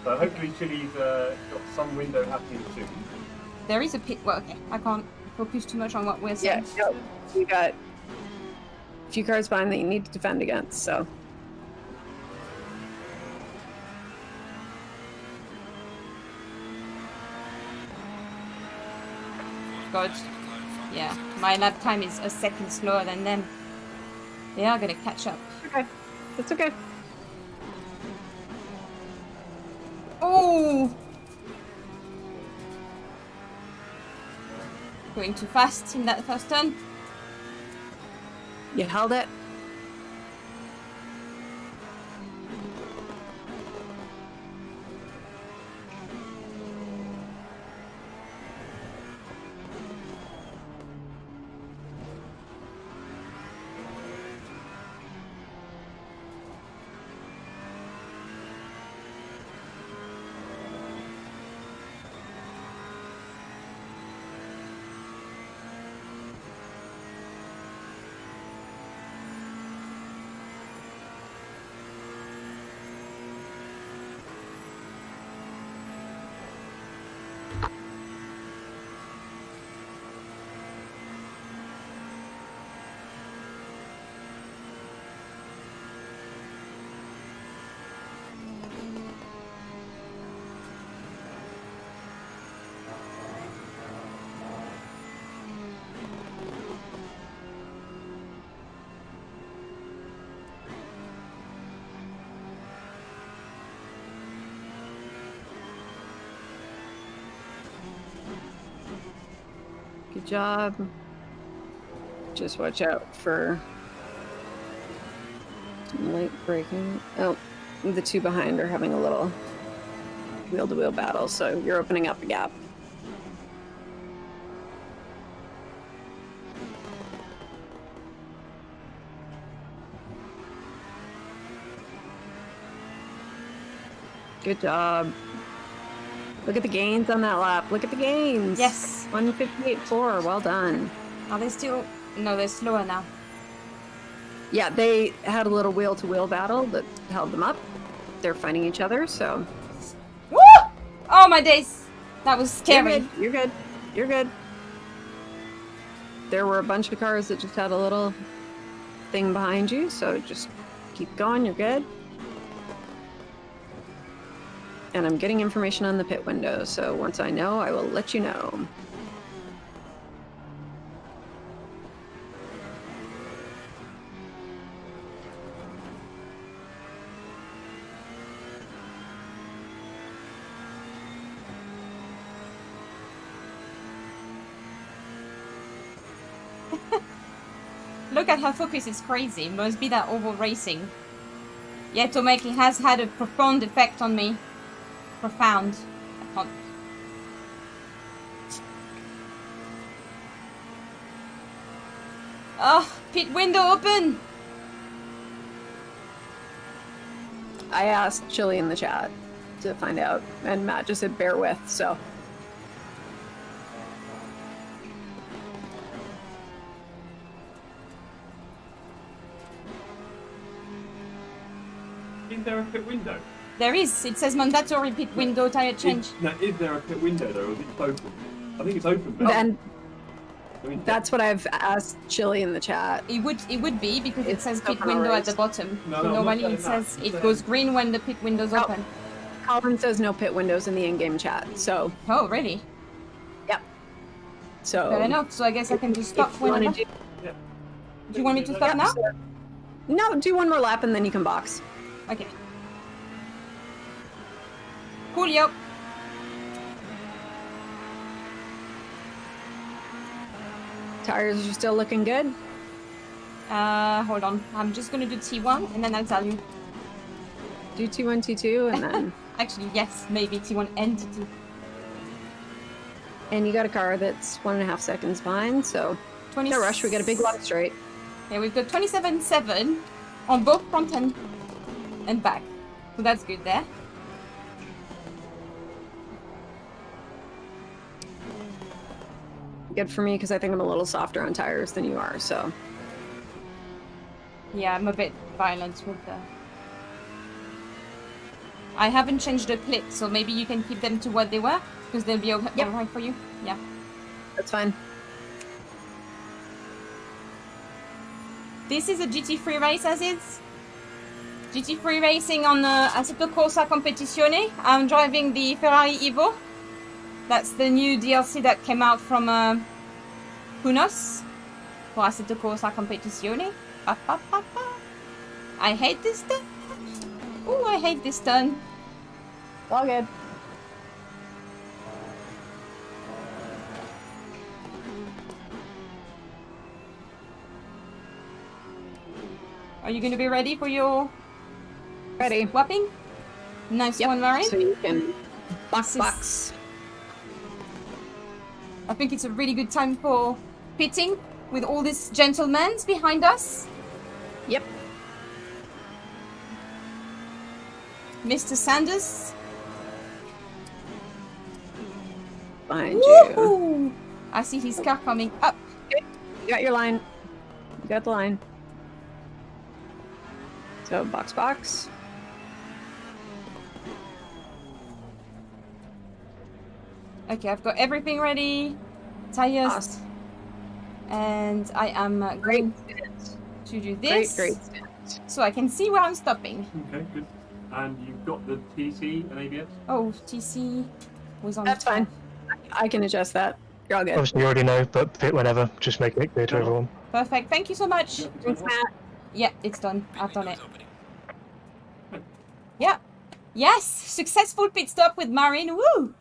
So hopefully Chili's got some window happening soon. There is a pit. Well, okay, I can't focus too much on what we're saying. Yeah, no, you got a few cars behind that you need to defend against, so. God, yeah, my lap time is a second slower than them. They are gonna catch up. Okay, that's okay. Oh! Going too fast in that first turn. You held it. Good job. Just watch out for some late braking. Oh, the two behind are having a little wheel-to-wheel battle, so you're opening up a gap. Good job. Look at the gains on that lap. Look at the gains. Yes. 158.4. Well done. Are they still? No, they're slower now. Yeah, they had a little wheel-to-wheel battle that held them up. They're fighting each other, so... Woo! Oh my days! That was scary. You're good. You're good. There were a bunch of cars that just had a little thing behind you, so just keep going. You're good. And I'm getting information on the pit window, so once I know, I will let you know. Look at her focus, it's crazy. Must be that oval racing. Yeah, Tomeki has had a profound effect on me. Profound. I can't... Oh, pit window open! I asked Chili in the chat to find out, and Matt just said bear with, so... Is there a pit window? There is. It says mandatory pit window tire change. Is there a pit window though, or is it open? I think it's open, but... And I mean, that's what I've asked Chili in the chat. It would be because it It's says pit open window always. at the bottom. No, So no, I'm not normally saying it that. says I'm it saying- goes green when the pit window's Oh. open. Colin says no pit windows in the in-game chat, so... Oh, really? Yep. So... Fair enough. So I guess I can just stop if you wanna whenever. do- Do you want me to stop Yep, now? so- No, do one more lap and then you can box. Okay. Coolio. Tires are still looking good. Hold on. I'm just gonna do T1 and then I'll tell you. Do T1, T2, and then... Actually, yes, maybe T1 and T2. And you got a car that's 1.5 seconds behind, so 20... no rush. We got a big long straight. Yeah, we've got 27.7 on both front and back. So that's good there. Good for me because I think I'm a little softer on tires than you are, so... Yeah, I'm a bit violent with the... I haven't changed the clips, so maybe you can keep them to what they were, because they'll be alright for you. Yeah. That's fine. This is a GT3 race as is. GT3 racing on Assetto Corsa Competizione. I'm driving the Ferrari Evo. That's the new DLC that came out from Hunos for Assetto Corsa Competizione. Pa, pa, pa, pa. I hate this turn. Oh, I hate this turn. All good. Are you going to be ready for your Ready. swapping? Nice one, Lauren. So you can This box. I think it's a really good time for pitting with all these gentlemen behind us. Yep. Mr. Sanders. Behind you. Woohoo! I see his car coming up. You got your line. You got the line. So box. Okay, I've got everything ready. Tires. Awesome. And I am going to do this. Great. So I can see where I'm stopping. Okay, good. And you've got the TC and ABS? Oh, TC was on. That's fine. I can adjust that. You're all good. Obviously, you already know, but fit whenever. Just make it clear to everyone. Perfect. Thank you so much. Thanks, Matt. Yeah, it's done. I've done it. Opening. Yeah. Yes! Successful pit stop with Marin. Woo!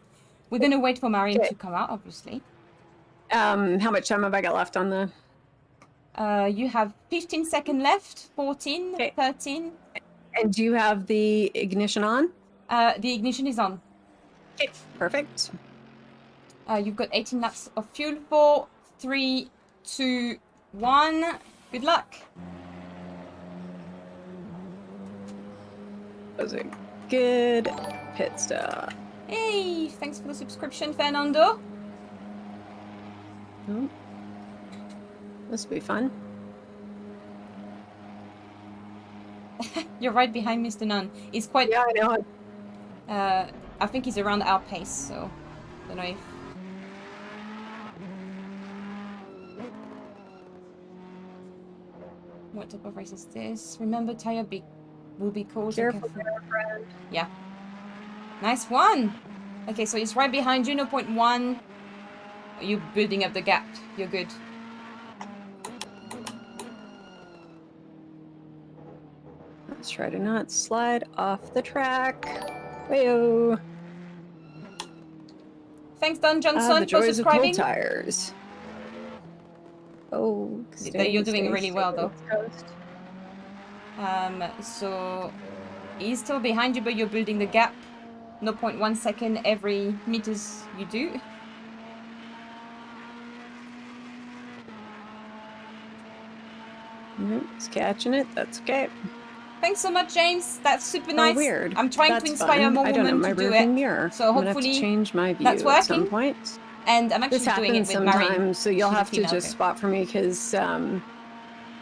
We're gonna wait for Marin Okay. to come out, obviously. How much time have I got left on the... You have 15 seconds left. 14, Okay. 13. And do you have the ignition on? The ignition is on. Okay. Perfect. You've got 18 laps of fuel. 4, 3, 2, 1. Good luck. That was a good pit stop. Hey, thanks for the subscription, Fernando. Oh. This will be fun. You're right behind Mr. Nunn. He's quite... Yeah, I know. I think he's around our pace, so... don't know if... What type of race is this? Remember, tire will be cold. so Careful careful. there, friend. Yeah. Nice one! Okay, so he's right behind you, 0.1. You're building up the gap. You're good. Let's try to not slide off the track. Wayo. Thanks, Don Johnson, The for joys of subscribing. cold tires. Oh, You're doing really well, though. Coast. So he's still behind you, but you're building the gap. 0.1 second every meters you do. It's catching it. That's okay. Thanks so much, James. That's super nice. Oh, weird. I'm trying That's to inspire fun. more I don't have women my to do rearview it. mirror. So I'm gonna have hopefully to change my view that's at some working. point. And I'm actually This doing it happens with Marin. sometimes, so you'll She's a have to female just too. spot for me because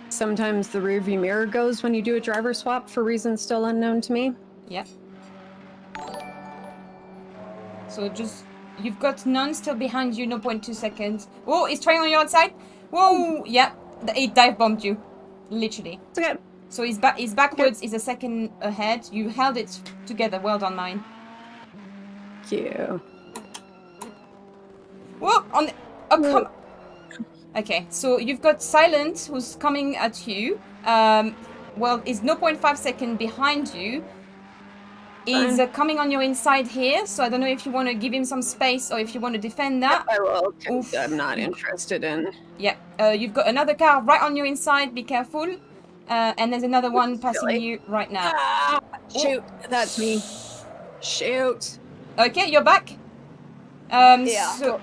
sometimes the rearview mirror goes when you do a driver swap for reasons still unknown to me. Yeah. So just... You've got none still behind you, 0.2 seconds. Oh, he's trying on your outside. Whoa! Yeah, it dive bombed you. Literally. It's okay. So he's backwards, he's a second ahead. You held it together. Well done, Mine. Thank you. Whoa! On the... Oh, come... Okay, so you've got Silent, who's coming at you. Well, is 0.5 second behind you. is fine. coming on your inside here, so I don't know if you want to give him some space or if you want to defend that. I will. 'Cause Oof. I'm not interested in. Yeah, you've got another car right on your inside, be careful. And there's another one passing Silly. you right now. Ah, shoot, that's me. Shoot. Okay, you're back. Yeah. So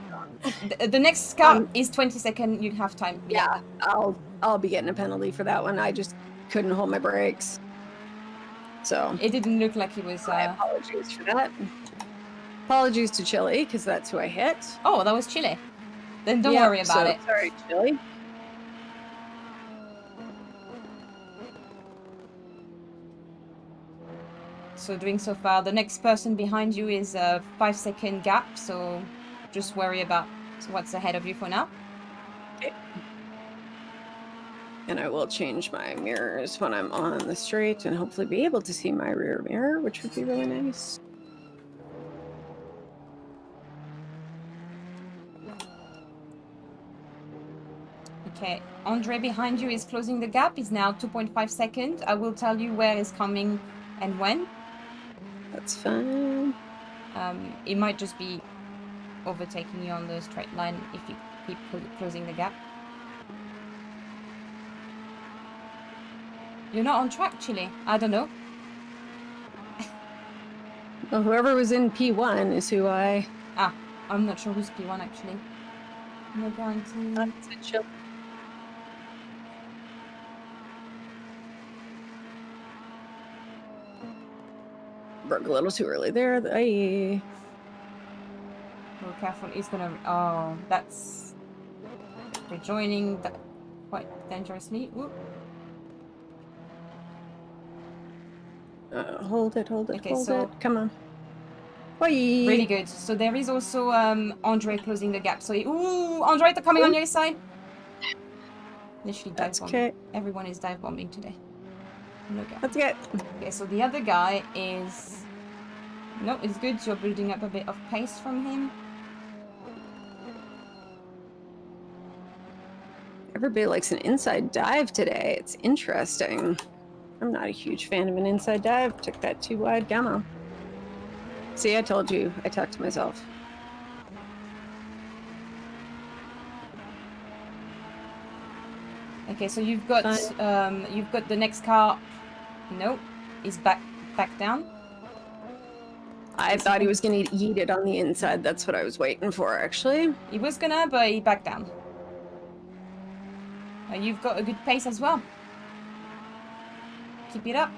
the next car is 20 seconds, you have time. Yeah, I'll be getting a penalty for that one. I just couldn't hold my brakes. So It didn't look like he was... my apologies for that. Apologies to Chili, because that's who I hit. Oh, that was Chile. Then don't Yeah, worry about so it. Sorry, Chili. So doing so far, the next person behind you is a 5-second gap, so just worry about what's ahead of you for now. Okay. And I will change my mirrors when I'm on the straight and hopefully be able to see my rear mirror, which would be really nice. Okay, Andre behind you is closing the gap. He's now 2.5 seconds. I will tell you where he's coming and when. That's fine. It might just be overtaking you on the straight line if you keep closing the gap. You're not on track, Chile. I don't know. Well, whoever was in P1 is who I... I'm not sure who's P1 actually. No guarantee. That's a chill. Broke a little too early there. Aye. Oh, careful. He's gonna... Oh, that's... rejoining that quite dangerously. Whoop. Hold it, hold it, Okay, hold so- it. Come on. Oi. Really good. So there is also Andre closing the gap. So ooh, Andre, they're coming on your side. Literally dive That's bombing. okay. Everyone is dive bombing today. No gap. That's good. Okay, so the other guy is... No, it's good. You're building up a bit of pace from him. Everybody likes an inside dive today. It's interesting. I'm not a huge fan of an inside dive. Took that too wide. Gamma. See, I told you. I talked to myself. Okay, so you've got the next car. No, he's back down. I thought he was going to eat it on the inside. That's what I was waiting for, actually. He was gonna, but he backed down. You've got a good pace as well. Keep it up.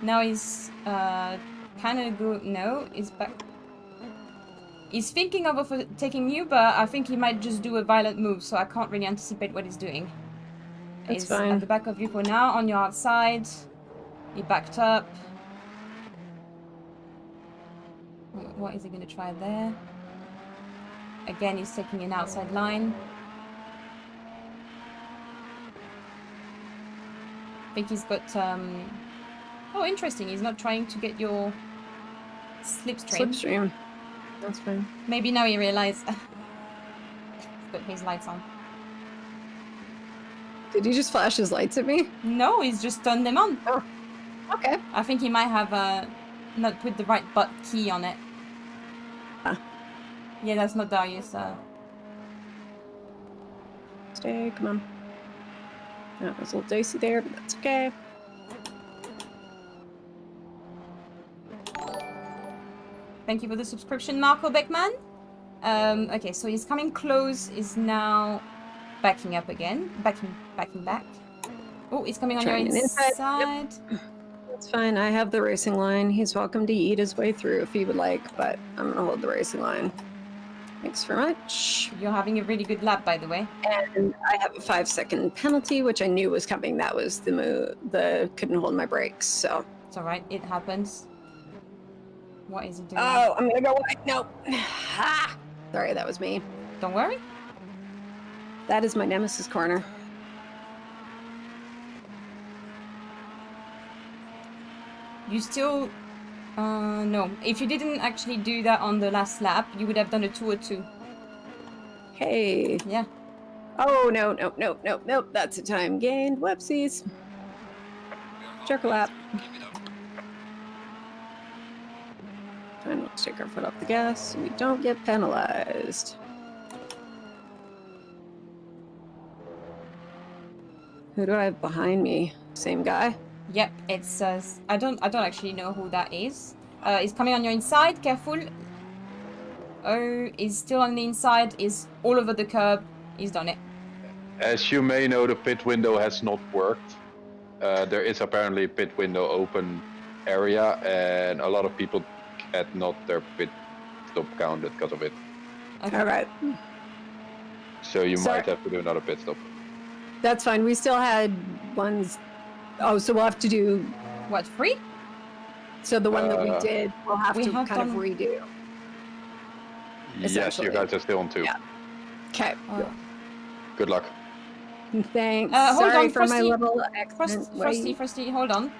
Now he's kind of good. No, he's back. He's thinking of overtaking you, but I think he might just do a violent move, so I can't really anticipate what he's doing. That's He's fine. at the back of you for now, on your outside. He backed up. What is he going to try there? Again, he's taking an outside line. I think he's got... Oh, interesting. He's not trying to get your slipstream. Slipstream. That's fine. Maybe now he realized... He's got his lights on. Did he just flash his lights at me? No, he's just turned them on. Oh, okay. I think he might have not put the right butt key on it. Huh. Yeah, that's not Darius. Stay, come on. That was a little dicey there, but that's okay. Thank you for the subscription, Marco Beckman. Okay, so he's coming close. Is now backing up again. Backing back. Oh, he's coming on your Trying an inside. Yep. That's fine. I have the racing line. He's welcome to eat his way through if he would like, but I'm gonna hold the racing line. Thanks very much. You're having a really good lap, by the way. And I have a 5-second penalty, which I knew was coming. That was the move. The couldn't hold my brakes. So. It's alright, it happens. What is he doing? Oh, I'm gonna go wide. No. Ah! Sorry, that was me. Don't worry. That is my nemesis corner. You still... no. If you didn't actually do that on the last lap, you would have done a 202. Hey. Yeah. Oh, no, no, no, no, no. That's a time gained. Whoopsies. Jerk lap. Keep it up. Fine, let's take our foot off the gas so we don't get penalized. Who do I have behind me? Same guy? Yep, it's I don't actually know who that is. He's coming on your inside, careful. Oh, he's still on the inside, he's all over the curb. He's done it. As you may know, the pit window has not worked. There is apparently a pit window open area, and a lot of people get not their pit stop counted because of it. Okay. All right. So you Sorry. might have to do another pit stop. That's fine. We still had ones. Oh, so we'll have to do. What, 3? So the one that we did, we'll have we to have kind of done- redo. Yes, you Essentially. guys are still on 2. Yeah. Okay. Oh. Good luck. Thanks. Hold Sorry on, for my Frosty. level accident. Frosty, hold on.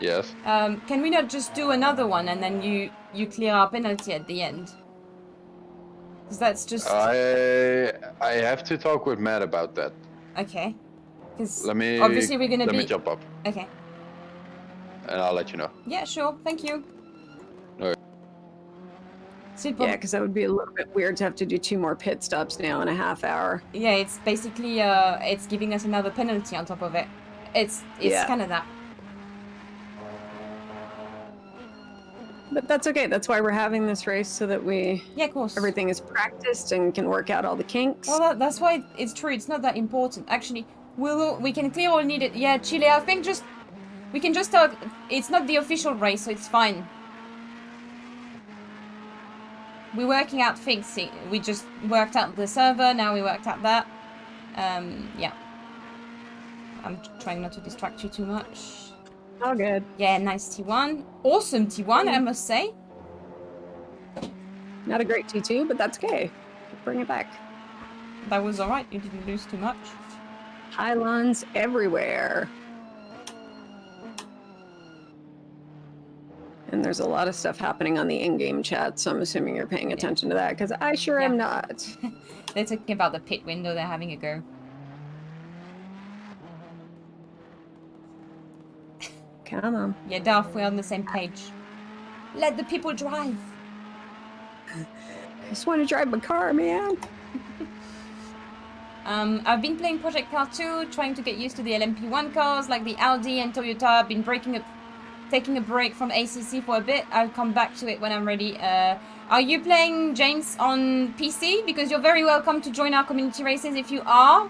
Yes. Can we not just do another one and then you clear our penalty at the end? Because that's just... I have to talk with Matt about that. Okay. Because Let me obviously we're gonna let be... me jump up Okay. and I'll let you know. Yeah, sure. Thank you. Alright. Super. Yeah, because that would be a little bit weird to have to do 2 more pit stops now in a half hour. Yeah, it's basically it's giving us another penalty on top of it. It's Yeah. kind of that. But that's okay. That's why we're having this race so that Yeah, of course. everything is practiced and can work out all the kinks. Well, that's why it's true. It's not that important. Actually, we can clear all needed. Yeah, Chile. I think we can just talk. It's not the official race, so it's fine. We're working out things. We just worked out the server. Now we worked out that. Yeah. I'm trying not to distract you too much. All good. Yeah, nice T1. Awesome T1, I must say. Not a great T2, but that's okay. Bring it back. That was alright. You didn't lose too much. Pylons everywhere. And there's a lot of stuff happening on the in-game chat, so I'm assuming you're paying attention to that, because I sure am not. They're talking about the pit window. They're having a go. Come on. Yeah, Darth, we're on the same page. Let the people drive. I just want to drive my car, man. I've been playing Project Car 2, trying to get used to the LMP1 cars like the Audi and Toyota. I've been taking a break from ACC for a bit. I'll come back to it when I'm ready. Are you playing, James, on PC? Because you're very welcome to join our community races if you are.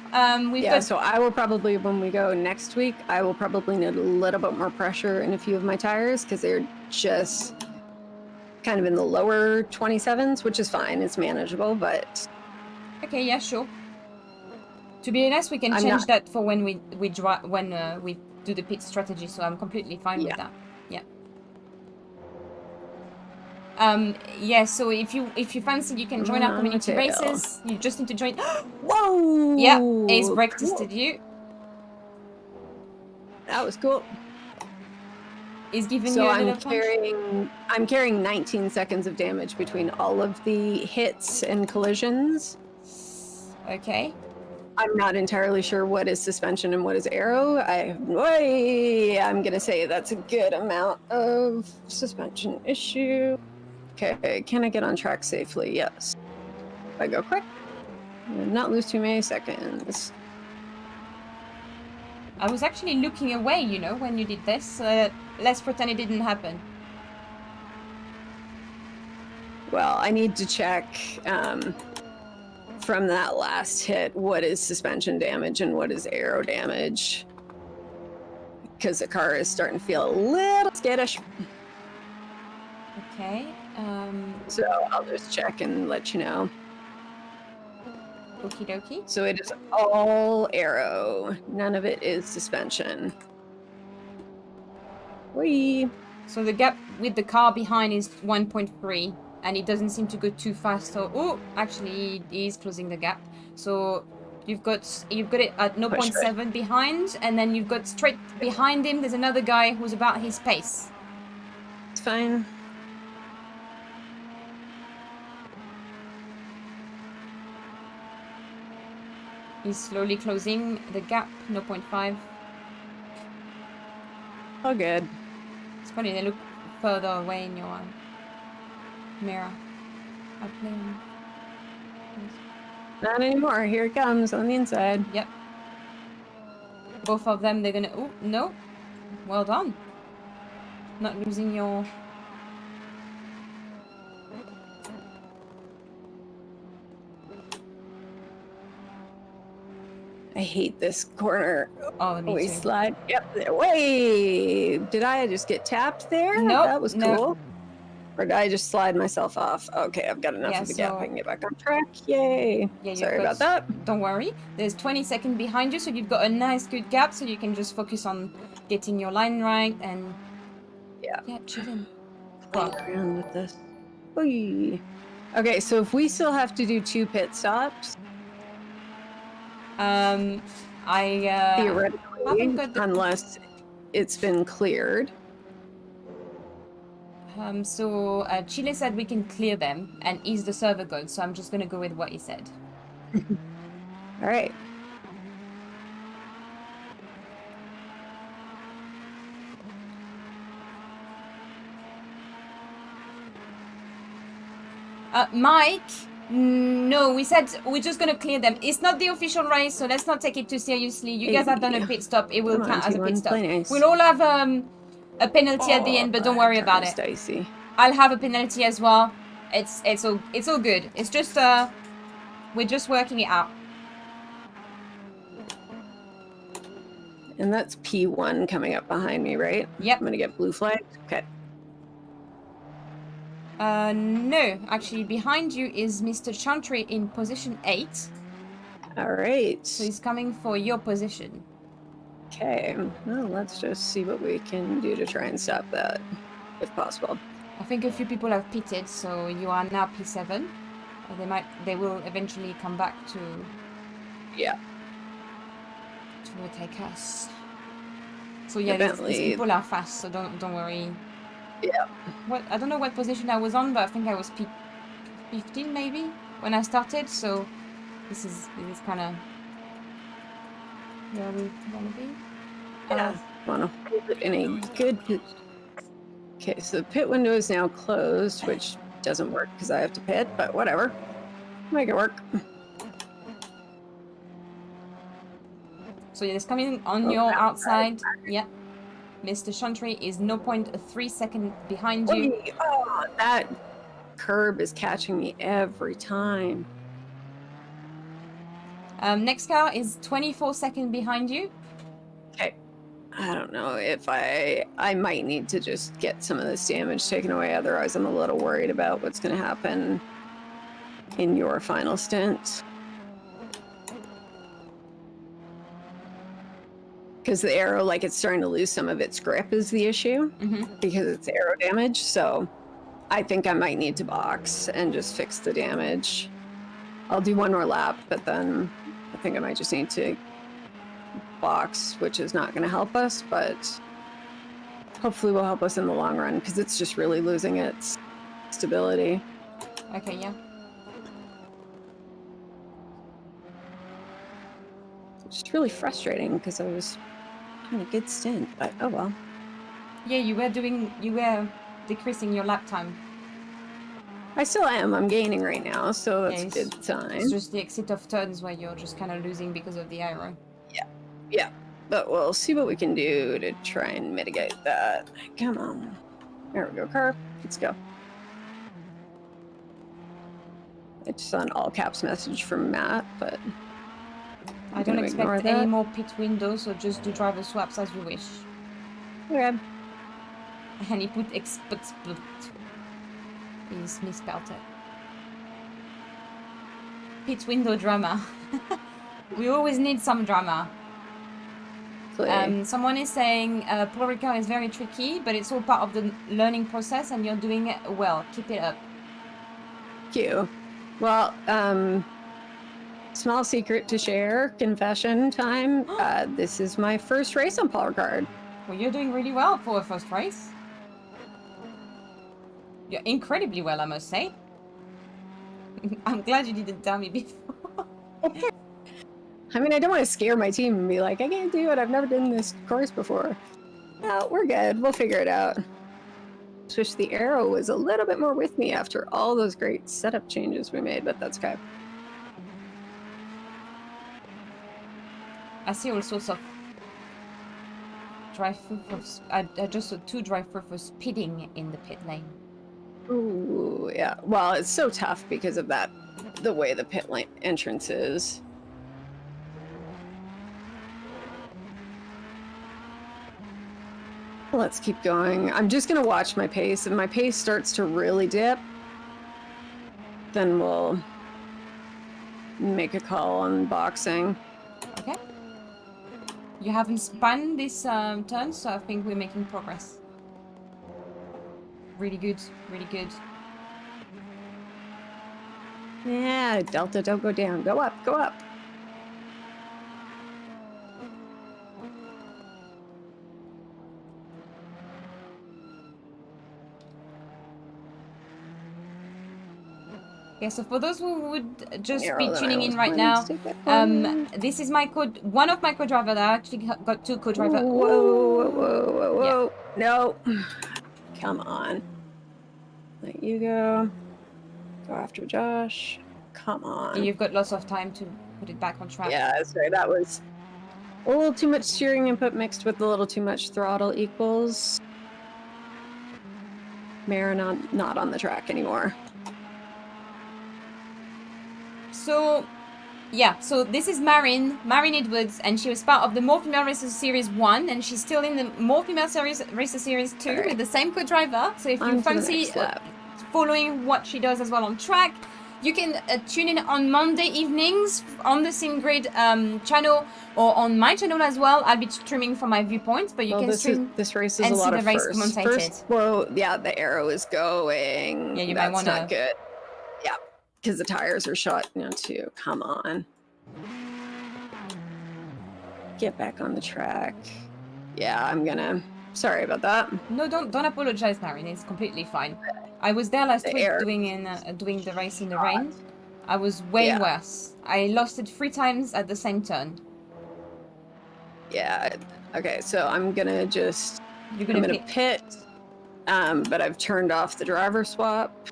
So I will probably, when we go next week, I will probably need a little bit more pressure in a few of my tires because they're just kind of in the lower 27s, which is fine. It's manageable, but... Okay, yeah, sure. To be honest, we can change that for when we do the pit strategy, so I'm completely fine with that. Yeah. Yeah, so if you fancy, you can join our community races. You just need to join. Whoa! Yeah, Ace brake tested you. That was cool. He's giving So you a little punch. I'm carrying 19 seconds of damage between all of the hits and collisions. Okay. I'm not entirely sure what is suspension and what is aero. I'm gonna say that's a good amount of suspension issue. Okay, can I get on track safely? Yes. If I go quick, and not lose too many seconds. I was actually looking away, you know, when you did this. Let's pretend it didn't happen. Well, I need to check from that last hit what is suspension damage and what is aero damage. Because the car is starting to feel a little skittish. Okay. So I'll just check and let you know. Okie dokie. So it is all aero. None of it is suspension. Whee! So the gap with the car behind is 1.3, and it doesn't seem to go too fast. So, oh, actually, he is closing the gap. So you've got it at 0.7 behind, and then you've got straight behind him. There's another guy who's about his pace. It's fine. He's slowly closing the gap, 0.5. All good. It's funny, they look further away in your eye. Mira. I play on. Not anymore. Here it comes on the inside. Yep. Both of them, they're gonna. Oh, no. Well done. Not losing your. I hate this corner. Oh, me We too. slide. Yep. There. Wait. Did I just get tapped there? Nope, That was no. cool. Or did I just slide myself off? Okay, I've got enough Yeah, of a gap. so- I can get back on track. Yay. Yeah, Sorry you've about got- that. Don't worry. There's 20 seconds behind you, so you've got a nice good gap, so you can just focus on getting your line right and yeah, chilling. Playing around with this. Oy. Okay, so if we still have to do 2 pit stops, I theoretically, haven't got the- unless it's been cleared. So Chile said we can clear them, and he's the server god, so I'm just gonna go with what he said. All right. Mike, no, we said we're just gonna clear them. It's not the official race, so let's not take it too seriously. You guys have done a pit stop. It will Come on, count as a pit T1, stop. play nice. We'll all have a penalty at the end, but don't worry about it. Dicey. I'll have a penalty as well. It's all good. It's just we're just working it out. And that's P1 coming up behind me, right? Yep. I'm gonna get blue flagged. Okay. No, actually behind you is Mr. Chantry in position 8. All right. So he's coming for your position. Okay. Well, let's just see what we can do to try and stop that, if possible. I think a few people have pitted, so you are now P7. They will eventually come back to Yeah. to overtake us. So yeah, these people are fast, so don't worry. Yeah. What I don't know what position I was on, but I think I was P15 maybe when I started. So this is kind of where we want to be. Yeah. Want to hold it in a good. Okay, so the pit window is now closed, which doesn't work because I have to pit, but whatever. Make it work. So yeah, it's coming on your outside. Yeah. Mr. Chantry is 0.3 seconds behind you. Oh, that curb is catching me every time. Next car is 24 seconds behind you. Okay. I don't know if I might need to just get some of this damage taken away. Otherwise, I'm a little worried about what's going to happen in your final stint. Because the arrow, like, it's starting to lose some of its grip is the issue because it's arrow damage. So I think I might need to box and just fix the damage. I'll do one more lap, but then I think I might just need to box, which is not going to help us, but hopefully will help us in the long run because it's just really losing its stability. Okay, yeah. It's just really frustrating because I was having a good stint, but oh well. Yeah, you were decreasing your lap time. I still am. I'm gaining right now, so that's Yeah, a good sign. It's just the exit of turns where you're just kind of losing because of the arrow. Yeah, but we'll see what we can do to try and mitigate that. Come on. There we go, car. Let's go. I just saw an all caps message from Matt, but I don't expect any more pit windows, so just do driver swaps as you wish. Okay. And he put expert split. He's misspelled it. Pit window drama. We always need some drama. Someone is saying Paul Ricard is very tricky, but it's all part of the learning process and you're doing it well. Keep it up. Thank you. Well, small secret to share, confession time. This is my first race on Paul Ricard. Well, you're doing really well for a first race. You're incredibly well, I must say. I'm glad you didn't tell me before. I mean, I don't want to scare my team and be like, I can't do it. I've never done this course before. No, we're good. We'll figure it out. wish the arrow was a little bit more with me after all those great setup changes we made, but that's okay. I see all sorts of drive-through for... I just saw 2 drive-through for speeding in the pit lane. Ooh, yeah. Well, it's so tough because of that, the way the pit lane entrance is. Let's keep going. I'm just gonna watch my pace. If my pace starts to really dip, then we'll make a call on boxing. Okay. You haven't spun this turn, so I think we're making progress. Really good, really good. Yeah, Delta, don't go down. Go up, go up. Okay, so for those who would just Arrow be that I tuning in was right planning now, to take that one. this is my code. One of my co-drivers. I actually got 2 co-drivers. Whoa, whoa, whoa, whoa. No. Come on. Let you go. Go after Josh. Come on. You've got lots of time to put it back on track. Yeah, sorry, that was a little too much steering input mixed with a little too much throttle equals. Mara not on the track anymore. So, yeah, so this is Marin Edwards, and she was part of the More Female Racer Series 1, and she's still in the More Female Racer Series 2 with the same co-driver. So if you fancy following what she does as well on track, you can tune in on Monday evenings on the SimGrid channel, or on my channel as well. I'll be streaming from my viewpoint, but you can stream this race is and a lot see of the race firsts. commentated. First, well, yeah, the arrow is going. Yeah, you That's might want to... not good. Yeah, because the tires are shot now too. Come on. Get back on the track. Yeah, I'm gonna... Sorry about that. No, don't apologize, Marin. It's completely fine. I was there last week doing the race in the rain. I was way worse. I lost it 3 times at the same turn. Yeah. Okay, so I'm gonna just... You're gonna pit. But I've turned off the driver swap.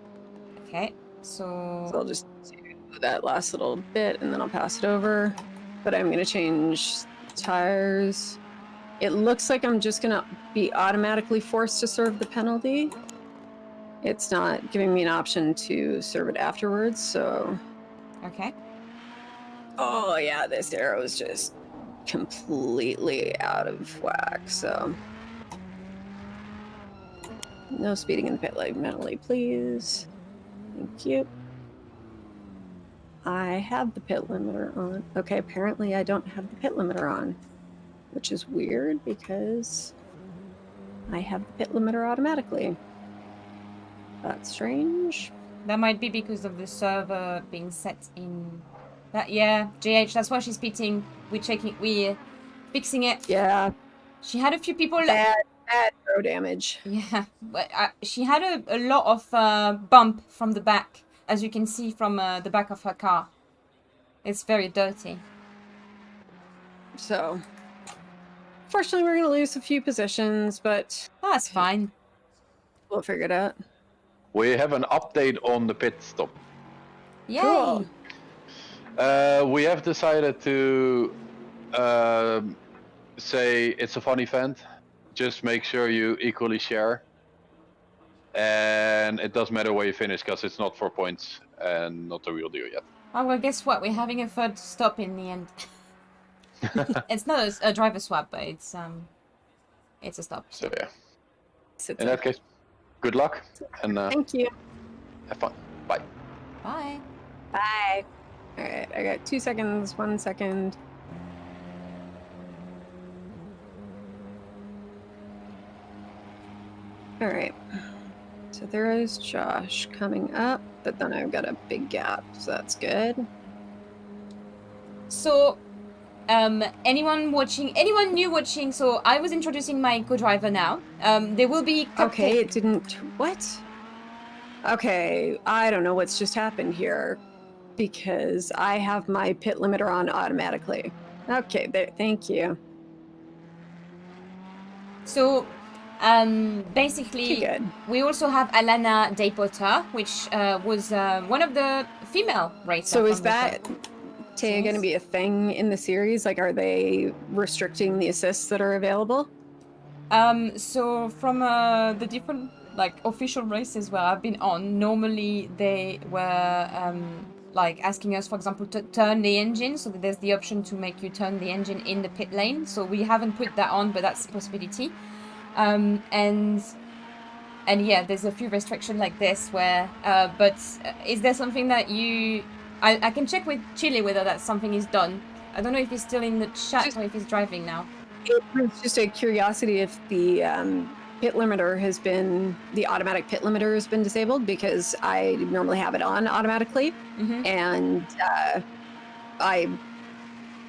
Okay, so I'll just do that last little bit and then I'll pass it over. But I'm gonna change tires. It looks like I'm just gonna be automatically forced to serve the penalty. It's not giving me an option to serve it afterwards, so... Okay. Oh yeah, this arrow is just completely out of whack, so... No speeding in the pit lane penalty, please. Thank you. I have the pit limiter on. Okay, apparently I don't have the pit limiter on, which is weird because I have the pit limiter automatically. That's strange. That might be because of the server being set in... That, yeah, JH, that's why she's pitting. We're fixing it. Yeah. She had a few people... Bad road damage. Yeah, but she had a lot of bump from the back, as you can see from the back of her car. It's very dirty. So, fortunately, we're going to lose a few positions, but... That's fine. We'll figure it out. We have an update on the pit stop. Yay! Cool. We have decided to say it's a fun event. Just make sure you equally share. And it doesn't matter where you finish because it's not for points and not a real deal yet. Oh, well, guess what? We're having a third stop in the end. It's not a driver swap, but it's a stop. So yeah. In that case, good luck and thank you. Have fun. Bye. Bye. Bye. All right, I got 2 seconds, 1 second. All right. So there is Josh coming up, but then I've got a big gap, so that's good. So, anyone new watching, so I was introducing my co-driver now. There will be... Okay, it didn't... What? Okay, I don't know what's just happened here, because I have my pit limiter on automatically. Okay, there, thank you. So, Basically, Good. we also have Alana Daypotter, which was one of the female racers. So is that Taya going to be a thing in the series? Like, are they restricting the assists that are available? So from the different like official races where I've been on, normally they were like asking us, for example, to turn the engine. So that there's the option to make you turn the engine in the pit lane. So we haven't put that on, but that's a possibility. And yeah, there's a few restrictions like this where, but is there something that I can check with Chile whether that something is done. I don't know if he's still in the chat or if he's driving now. It was just a curiosity if the pit limiter has been, the automatic pit limiter has been disabled, because I normally have it on automatically, and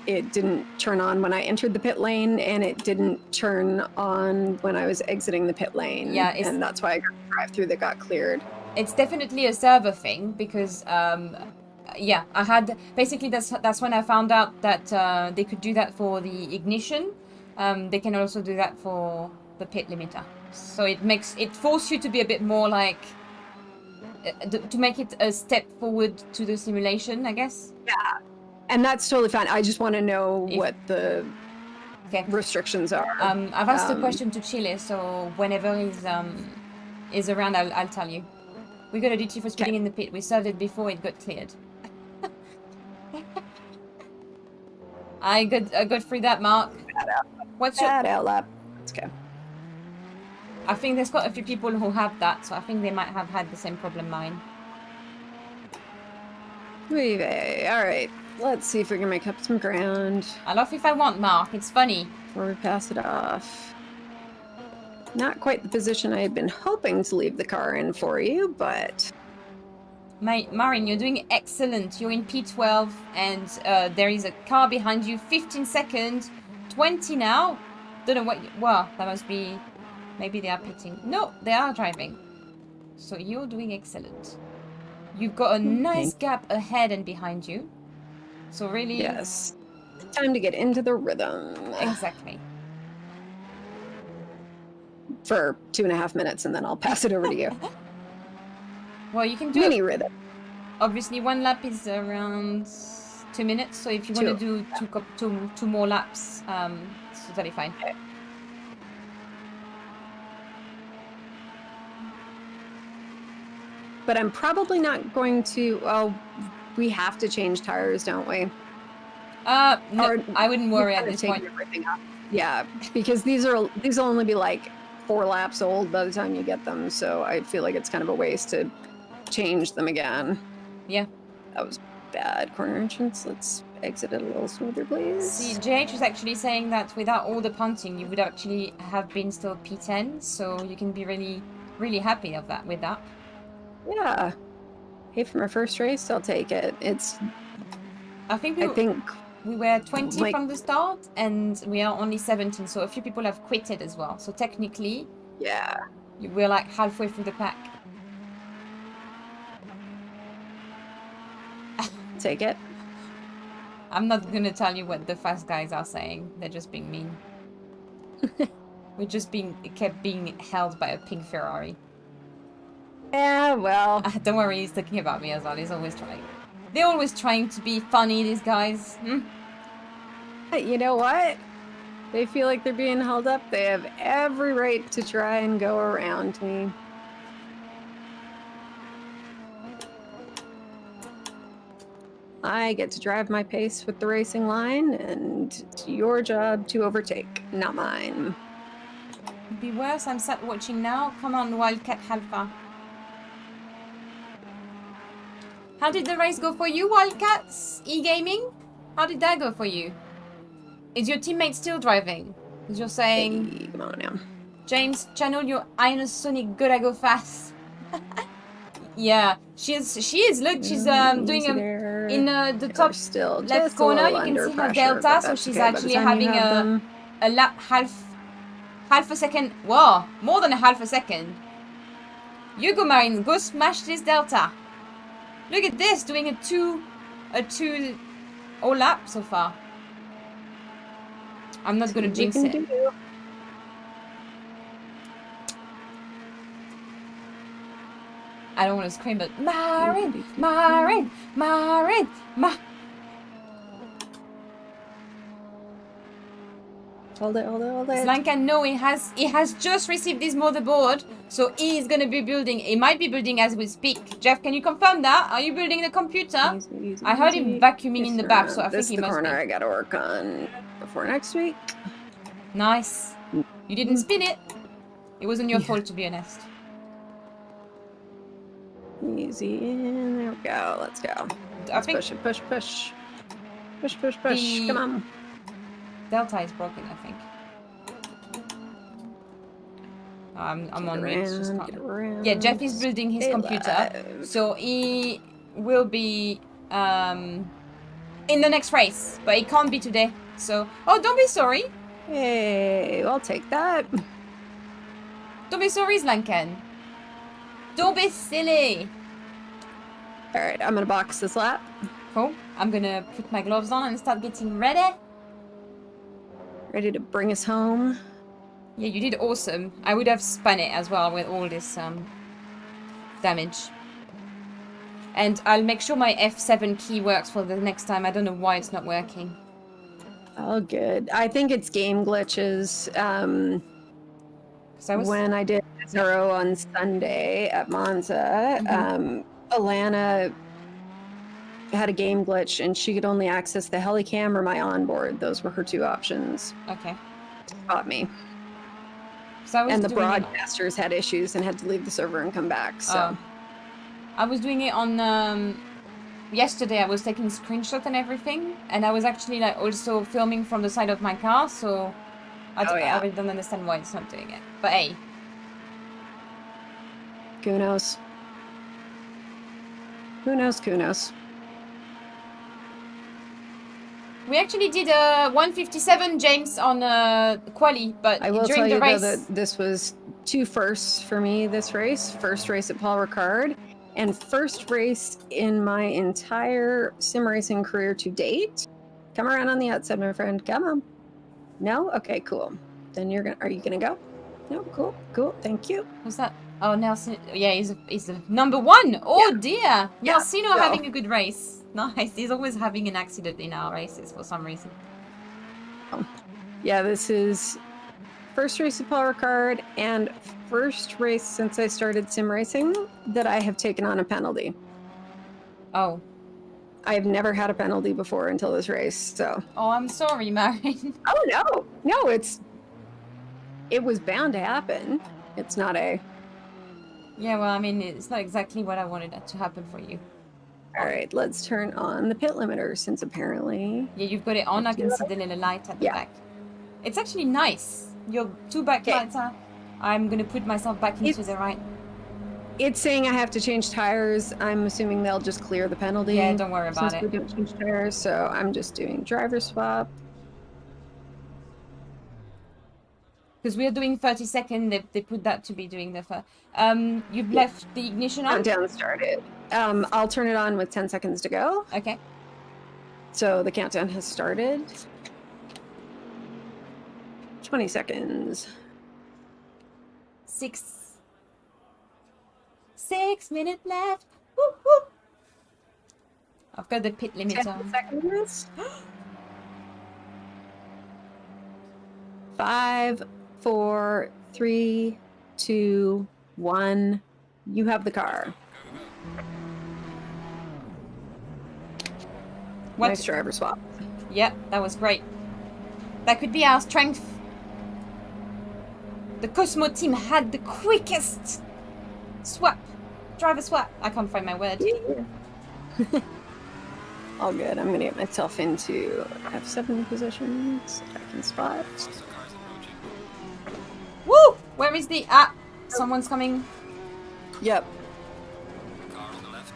it didn't turn on when I entered the pit lane, and it didn't turn on when I was exiting the pit lane. Yeah, and that's why I got the drive-through that got cleared. It's definitely a server thing, because yeah, I had basically that's when I found out that they could do that for the ignition. They can also do that for the pit limiter. So it forces you to be a bit more like to make it a step forward to the simulation, I guess. Yeah, and that's totally fine. I just want to know what the restrictions are. I've asked a question to Chile, so whenever he's around, I'll tell you. We got a DT for speeding in the pit. We served it before it got cleared. I got through that, Mark. What's your out lap? Let's go. I think there's quite a few people who have that, so I think they might have had the same problem mine. All right, let's see if we can make up some ground. I love if I want, Mark. It's funny. Before we pass it off. Not quite the position I had been hoping to leave the car in for you, but... Marin, you're doing excellent. You're in P12, and there is a car behind you. 15 seconds. 20 now. Don't know what... Well, that must be... Maybe they are pitting. No, they are driving. So you're doing excellent. You've got a nice gap ahead and behind you. So really... Yes. Time to get into the rhythm. Exactly. For 2.5 minutes, and then I'll pass it over to you. Well, you can do mini rhythm. Obviously, one lap is around 2 minutes. So if you want to do two more laps, it's totally fine. Okay. But I'm probably not going to... Oh, we have to change tires, don't we? No, I wouldn't worry at this point. Yeah, because these will only be like 4 laps old by the time you get them, so I feel like it's kind of a waste to change them again. Yeah. That was bad. Corner entrance. Let's exit it a little smoother, please. See, JH was actually saying that without all the punting, you would actually have been still P10, so you can be really, really happy with that. Yeah. Hey, for my first race, I'll take it. I think we were 20 from the start, and we are only 17, so a few people have quitted as well. So technically, yeah, we're like halfway through the pack. Take it. I'm not gonna tell you what the fast guys are saying. They're just being mean. We're just kept being held by a pink Ferrari. Yeah, well. Don't worry, he's talking about me as well. He's always trying. They're always trying to be funny, these guys. You know what? They feel like they're being held up. They have every right to try and go around me. I get to drive my pace with the racing line, and it's your job to overtake, not mine. It'd be worse. I'm sat watching now. Come on, Wildcat Alpha. How did the race go for you, Wildcats? E-gaming? How did that go for you? Is your teammate still driving? Because you're saying... Hey, come on now. James, channel your inner Sonic, gotta go fast. Yeah, she is. Look, she's doing in the top left corner. You can see her delta, so she's actually having a lap half a second. Whoa, more than a half a second. You go, Marine, go smash this delta. Look at this, doing a two all lap so far. I'm not gonna jinx it. I don't want to scream, but Marin, Marin, Marin, Hold it. Slanka, no, he has just received this motherboard, so he is gonna be building. He might be building as we speak. Jeff, can you confirm that? Are you building the computer? Easy, I heard him vacuuming in the back, so I this think he is the must corner be. I gotta work on before next week. Nice. You didn't spin it. It wasn't your fault, to be honest. Easy in. There we go. Let's go. Let's push it. Push. Come on. Delta is broken, I think. I'm on mute. Just can't. Yeah, Jeff is building his computer, so he will be in the next race, but he can't be today. So, oh, don't be sorry. Hey, I'll take that. Don't be sorry, Slanken. Don't be silly. All right, I'm gonna box this lap. Cool. I'm gonna put my gloves on and start getting ready. Ready to bring us home. Yeah, you did awesome. I would have spun it as well with all this damage. And I'll make sure my F7 key works for the next time. I don't know why it's not working. Oh, good. I think it's game glitches. When I did Zero on Sunday at Monza, Alana had a game glitch and she could only access the helicam or my onboard. Those were her two options. Okay. Got me. So and the broadcasters had issues and had to leave the server and come back. So I was doing it on yesterday. I was taking screenshots and everything, and I was actually like also filming from the side of my car. So I don't understand why it's not doing it. But hey, who knows? Who knows? We actually did a 157, James, on quali, but I will during tell the you race, though that this was 2 firsts for me this race. First race at Paul Ricard, and first race in my entire sim racing career to date. Come around on the outside, my friend. Come on. No? Okay, cool. Then are you gonna go? No, cool. Thank you. What's that? Oh, Nelson. Yeah, he's the number 1. Oh Yeah. dear. Yeah, Nelsino so- having a good race. Nice. He's always having an accident in our races for some reason. Yeah, this is first race at Paul Ricard and first race since I started sim racing that I have taken on a penalty. Oh. I've never had a penalty before until this race, so. Oh, I'm sorry, Marin. Oh no, it was bound to happen. It's not a. Yeah, well, I mean, it's not exactly what I wanted to happen for you. All right, let's turn on the pit limiter since apparently. Yeah, you've got it on. I can see the little light at the back. It's actually nice. Your 2 back lights are. I'm gonna put myself back into the right. It's saying I have to change tires. I'm assuming they'll just clear the penalty. Yeah, don't worry about since we don't change tires, so I'm just doing driver swap. Because we are doing 30 seconds, they put that to be doing the first. You've left the ignition on? Countdown started. I'll turn it on with 10 seconds to go. Okay. So the countdown has started. 20 seconds. 6 minutes left. Woo, woo. I've got the pit limit 10 on. seconds. 5, 4, 3, 2, 1. You have the car. What? Nice driver swap. Yep, that was great. That could be our strength. The Cosmo team had the quickest driver swap. I can't find my word. Yeah. All good. I'm gonna get myself into F7 positions. I can spot. Woo! Where is the someone's coming. Yep. Car on the left.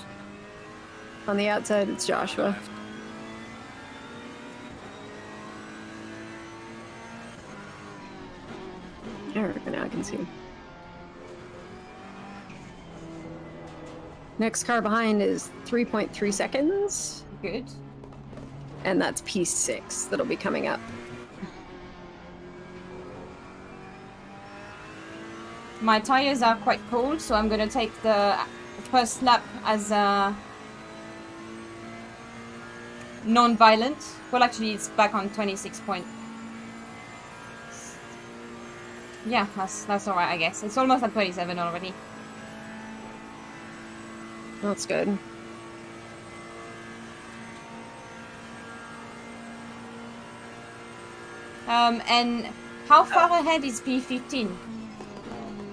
On the outside, it's Joshua. There we go. Now I can see. Next car behind is 3.3 seconds. Good. And that's P6 that'll be coming up. My tires are quite cold, so I'm gonna take the first lap as non-violent. Well, actually, it's back on 26 point. Yeah, that's alright, I guess. It's almost at 27 already. That's good. And how far ahead is P15?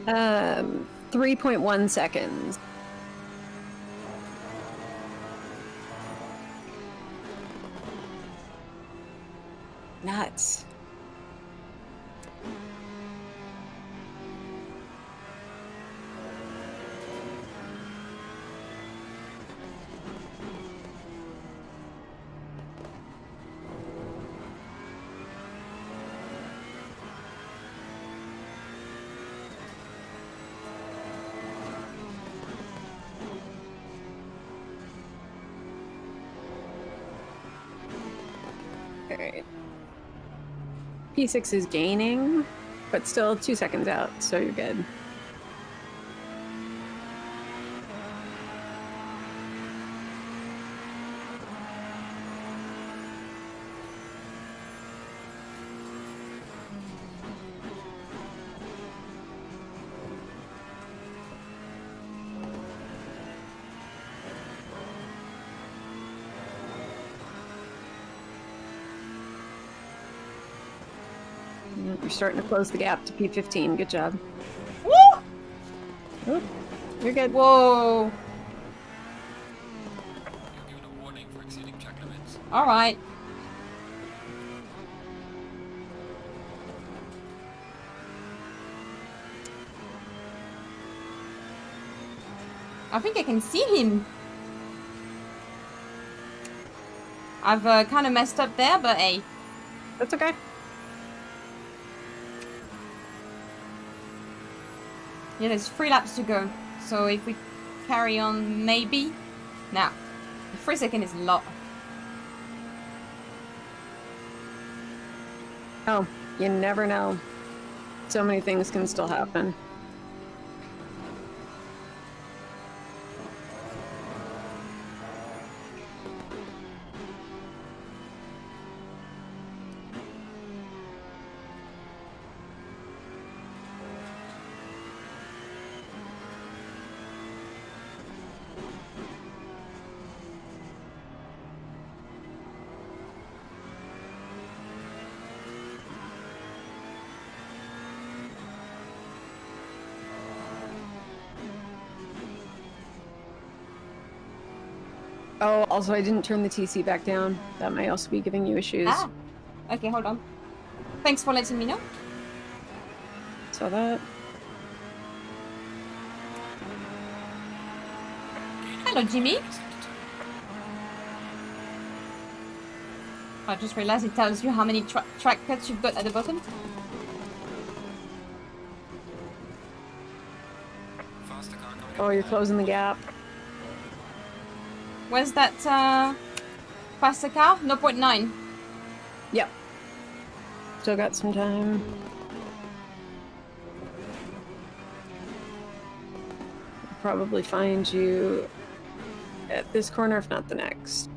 3.1 seconds. Nuts. Alright. P6 is gaining, but still 2 seconds out, so you're good. You're starting to close the gap to P15. Good job. Woo! Oh, you're good. Whoa! You're given a warning for exceeding track limits. Alright. I think I can see him. I've kind of messed up there, but hey. That's okay. Yeah, there's 3 laps to go. So if we carry on, maybe. Now, 3 seconds is a lot. Oh, you never know. So many things can still happen. Oh, also I didn't turn the TC back down. That may also be giving you issues. Ah! Okay, hold on. Thanks for letting me know. Saw that. Hello, Jimmy. I just realized it tells you how many track cuts you've got at the bottom. Faster car coming Oh, up. you're closing the gap. Where's that faster car? 0.9. Yep. Still got some time. I'll probably find you at this corner, if not the next.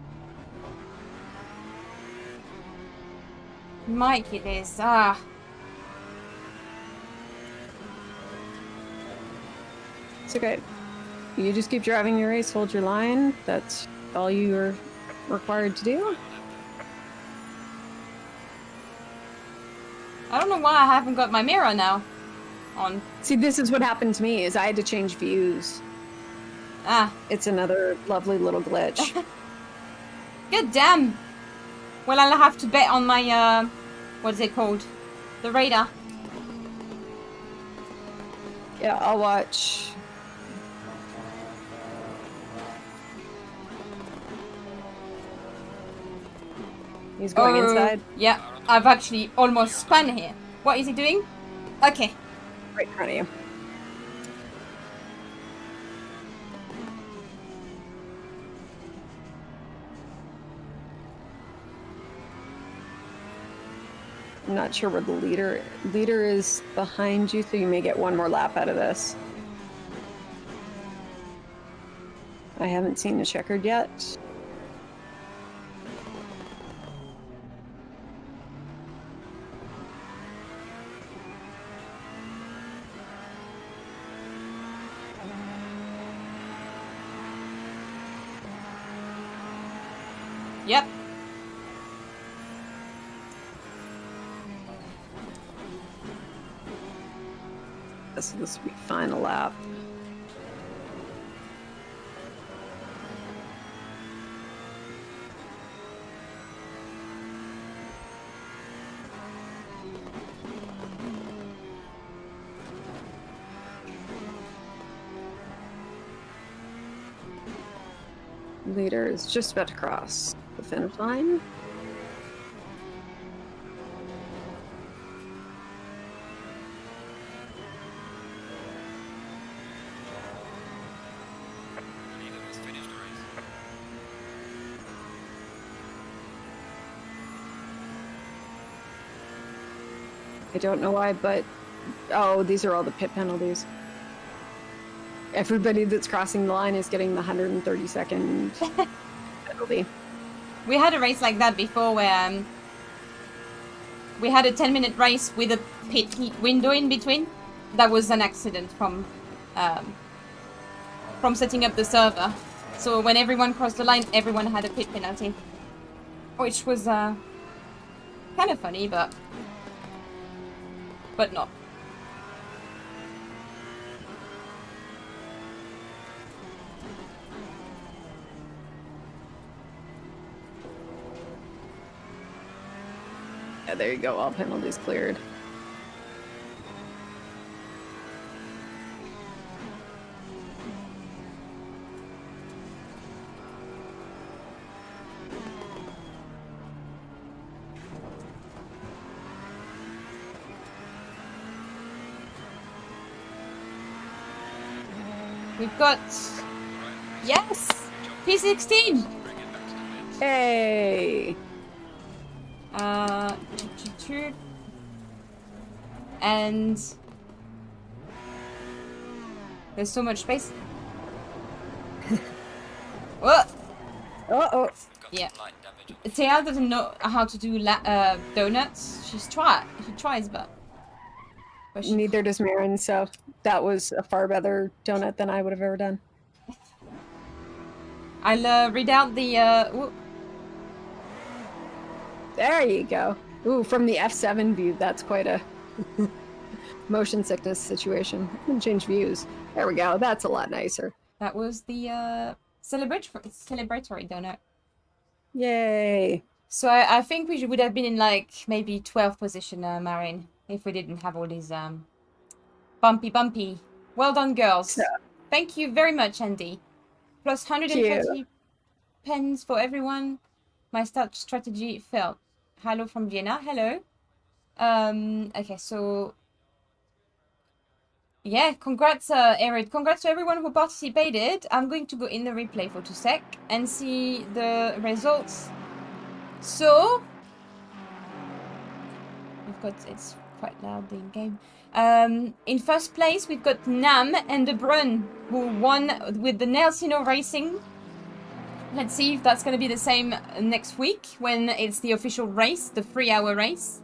Mike, it is. Ah. It's okay. You just keep driving your race, hold your line. That's all you're required to do. I don't know why I haven't got my mirror now on. See, this is what happened to me, is I had to change views. Ah. It's another lovely little glitch. Good damn. Well, I'll have to bet on my, what is it called? The radar. Yeah, I'll watch. He's going inside. Yeah, I've actually almost spun here. What is he doing? Okay. Right in front of you. I'm not sure where the leader is behind you, so you may get one more lap out of this. I haven't seen a checkered yet. Yep. So this will be final lap. Leader is just about to cross the finish line. The leader has finished the race. I don't know why, but oh, these are all the pit penalties. Everybody that's crossing the line is getting the 130-second penalty. We had a race like that before where we had a 10-minute race with a pit window in between. That was an accident from setting up the server. So when everyone crossed the line, everyone had a pit penalty, which was kind of funny, but not. Yeah, there you go. All penalties cleared. We've got, yes, P16. Bring it back to the pits. Hey! And there's so much space. What? Uh-oh. Got Yeah. light damage on Thea doesn't know how to do donuts. She tries, but she Neither does Marin, so that was a far better donut than I would have ever done. I'll read out the There you go. Ooh, from the F7 view, that's quite a motion sickness situation. I can change views. There we go. That's a lot nicer. that was the celebratory donut. Yay. So I think we would have been in like maybe 12th position, Marin, if we didn't have all these bumpy. Well done, girls. Yeah. Thank you very much, Andy. Plus 130 pens for everyone. My start strategy failed. Hello from Vienna. Hello. Okay, so yeah, congrats, Erid. Congrats to everyone who participated. I'm going to go in the replay for 2 sec and see the results. So we've got, it's quite loud the game. In first place we've got Nam and De Bruyne, who won with the Nelsino Racing. Let's see if that's going to be the same next week when it's the official race, the 3-hour race.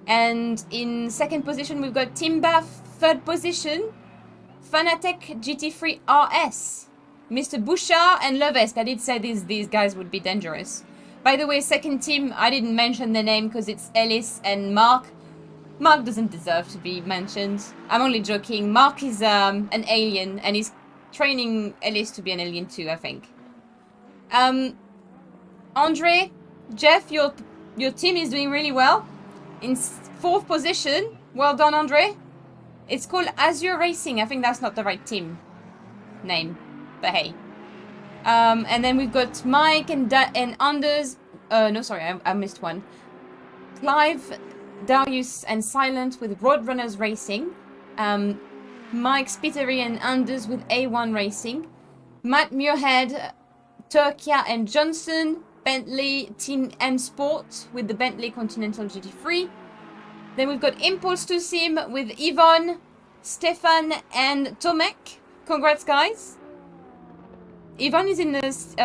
And in second position we've got Timba. Third position, Fanatec GT3 RS, Mr. Bouchard and Levesque. I did say these guys would be dangerous. By the way, second team, I didn't mention their name because it's Ellis and Mark. Mark doesn't deserve to be mentioned. I'm only joking. Mark is an alien and he's training Ellis to be an alien too, I think. Andre, Jeff, your team is doing really well. In fourth position, well done, Andre. It's called Azure Racing. I think that's not the right team name, but hey. And then we've got Mike and Anders. No, sorry, I missed one. Clive, Darius, and Silent with Roadrunners Racing. Mike Spittery and Anders with A1 Racing. Matt Muirhead, Turkia and Johnson. Bentley Team M Sport with the Bentley Continental GT3. Then we've got Impulse to Sim with Yvonne, Stefan, and Tomek. Congrats, guys. Yvonne is in this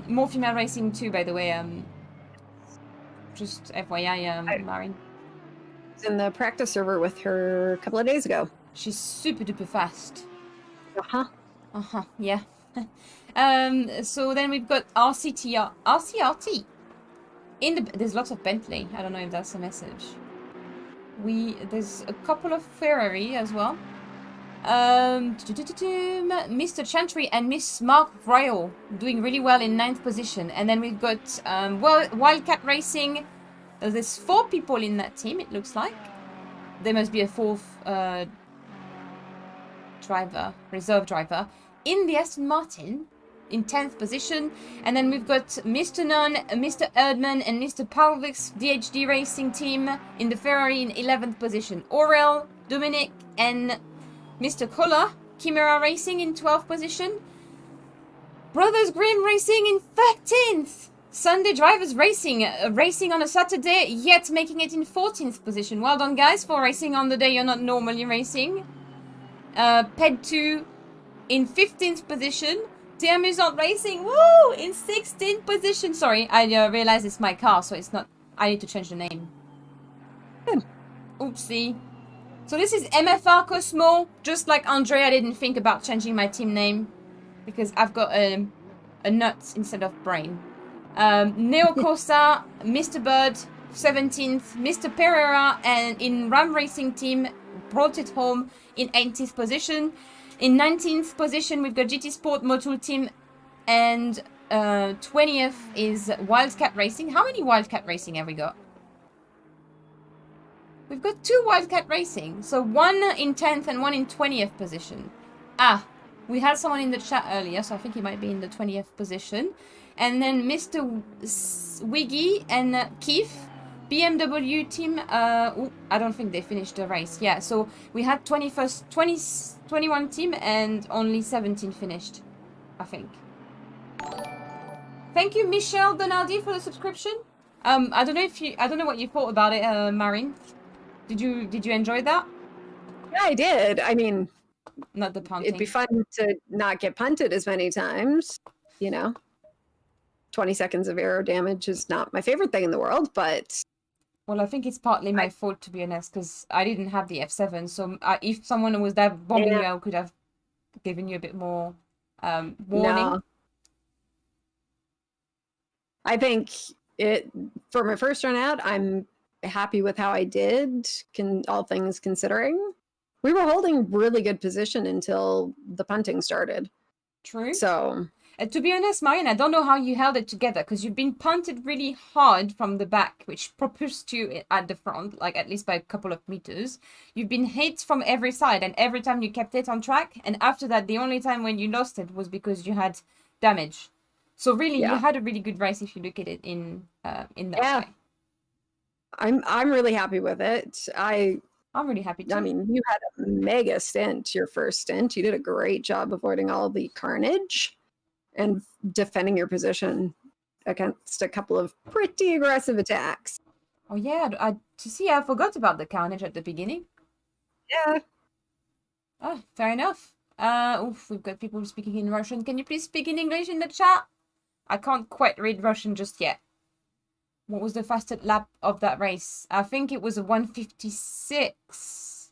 more female racing too, by the way. Just FYI, Marin. I was in the practice server with her a couple of days ago. She's super duper fast. Yeah. So then we've got RCRT. There's lots of Bentley. I don't know if that's a message. There's a couple of Ferrari as well. Mr. Chantry and Miss Mark Royal doing really well in 9th position. And then we've got Wildcat Racing. There's 4 people in that team, it looks like. There must be a 4th reserve driver. In the Aston Martin, in 10th position. And then we've got Mr. Nunn, Mr. Erdman, and Mr. Pavlik's DHD Racing team in the Ferrari in 11th position. Aurel, Dominic, and Mr. Kola, Chimera Racing in 12th position. Brothers Grimm Racing in 13th. Sunday Drivers Racing, racing on a Saturday, yet making it in 14th position. Well done, guys, for racing on the day you're not normally racing. Ped 2 in 15th position. The Amusant Racing, woo, in 16th position. Sorry, I realize it's my car, so it's not... I need to change the name. Oopsie. So this is MFR Cosmo. Just like Andre, I didn't think about changing my team name because I've got a nut instead of brain. Neo Corsa, Mr. Bird, 17th. Mr. Pereira and in Ram Racing team brought it home in 18th position. In 19th position, we've got GT Sport Motul team, and 20th is Wildcat Racing. How many Wildcat Racing have we got? We've got 2 Wildcat Racing, so 1 in 10th and 1 in 20th position. Ah, we had someone in the chat earlier, so I think he might be in the 20th position. And then Mr. Wiggy and Keith, BMW team. I don't think they finished the race. Yeah, so we had 21 team and only 17 finished, I think. Thank you, Michelle Donaldi, for the subscription. I don't know what you thought about it, Marin. Did you enjoy that? Yeah, I did. I mean, not the punting. It'd be fun to not get punted as many times, you know. 20 seconds of aero damage is not my favorite thing in the world, but... Well, I think it's partly my fault, to be honest, because I didn't have the F7, so if someone was there bombing you, I could have given you a bit more warning. No. I think for my first run out, I'm happy with how I did, all things considering. We were holding really good position until the punting started. True. So... to be honest, Marion, I don't know how you held it together, because you've been punted really hard from the back, which propulsed you at the front, like at least by a couple of meters. You've been hit from every side, and every time you kept it on track. And after that, the only time when you lost it was because you had damage. So really, you had a really good race if you look at it in that way. I'm really happy with it. I'm really happy too. I mean, you had a mega stint, your first stint. You did a great job avoiding all the carnage and defending your position against a couple of pretty aggressive attacks. Oh yeah, I forgot about the carnage at the beginning. Yeah. Oh, fair enough. We've got people speaking in Russian. Can you please speak in English in the chat? I can't quite read Russian just yet. What was the fastest lap of that race? I think it was a 156.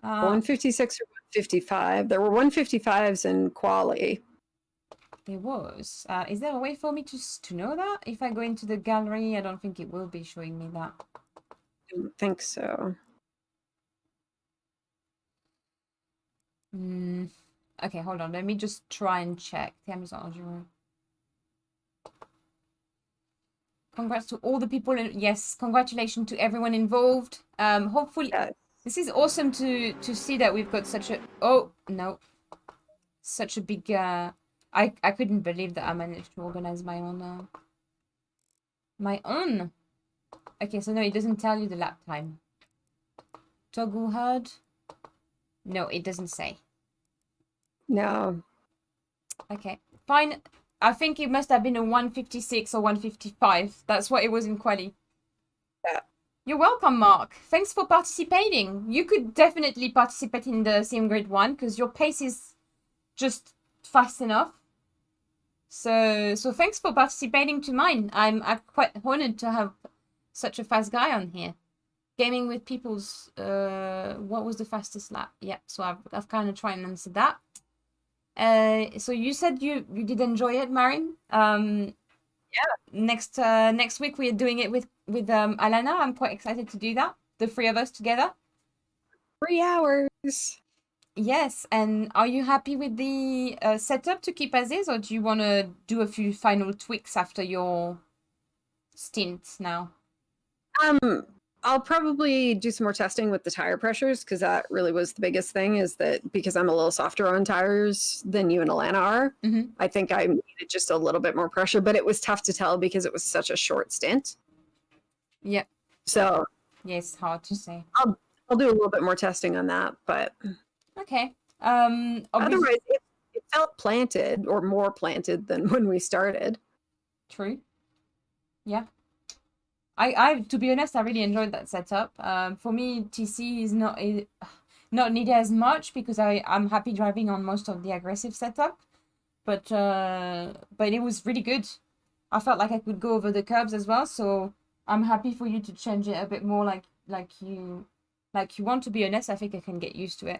156 or 155. There were 155s in quali. There was. Is there a way for me to know that? If I go into the gallery, I don't think it will be showing me that. I don't think so. Okay, hold on. Let me just try and check. Congrats to all the people. Yes, congratulations to everyone involved. Hopefully, this is awesome to see that we've got such a... Oh, no. Such a big... I couldn't believe that I managed to organize my own... Okay, so no, it doesn't tell you the lap time. Toggle HUD? No, it doesn't say. No. Okay, fine. I think it must have been a 156 or 155. That's what it was in quali. Yeah. You're welcome, Mark. Thanks for participating. You could definitely participate in the Sim Grid 1 because your pace is just fast enough. So thanks for participating to mine. I'm quite honored to have such a fast guy on here. Gaming with people's what was the fastest lap? Yeah, so I've kind of tried and answered that. So you said you did enjoy it, Marin. Yeah. Next week we are doing it with Alana. I'm quite excited to do that. The three of us together. 3 hours. Yes, and are you happy with the setup to keep as is, or do you want to do a few final tweaks after your stint now? I'll probably do some more testing with the tire pressures, because that really was the biggest thing, is that because I'm a little softer on tires than you and Alana are, I think I needed just a little bit more pressure, but it was tough to tell because it was such a short stint. Yeah. So yeah, it's hard to say. I'll do a little bit more testing on that, but okay. Otherwise it felt planted, or more planted than when we started. True. Yeah. I to be honest, I really enjoyed that setup. For me, TC is not needed as much because I'm happy driving on most of the aggressive setup, but it was really good. I felt like I could go over the curbs as well, so I'm happy for you to change it a bit more like you want. To be honest, I think I can get used to it.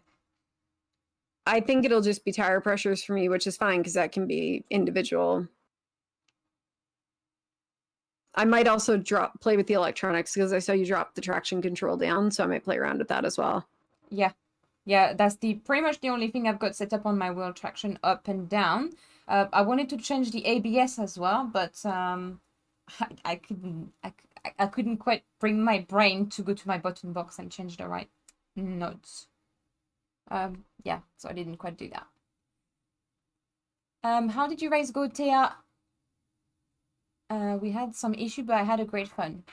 I think it'll just be tire pressures for me, which is fine because that can be individual. I might also play with the electronics because I saw you drop the traction control down, so I might play around with that as well. Yeah, that's pretty much the only thing I've got set up on my wheel, traction up and down. I wanted to change the ABS as well, but I couldn't quite bring my brain to go to my button box and change the right notes. Yeah, so I didn't quite do that. How did your race go, Thea? We had some issue, but I had a great fun.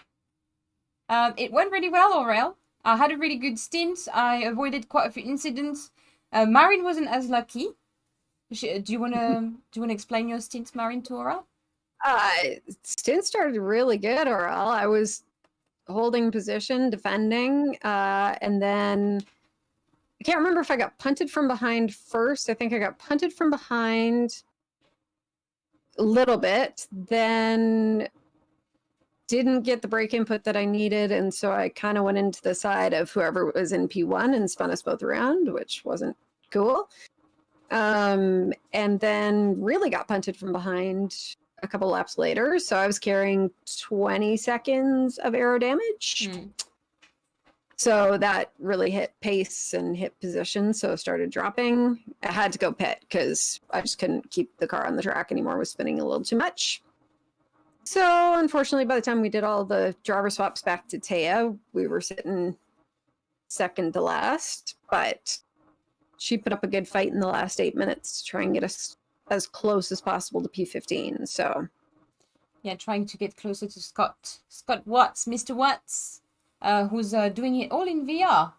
It went really well, Aurel. I had a really good stint. I avoided quite a few incidents. Marin wasn't as lucky. Do you wanna explain your stint, Marin, to Aurel? Stint started really good, Aurel. I was holding position, defending, and then I can't remember if I got punted from behind first. I think I got punted from behind a little bit, then didn't get the brake input that I needed, and so I kind of went into the side of whoever was in P1 and spun us both around, which wasn't cool. And then really got punted from behind a couple laps later, so I was carrying 20 seconds of aero damage. So that really hit pace and hit position, so I started dropping. I had to go pit because I just couldn't keep the car on the track anymore. It was spinning a little too much. So unfortunately, by the time we did all the driver swaps back to Thea, we were sitting second to last, but she put up a good fight in the last 8 minutes to try and get us as close as possible to P15. So yeah, trying to get closer to Scott Watts, Mr. Watts. Who's doing it all in VR.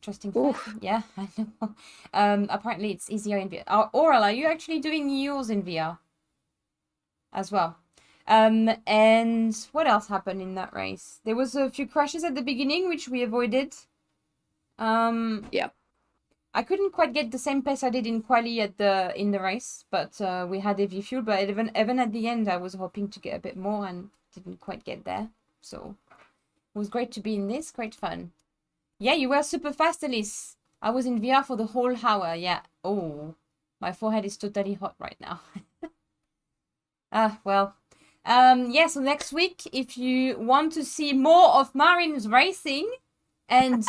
Interesting fact. Yeah, I know. Apparently it's easier in VR. Oral, are you actually doing yours in VR as well? And what else happened in that race? There was a few crashes at the beginning, which we avoided. Yeah. I couldn't quite get the same pace I did in quali in the race, but we had heavy fuel. But even at the end, I was hoping to get a bit more and didn't quite get there. So it was great to be in this. Great fun. Yeah, you were super fast, Elise. I was in VR for the whole hour. Yeah. Oh, my forehead is totally hot right now. Well. Yeah, so next week, if you want to see more of Marin's racing and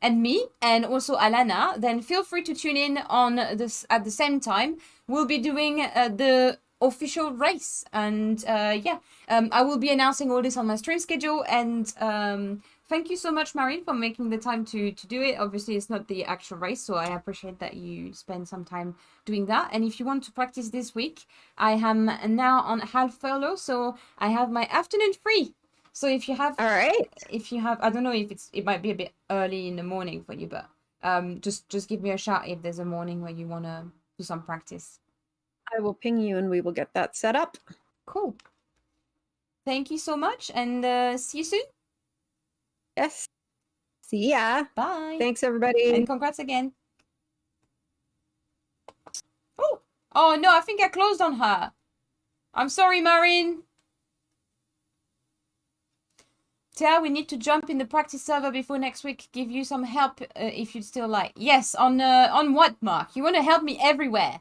me and also Alana, then feel free to tune in on this at the same time. We'll be doing the official race, and I will be announcing all this on my stream schedule. And thank you so much, Marin, for making the time to do it. Obviously, it's not the actual race, so I appreciate that you spend some time doing that. And if you want to practice this week, I am now on half furlough, so I have my afternoon free. So if you have, all right, I don't know if it might be a bit early in the morning for you, but just give me a shout if there's a morning where you want to do some practice. I will ping you and we will get that set up. Cool. Thank you so much, and see you soon. Yes. See ya. Bye. Thanks, everybody. And congrats again. Oh no, I think I closed on her. I'm sorry, Marin. Tia, we need to jump in the practice server before next week. Give you some help if you'd still like. Yes, on what, Mark? You want to help me everywhere.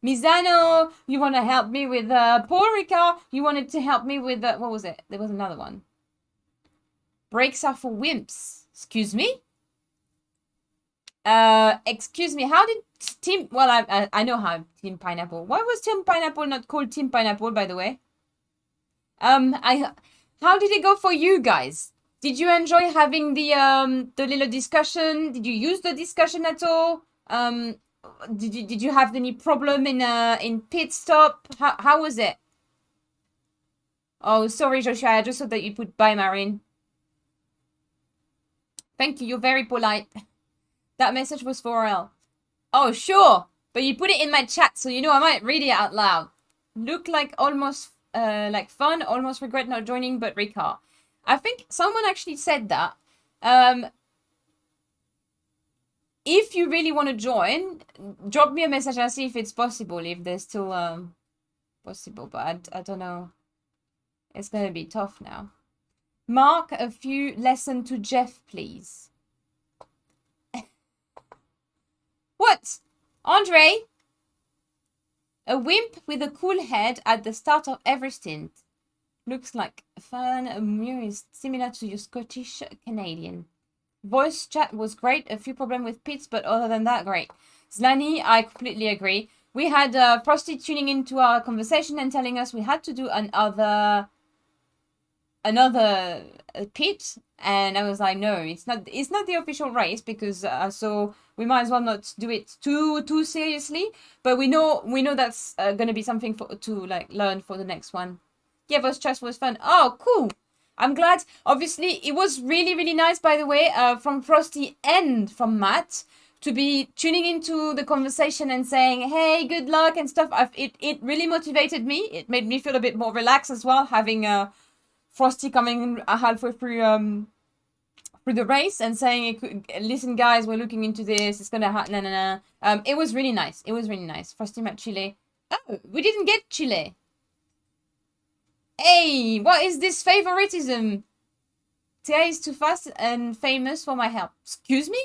Mizano, you want to help me with Paul Ricard. You wanted to help me with, what was it? There was another one. Brakes are for wimps. Excuse me? Excuse me, how did Team... Well, I know how Team Pineapple... Why was Team Pineapple not called Team Pineapple, by the way? How did it go for you guys? Did you enjoy having the little discussion? Did you use the discussion at all? Did you have any problem in pit stop? How was it? Oh, sorry, Joshua. I just saw that you put bye, Marin. Thank you. You're very polite. That message was for L. Oh, sure. But you put it in my chat, so you know I might read it out loud. Look like almost like fun, almost regret not joining, but Ricard. I think someone actually said that. If you really want to join, drop me a message and see if it's possible, if there's still possible, but I don't know. It's going to be tough now. Mark, a few lessons to Jeff, please. What? Andre? A wimp with a cool head at the start of every stint. Looks like fun. Amir is similar to your Scottish Canadian. Voice chat was great. A few problems with pits, but other than that, great. Zlani, I completely agree. We had Frosty tuning into our conversation and telling us we had to do another pit, and I was like, no, it's not the official race, because so we might as well not do it too seriously, but we know that's gonna be something to like learn for the next one. Yeah, voice chat was fun. Oh, cool. I'm glad. Obviously, it was really, really nice, by the way, from Frosty and from Matt to be tuning into the conversation and saying, hey, good luck and stuff. It really motivated me. It made me feel a bit more relaxed as well, having Frosty coming halfway through the race and saying, listen, guys, we're looking into this. It's going to happen. It was really nice. It was really nice. Frosty met Chile. Oh, we didn't get Chile. Hey, what is this favoritism? Tia is too fast and famous for my help. Excuse me?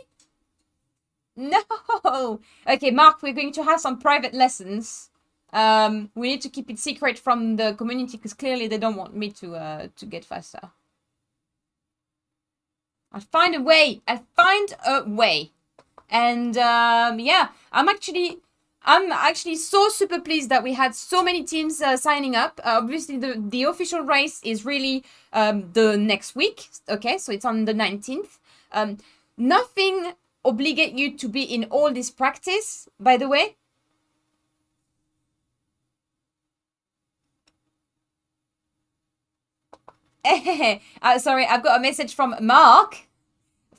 No. Okay, Mark, we're going to have some private lessons. We need to keep it secret from the community because clearly they don't want me to get faster. I'll find a way. And yeah, I'm actually so super pleased that we had so many teams signing up. Obviously, the official race is really the next week. Okay, so it's on the 19th. Nothing obligate you to be in all this practice, by the way. Sorry, I've got a message from Mark.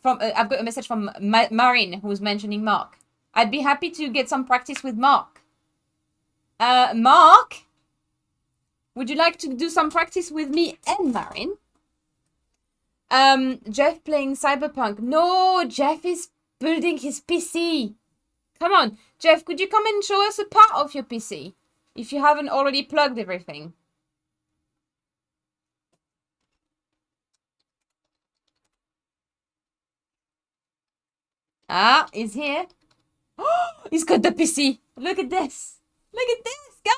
I've got a message from Marin, who's mentioning Mark. I'd be happy to get some practice with Mark. Mark? Would you like to do some practice with me and Marin? Jeff playing Cyberpunk. No, Jeff is building his PC. Come on, Jeff, could you come and show us a part of your PC? If you haven't already plugged everything. Ah, he's here. Oh, he's got the PC. Look at this. Look at this, guys.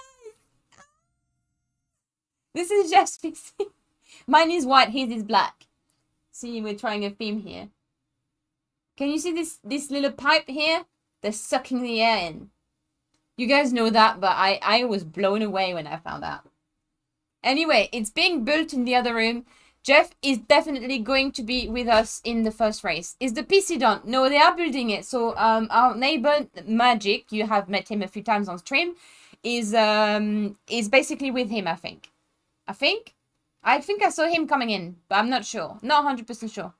This is Jeff's PC. Mine is white, his is black. See, we're trying a theme here. Can you see this little pipe here? They're sucking the air in. You guys know that, but I was blown away when I found out. Anyway, it's being built in the other room. Jeff is definitely going to be with us in the first race. Is the PC done? No, they are building it. So our neighbor Magic, you have met him a few times on stream, is basically with him, I think. I think I saw him coming in, but I'm not sure. Not 100% sure.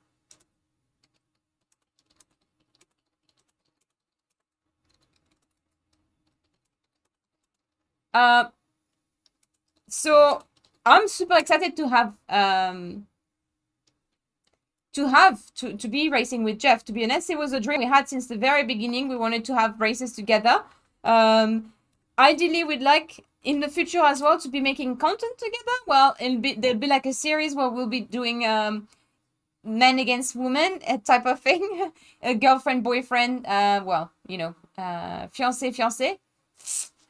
So I'm super excited to have to be racing with Jeff. To be honest, it was a dream we had since the very beginning. We wanted to have races together. Ideally, we'd like in the future as well to be making content together. Well, there'll be like a series where we'll be doing men against women type of thing, a girlfriend boyfriend, fiance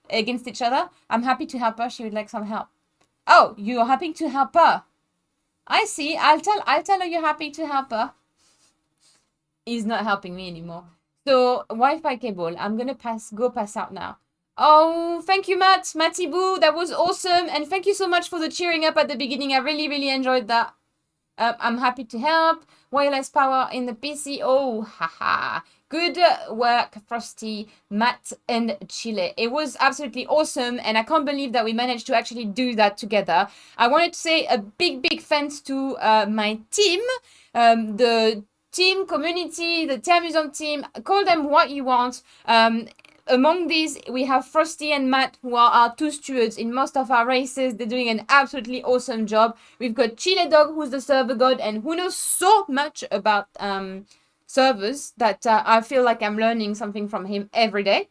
against each other. I'm happy to help her. She would like some help. Oh, you're happy to help her. I see. I'll tell her you're happy to help her. He's not helping me anymore. So Wi-Fi cable. I'm gonna go pass out now. Oh, thank you, Matty Boo. That was awesome, and thank you so much for the cheering up at the beginning. I really enjoyed that. I'm happy to help. Wireless power in the PC. Oh, haha. Good work, Frosty, Matt, and Chile. It was absolutely awesome, and I can't believe that we managed to actually do that together. I wanted to say a big thanks to my team, the team community, the Termuson team. Call them what you want. Among these, we have Frosty and Matt, who are our two stewards in most of our races. They're doing an absolutely awesome job. We've got Chile Dog, who's the server god, and who knows so much about servers that I feel like I'm learning something from him every day.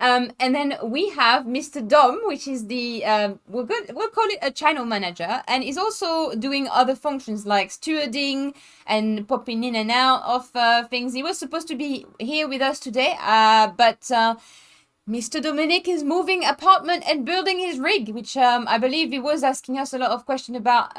And then we have Mr. Dom, which is the, we'll call it a channel manager. And he's also doing other functions like stewarding and popping in and out of things. He was supposed to be here with us today, but Mr. Dominic is moving apartment and building his rig, which I believe he was asking us a lot of questions about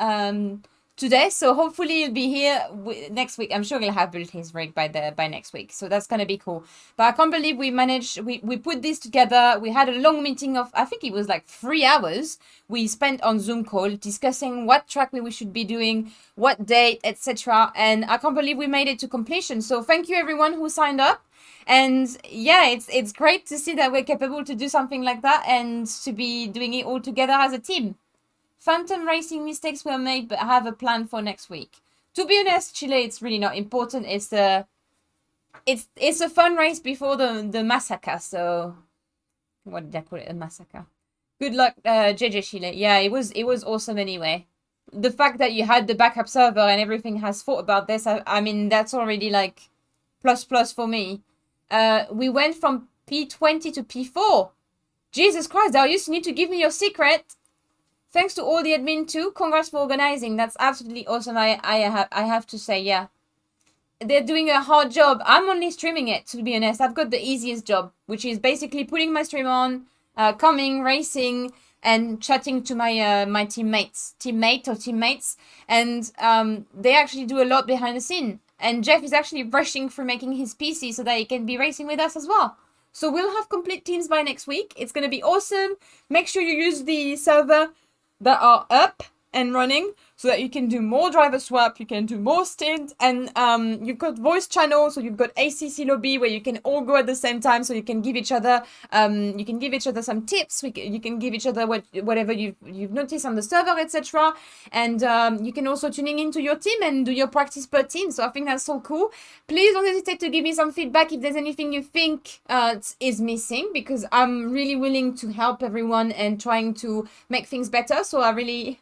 today. So hopefully he'll be here next week. I'm sure he'll have built his rig by next week. So that's gonna be cool. But I can't believe we managed. We put this together. We had a long meeting of, I think it was like 3 hours. We spent on Zoom call discussing what track we should be doing, what date, etc. And I can't believe we made it to completion. So thank you everyone who signed up. And yeah, it's great to see that we're capable to do something like that and to be doing it all together as a team. Phantom racing mistakes were made, but I have a plan for next week. To be honest, Chile, it's really not important. It's a fun race before the massacre. So, what did I call it? A massacre. Good luck, JJ Chile. Yeah, it was awesome anyway. The fact that you had the backup server and everything has thought about this, I mean, that's already like plus for me. We went from P20 to P4. Jesus Christ, Darius, you need to give me your secret. Thanks to all the admin too. Congrats for organizing. That's absolutely awesome. I have to say, yeah. They're doing a hard job. I'm only streaming it, to be honest. I've got the easiest job, which is basically putting my stream on, coming, racing, and chatting to my teammates. And they actually do a lot behind the scene. And Jeff is actually rushing through making his PC so that he can be racing with us as well. So we'll have complete teams by next week. It's going to be awesome. Make sure you use the server that are up and running so that you can do more driver swap, you can do more stint, and you've got voice channels, so you've got ACC lobby where you can all go at the same time, so you can give each other some tips, you can give each other whatever you've noticed on the server, etc. And you can also tuning into your team and do your practice per team. So I think that's so cool. Please don't hesitate to give me some feedback if there's anything you think is missing, because I'm really willing to help everyone and trying to make things better. So I really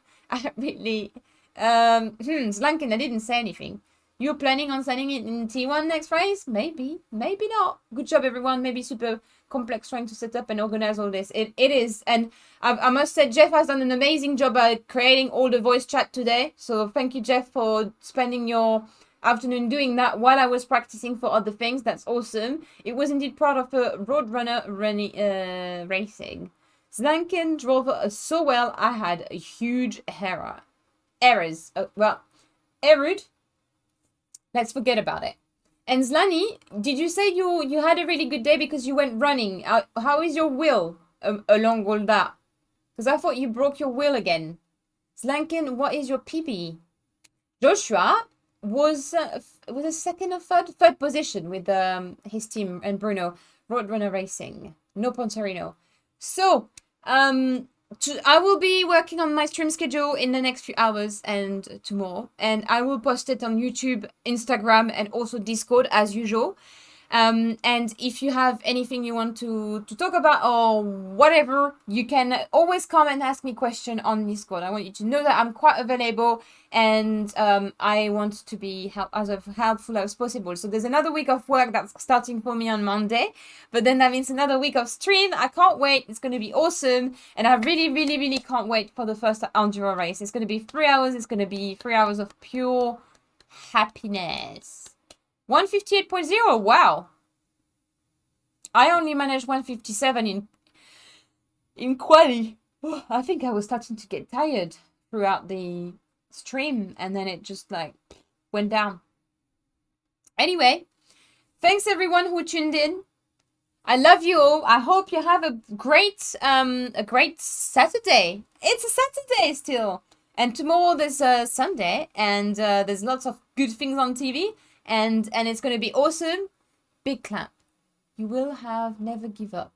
Slankin, I didn't say anything. You're planning on signing it in T1 next race? Maybe not. Good job, everyone. Maybe super complex trying to set up and organize all this. It is. And I must say, Jeff has done an amazing job at creating all the voice chat today. So thank you, Jeff, for spending your afternoon doing that while I was practicing for other things. That's awesome. It was indeed part of a Roadrunner racing. Slankin drove so well, I had a huge errors. Errud. Let's forget about it. And Zlani, did you say you had a really good day because you went running? How is your wheel along all that? Because I thought you broke your wheel again. Slankin, what is your PB? Joshua was a second or third position with his team and Bruno. Roadrunner Racing. No Pontarino. So, I will be working on my stream schedule in the next few hours and tomorrow, and I will post it on YouTube, Instagram, and also Discord as usual. And if you have anything you want to talk about or whatever, you can always come and ask me question on Discord. I want you to know that I'm quite available, and I want to be as helpful as possible. So there's another week of work that's starting for me on Monday, but then that means another week of stream. I can't wait. It's going to be awesome, and I really, really, really can't wait for the first Enduro race. It's going to be 3 hours. It's going to be 3 hours of pure happiness. 158.0, wow. I only managed 157 in quali. I think I was starting to get tired throughout the stream, and then it just like went down. Anyway, thanks everyone who tuned in. I love you all. I hope you have a great Saturday. It's a Saturday still. And tomorrow there's a Sunday, and there's lots of good things on TV. And it's going to be awesome. Big clap. You will have never give up.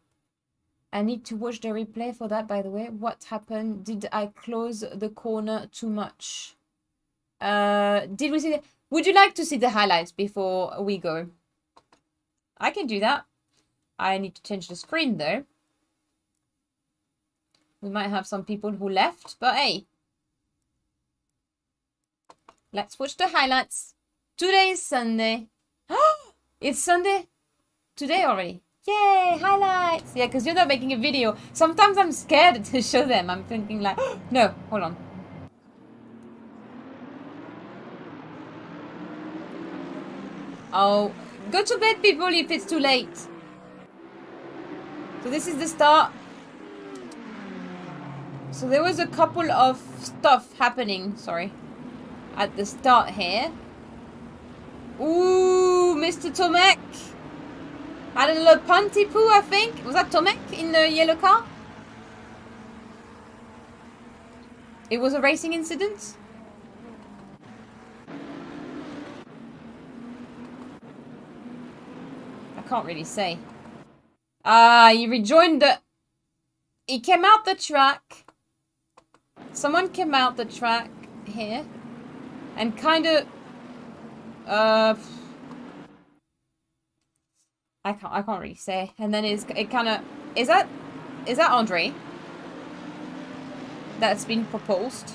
I need to watch the replay for that, by the way. What happened? Did I close the corner too much? Did we see the... Would you like to see the highlights before we go? I can do that. I need to change the screen, though. We might have some people who left, but hey. Let's watch the highlights. Today is Sunday. It's Sunday today already. Yay, highlights. Yeah, because you're not making a video. Sometimes I'm scared to show them. I'm thinking like, no, hold on. Oh, go to bed, people, if it's too late. So this is the start. So there was a couple of stuff happening, sorry, at the start here. Ooh, Mr. Tomek had a little punty poo, I think. Was that Tomek in the yellow car? It was a racing incident. I can't really say. He rejoined the... He came out the track. Someone came out the track here and kind of... I can't really say. And then it kind of... Is that Andre? That's been proposed.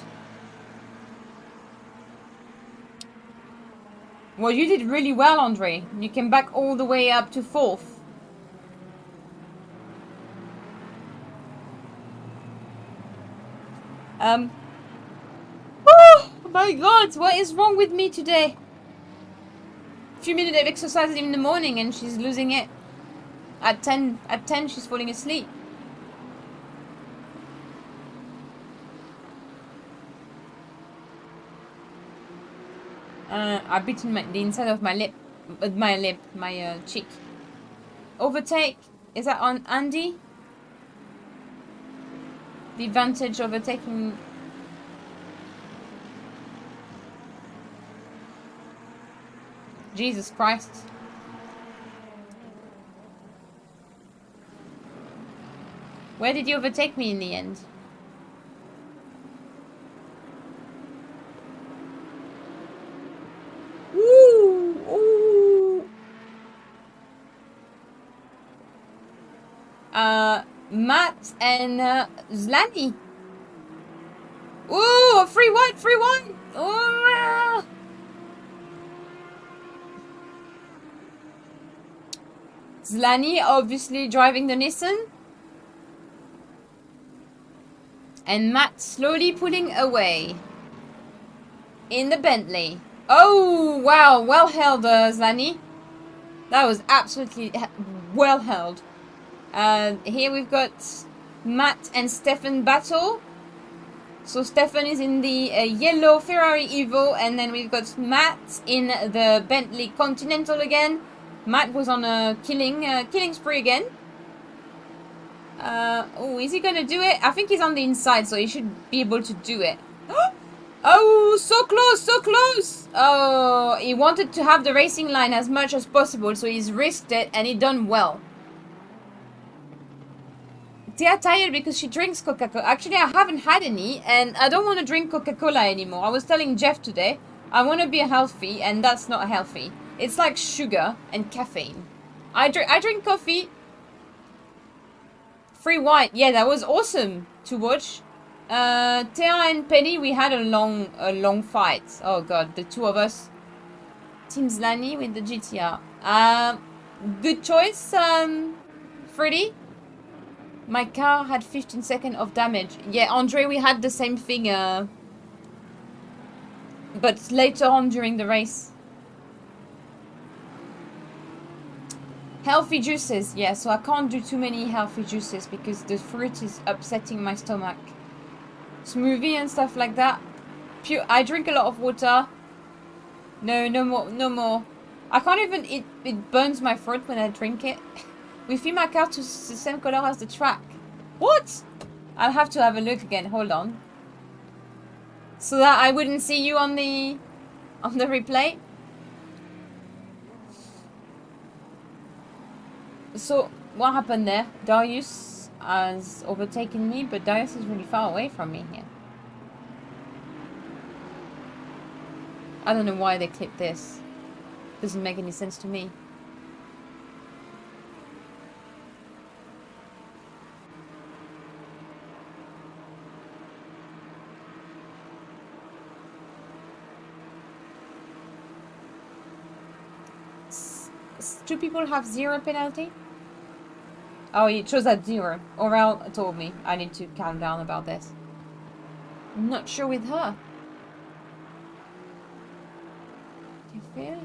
Well, you did really well, Andre. You came back all the way up to 4th. Oh my god, what is wrong with me today? A few minutes of exercise in the morning and she's losing it. At 10 she's falling asleep. I've bitten the inside of my lip, my cheek. Overtake, is that on Andy? The advantage overtaking. Jesus Christ. Where did you overtake me in the end? Ooh, ooh. Matt and Zlani. Ooh, free one, free one. Oh. Zlani obviously driving the Nissan. And Matt slowly pulling away in the Bentley. Oh, wow. Well held, Zlani. That was absolutely well held. Here we've got Matt and Stefan battle. So Stefan is in the yellow Ferrari Evo, and then we've got Matt in the Bentley Continental again. Matt was on a killing spree again. Oh, is he gonna do it? I think he's on the inside, so he should be able to do it. Oh, so close, so close! Oh, he wanted to have the racing line as much as possible, so he's risked it, and he done well. Tia tired because she drinks Coca-Cola. Actually, I haven't had any, and I don't want to drink Coca-Cola anymore. I was telling Jeff today, I want to be healthy, and that's not healthy. It's like sugar and caffeine. I drink coffee. Free wine. Yeah, that was awesome to watch. Thea and Penny, we had a long fight. Oh god, the two of us. Team Zlani with the GTR. Good choice, Freddy. My car had 15 seconds of damage. Yeah, Andre, we had the same thing, but later on during the race. Healthy juices, yeah, so I can't do too many healthy juices because the fruit is upsetting my stomach. Smoothie and stuff like that. I drink a lot of water. No more. I can't even, it burns my throat when I drink it. We fill my car to the same color as the track. What? I'll have to have a look again, hold on. So that I wouldn't see you on the replay. So, what happened there? Darius has overtaken me, but Darius is really far away from me here. I don't know why they clipped this. Doesn't make any sense to me. Do people have 0 penalty? Oh, it shows at 0. Aurel told me I need to calm down about this. I'm not sure with her. Do you feel?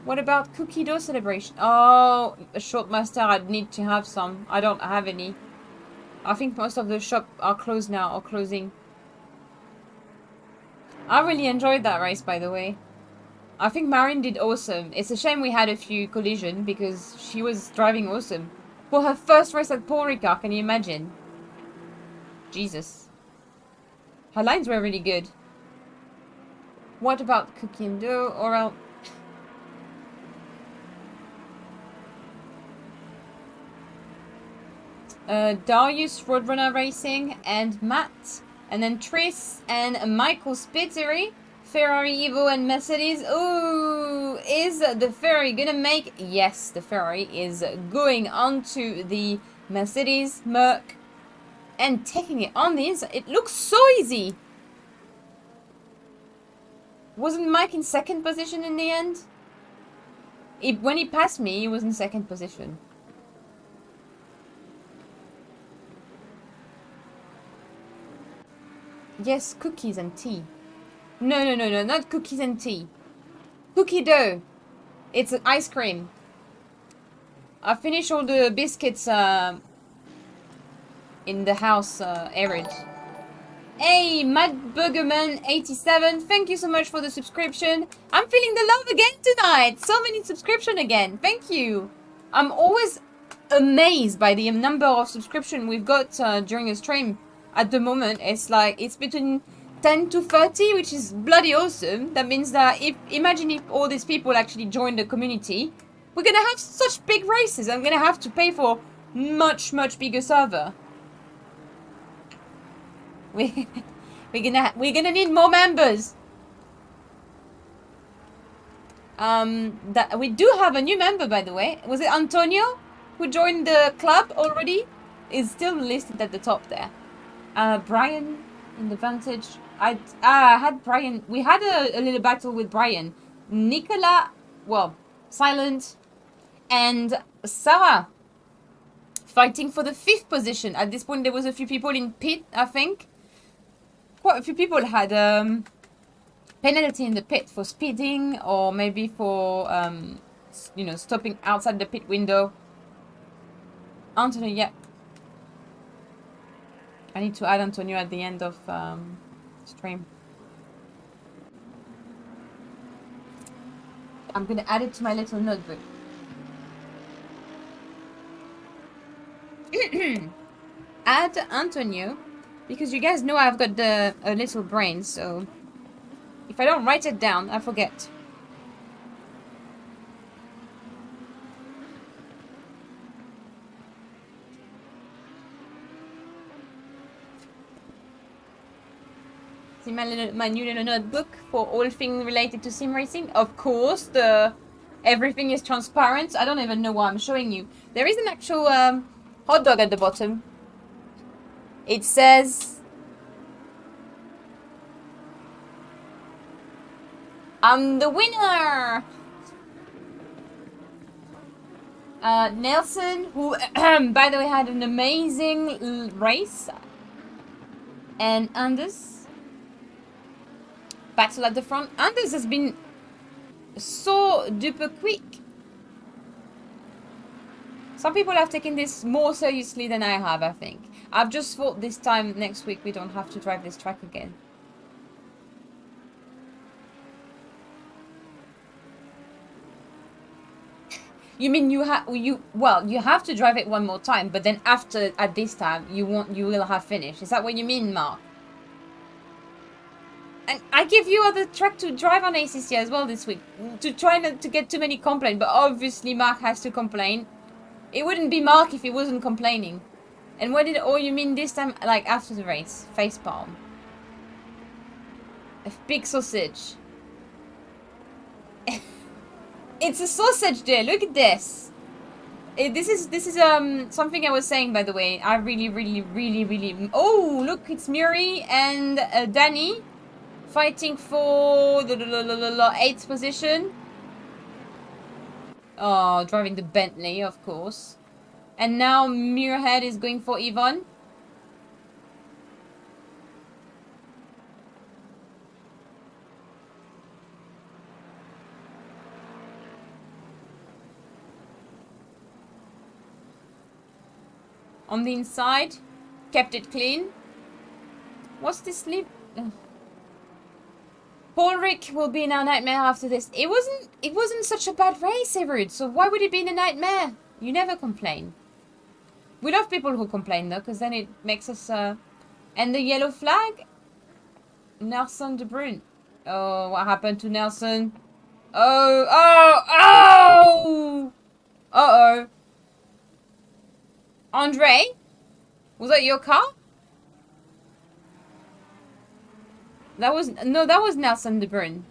What about cookie dough celebration? Oh, a short master, I'd need to have some. I don't have any. I think most of the shops are closed now, or closing. I really enjoyed that race, by the way. I think Marin did awesome. It's a shame we had a few collisions because she was driving awesome. For her first race at Paul Ricard, can you imagine? Jesus. Her lines were really good. What about cookie and dough? Or else... Darius Roadrunner Racing and Matt. And then Tris and Michael Spitzery. Ferrari, Evo, and Mercedes. Ooh, is the Ferrari gonna make? Yes, the Ferrari is going onto the Mercedes Merc and taking it on the inside. It looks so easy. Wasn't Mike in second position in the end? When he passed me, he was in second position. Yes, cookies and tea. No, not cookies and tea. Cookie dough. It's an ice cream. I finished all the biscuits in the house, Erid. Hey, Mad Burgerman 87, thank you so much for the subscription. I'm feeling the love again tonight. So many subscription again. Thank you. I'm always amazed by the number of subscription we've got during a stream. At the moment, it's like, it's between 10 to 30, which is bloody awesome. That means that imagine if all these people actually join the community, we're gonna have such big races. I'm gonna have to pay for much bigger server. We're gonna need more members. That we do have a new member, by the way. Was it Antonio who joined the club already? Is still listed at the top there. Brian in the Vantage. I had Brian. We had a little battle with Brian. Nicola, well, Silent, and Sarah fighting for the 5th position. At this point, there was a few people in pit, I think. Quite a few people had penalty in the pit for speeding or maybe for, you know, stopping outside the pit window. Antonio, yeah. I need to add Antonio at the end of stream. I'm gonna add it to my little notebook. Add Antonio, because you guys know I've got a little brain, so if I don't write it down, I forget. See my new little notebook for all things related to sim racing. Of course, the Everything is transparent. I don't even know why I'm showing you. There is an actual hot dog at the bottom. It says, I'm the winner! Nelson, who, by the way, had an amazing race. And Anders. Battle at the front. Anders has been so duper quick. Some people have taken this more seriously than I have, I think. I've just thought this time next week we don't have to drive this track again. You mean you have you have to drive it one more time, but then after at this time you will have finished. Is that what you mean, Mark? And I give you other track to drive on ACC as well this week to try not to get too many complaints. But obviously Mark has to complain. It wouldn't be Mark if he wasn't complaining. And what did you mean this time? Like after the race, facepalm, a big sausage. It's a sausage there. Look at this. This is something I was saying, by the way. I really. Oh, look, it's Muri and Danny fighting for the 8th position. Oh, driving the Bentley, of course. And now Muirhead is going for Yvonne. On the inside, kept it clean. What's this leave? Paul Rick will be in our nightmare after this. It wasn't such a bad race, Everett. So why would it be in a nightmare? You never complain. We love people who complain though, because then it makes us. And the yellow flag, Nelson De Bruyne. Oh, what happened to Nelson? Oh! Uh-oh. Andre? Was that your car? That was Nelson De Bruyne.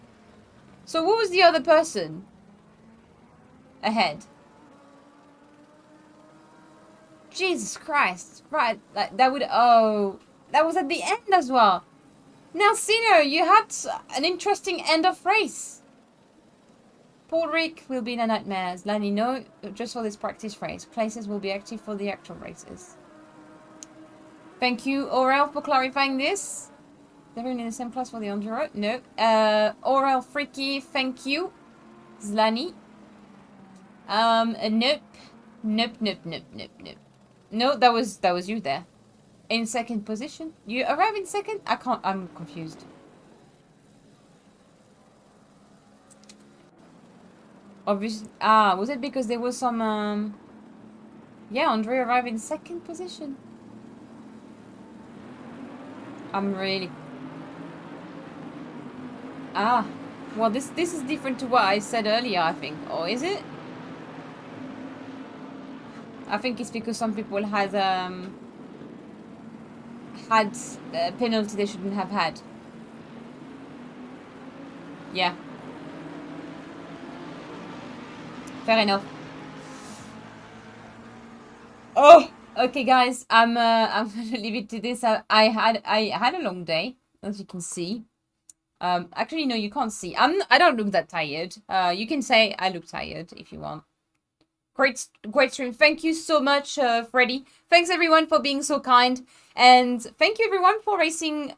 So what was the other person ahead? Jesus Christ. Right, that would that was at the end as well. Nelsino, you had an interesting end of race. Paul Rick will be in a nightmare. Lani, no, just for this practice race. Places will be active for the actual races. Thank you, Aurel, for clarifying this. They're in the same class for the Enduro? No. Aurel Freaky, thank you. Zlani. Nope. Nope. No, that was you there. In second position. You arrive in second? I'm confused. Obviously, was it because there was some, yeah, Andre arrived in second position. I'm really... well, this is different to what I said earlier, I think. Or is it? I think it's because some people had a penalty they shouldn't have had. Yeah. Fair enough. Oh, okay, guys. I'm gonna leave it to this. I had a long day, as you can see. Actually, no, you can't see. I don't look that tired. You can say I look tired if you want. Great stream. Thank you so much, Freddy. Thanks everyone for being so kind, and thank you everyone for racing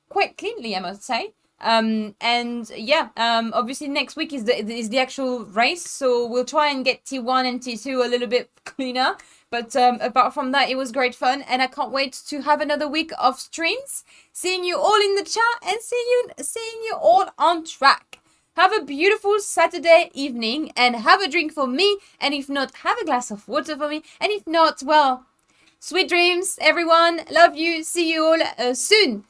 quite cleanly, I must say. And yeah, obviously next week is the actual race, so we'll try and get T1 and T2 a little bit cleaner. But apart from that, it was great fun, and I can't wait to have another week of streams, seeing you all in the chat and seeing you all on track. Have a beautiful Saturday evening, and have a drink for me, and if not, have a glass of water for me, and if not, well, sweet dreams, everyone. Love you. See you all soon.